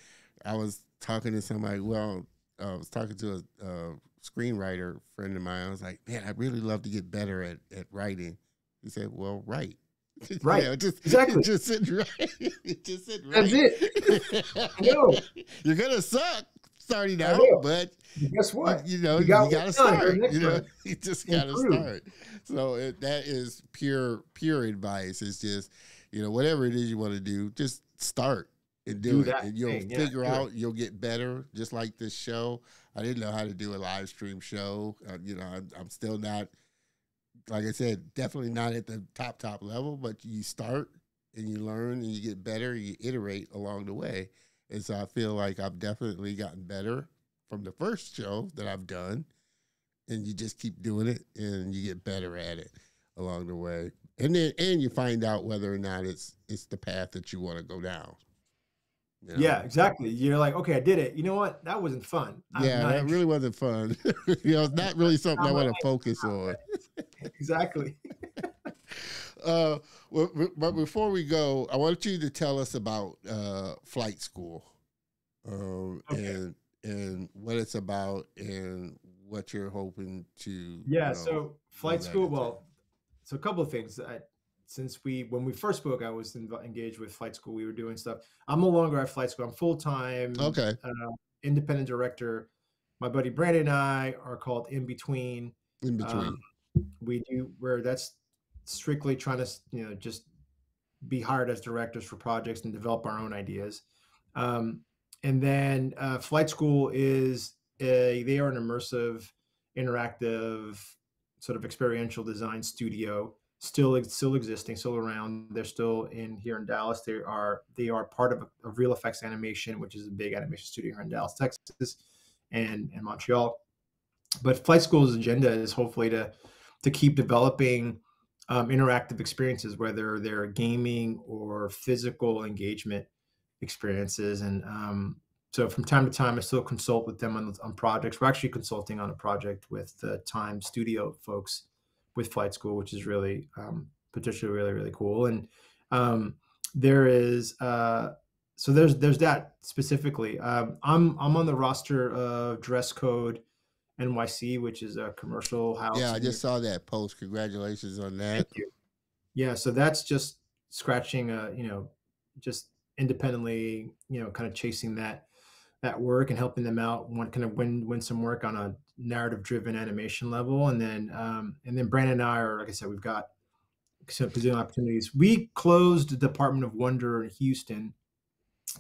S1: I was talking to somebody. Well, I was talking to a screenwriter friend of mine. I was like, man, I'd really love to get better at writing. He said, well, write.
S2: Right.
S1: Exactly. Just sit right. Just sit right.
S2: That's it. No.
S1: You're gonna suck starting out, but
S2: guess what?
S1: You gotta start. You just gotta start. So that is pure advice. It's just, whatever it is you want to do, just start and do it. And you'll figure out, you'll get better. Just like this show. I didn't know how to do a live stream show. I'm still not, like I said, definitely not at the top level, but you start and you learn and you get better, you iterate along the way. And so I feel like I've definitely gotten better from the first show that I've done, and you just keep doing it and you get better at it along the way. And you find out whether or not it's the path that you want to go down.
S2: Yeah, exactly. You're like, okay, I did it. You know what? That wasn't fun.
S1: That really wasn't fun. It's not really something I want to focus on.
S2: Exactly.
S1: But before we go, I want you to tell us about flight school, and what it's about and what you're hoping to.
S2: Yeah. So flight school. Well, so a couple of things. When we first spoke, I was engaged with flight school. We were doing stuff. I'm no longer at flight school. I'm full-time.
S1: Okay.
S2: Independent director. My buddy Brandon and I are called In Between.
S1: In Between.
S2: That's strictly trying to, just be hired as directors for projects and develop our own ideas. And then flight school they are an immersive, interactive, sort of experiential design studio. Still existing, still around. They're still here in Dallas. They are part of Real Effects Animation, which is a big animation studio here in Dallas, Texas, and Montreal. But Flight School's agenda is hopefully to keep developing interactive experiences, whether they're gaming or physical engagement experiences. And so from time to time, I still consult with them on projects. We're actually consulting on a project with the Time Studio folks with Flight School, which is really potentially really, really cool. And there's that specifically. I'm on the roster of Dress Code NYC, which is a commercial house.
S1: Yeah, I just saw that post. Congratulations on that.
S2: Thank you. Yeah, so that's just scratching, just independently, kind of chasing that work and helping them out, win some work on a narrative-driven animation level. And then Brandon and I are, like I said, we've got some position opportunities. We closed the Department of Wonder in Houston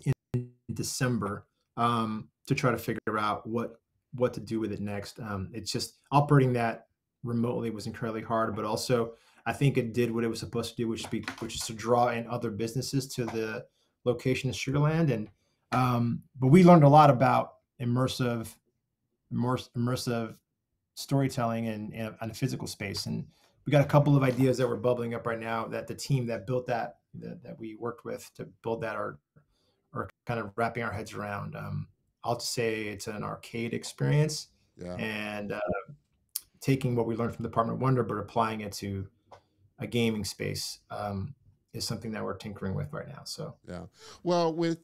S2: in December to try to figure out what to do with it next. It's just operating that remotely was incredibly hard, but also I think it did what it was supposed to do, which is to draw in other businesses to the location in Sugar Land. And but we learned a lot about immersive storytelling and a physical space. And we got a couple of ideas that were bubbling up right now that the team that built that we worked with to build that are kind of wrapping our heads around. I'll just say it's an arcade experience,
S1: Yeah.
S2: and taking what we learned from the Department of Wonder, but applying it to a gaming space is something that we're tinkering with right now. So
S1: yeah. Well, with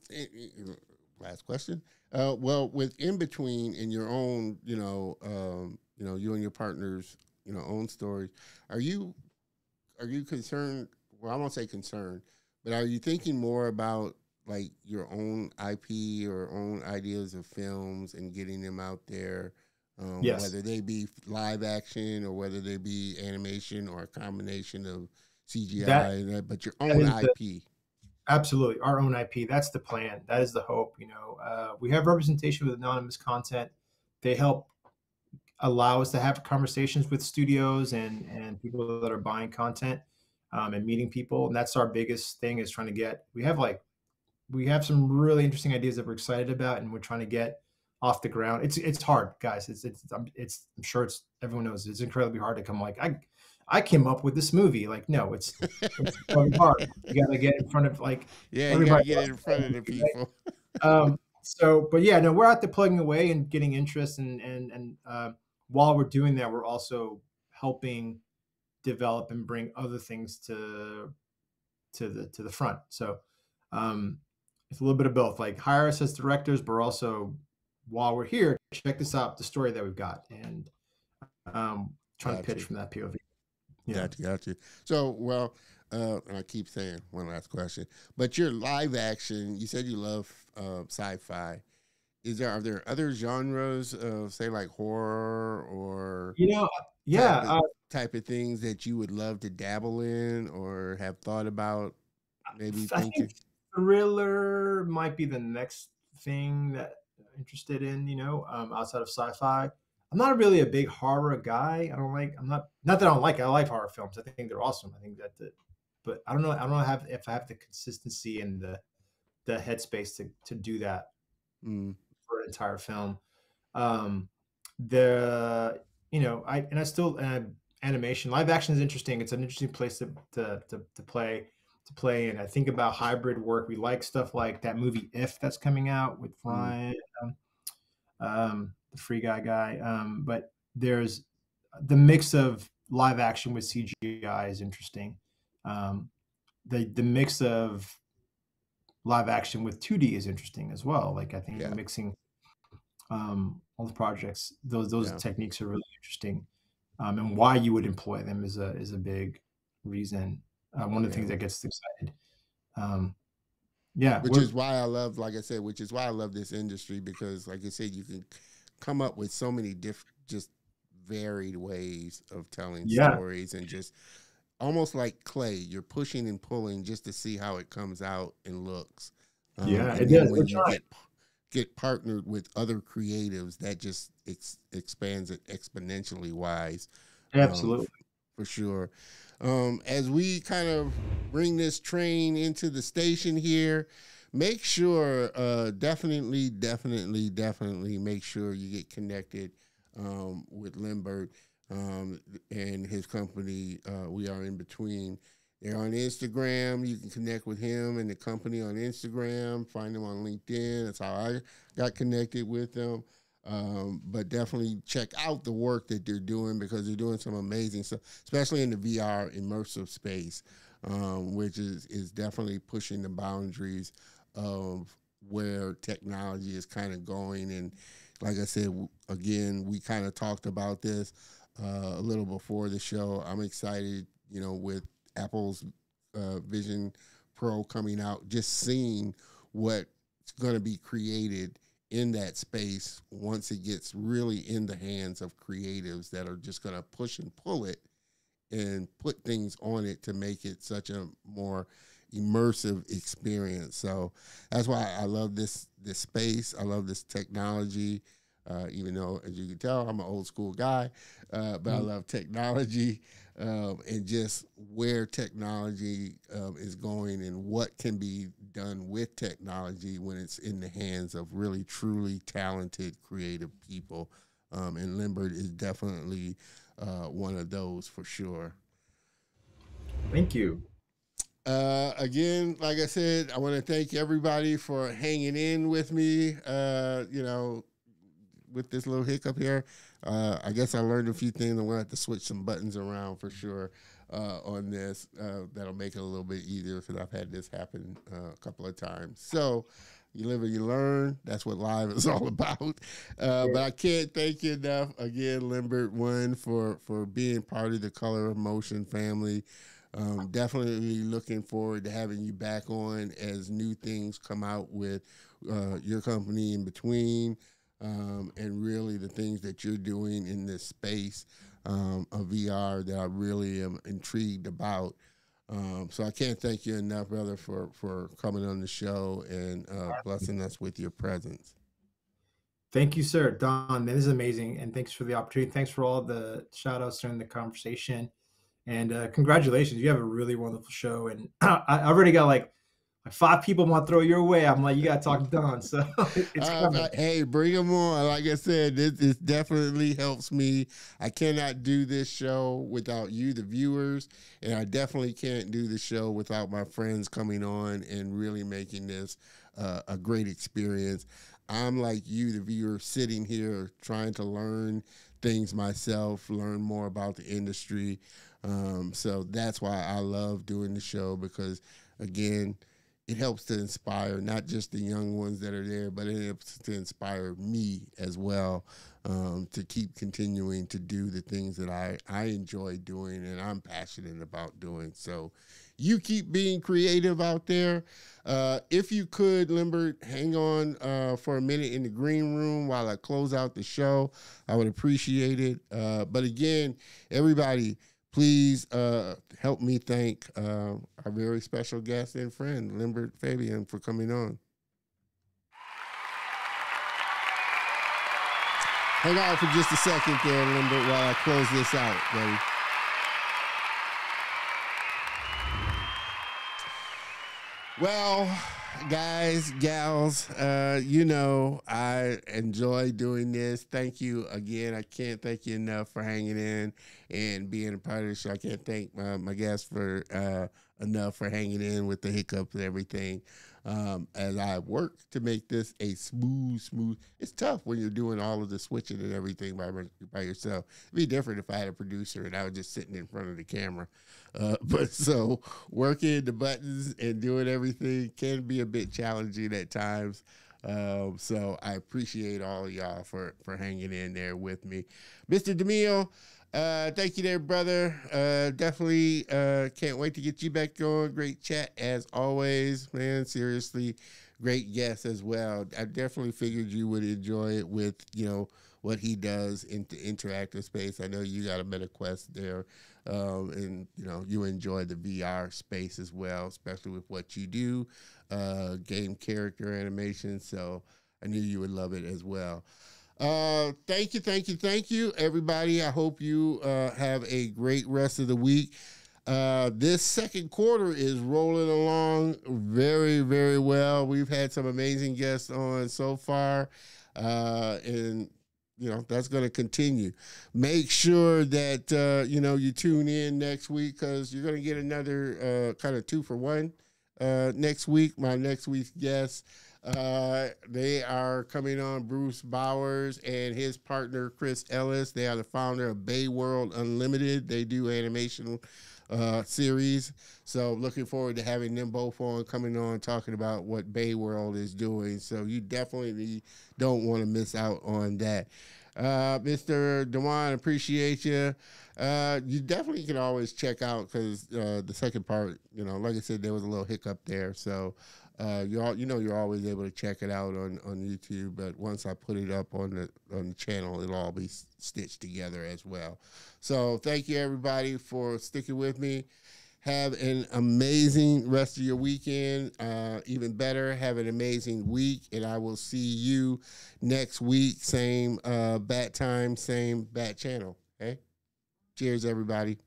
S1: last question. Well, with In Between in your own, you and your partners, own stories, are you concerned? Well, I won't say concerned, but are you thinking more about like your own IP or own ideas of films and getting them out there?
S2: Yes.
S1: Whether they be live action or whether they be animation or a combination of CGI, but your own IP.
S2: Absolutely. Our own IP. That's the plan. That is the hope. We have representation with anonymous content. They help allow us to have conversations with studios and people that are buying content and meeting people. And that's our biggest thing, is trying to get, we have some really interesting ideas that we're excited about, and we're trying to get off the ground. It's hard, guys. I'm sure everyone knows it's incredibly hard to come like, I came up with this movie. Like, no, it's really hard. You got to get in front of
S1: you got to get in front of the people.
S2: But yeah, no, we're out there plugging away and getting interest, and while we're doing that, we're also helping develop and bring other things to the front. So it's a little bit of both. Like, hire us as directors, but also, while we're here, check this out, the story that we've got, and trying to pitch from that POV.
S1: Yeah. Gotcha. So, well, and I keep saying one last question, but your live action, you said you love sci-fi. Are there other genres of, say, like horror or type of things that you would love to dabble in or have thought about? Maybe
S2: I think thriller might be the next thing that I'm interested in. Outside of sci-fi. I'm not really a big horror guy. Not that I don't like it. I like horror films. I think they're awesome. I think but I don't know. I don't know if I have the consistency and the headspace to do that for an entire film. Animation, live action is interesting. It's an interesting place to play. And I think about hybrid work. We like stuff like that movie If that's coming out with Ryan. The Free Guy. But there's the mix of live action with CGI is interesting. The mix of live action with 2D is interesting as well. Like, I think mixing all the projects, those techniques are really interesting. And why you would employ them is a big reason. One of the things that gets us excited.
S1: Which is why I love, like I said, which is why I love this industry, because, like I said, you can come up with so many just varied ways of telling stories, and just almost like clay, you're pushing and pulling just to see how it comes out and looks.
S2: It does.
S1: When you get partnered with other creatives, that just expands it exponentially wise.
S2: Absolutely.
S1: For sure. As we kind of bring this train into the station here, make sure, definitely make sure you get connected with Limbert and his company. We Are In Between. They're on Instagram. You can connect with him and the company on Instagram. Find them on LinkedIn. That's how I got connected with them. But definitely check out the work that they're doing, because they're doing some amazing stuff, especially in the VR immersive space, which is definitely pushing the boundaries of where technology is kind of going. And like I said, again, we kind of talked about this a little before the show. I'm excited, with Apple's Vision Pro coming out, just seeing what's going to be created in that space once it gets really in the hands of creatives that are just going to push and pull it and put things on it to make it such a more immersive experience. So that's why I love this space. I love this technology, even though, as you can tell, I'm an old school guy, but I love technology and just where technology is going and what can be done with technology when it's in the hands of really, truly talented, creative people. And Limbert is definitely one of those, for sure.
S2: Thank you.
S1: Again, like I said, I want to thank everybody for hanging in with me. With this little hiccup here, I guess I learned a few things. I'm gonna have to switch some buttons around for sure on this. That'll make it a little bit easier because I've had this happen a couple of times. So you live and you learn. That's what live is all about. But I can't thank you enough again, Limbert, for being part of the Color of Motion family. Definitely looking forward to having you back on as new things come out with your company in between, and really the things that you're doing in this space of VR that I really am intrigued about. So I can't thank you enough, brother, for coming on the show and blessing us with your presence.
S2: Thank you, sir. Don, this is amazing. And thanks for the opportunity. Thanks for all the shout outs during the conversation. And congratulations. You have a really wonderful show. And I already got like 5 people want to throw your way. I'm like, you got to talk to Don. So it's
S1: hey, bring them on. Like I said, this definitely helps me. I cannot do this show without you, the viewers. And I definitely can't do the show without my friends coming on and really making this a great experience. I'm like you, the viewer, sitting here trying to learn things myself, learn more about the industry. So that's why I love doing the show, because, again, it helps to inspire not just the young ones that are there, but it helps to inspire me as well, to keep continuing to do the things that I enjoy doing and I'm passionate about doing. So you keep being creative out there. If you could, Limbert, hang on for a minute in the green room while I close out the show. I would appreciate it. But again, everybody, please help me thank our very special guest and friend, Limbert Fabian, for coming on. Hang on for just a second there, Limbert, while I close this out, buddy. Well, guys, gals, I enjoy doing this. Thank you again. I can't thank you enough for hanging in and being a part of the show. I can't thank my guests enough for hanging in with the hiccups and everything. As I work to make this a smooth. It's tough when you're doing all of the switching and everything by yourself. It'd be different if I had a producer and I was just sitting in front of the camera. But so working the buttons and doing everything can be a bit challenging at times. So I appreciate all of y'all for hanging in there with me. Mr. DeMille, thank you there, brother. Definitely can't wait to get you back on. Great chat as always, man. Seriously, great guest as well. I definitely figured you would enjoy it with, what he does in the interactive space. I know you got a MetaQuest there, and you enjoy the VR space as well, especially with what you do, game character animation. So I knew you would love it as well. Thank you, everybody. I hope you have a great rest of the week. This second quarter is rolling along very, very well. We've had some amazing guests on so far, and that's going to continue. Make sure that you tune in next week, because you're going to get another kind of 2-for-1 next week. My next week's guests, they are coming on, Bruce Bowers and his partner Chris Ellis. They are the founder of Bay World Unlimited. They do animation series. So looking forward to having them both on, coming on, talking about what Bay World is doing. So you definitely don't want to miss out on that. Mr. Dewan, appreciate you. You definitely can always check out, because the second part, like I said, there was a little hiccup there. So you're always able to check it out on YouTube. But once I put it up on the channel, it'll all be stitched together as well. So thank you, everybody, for sticking with me. Have an amazing rest of your weekend. Even better, have an amazing week. And I will see you next week. Same bat time, same bat channel. Okay? Cheers, everybody.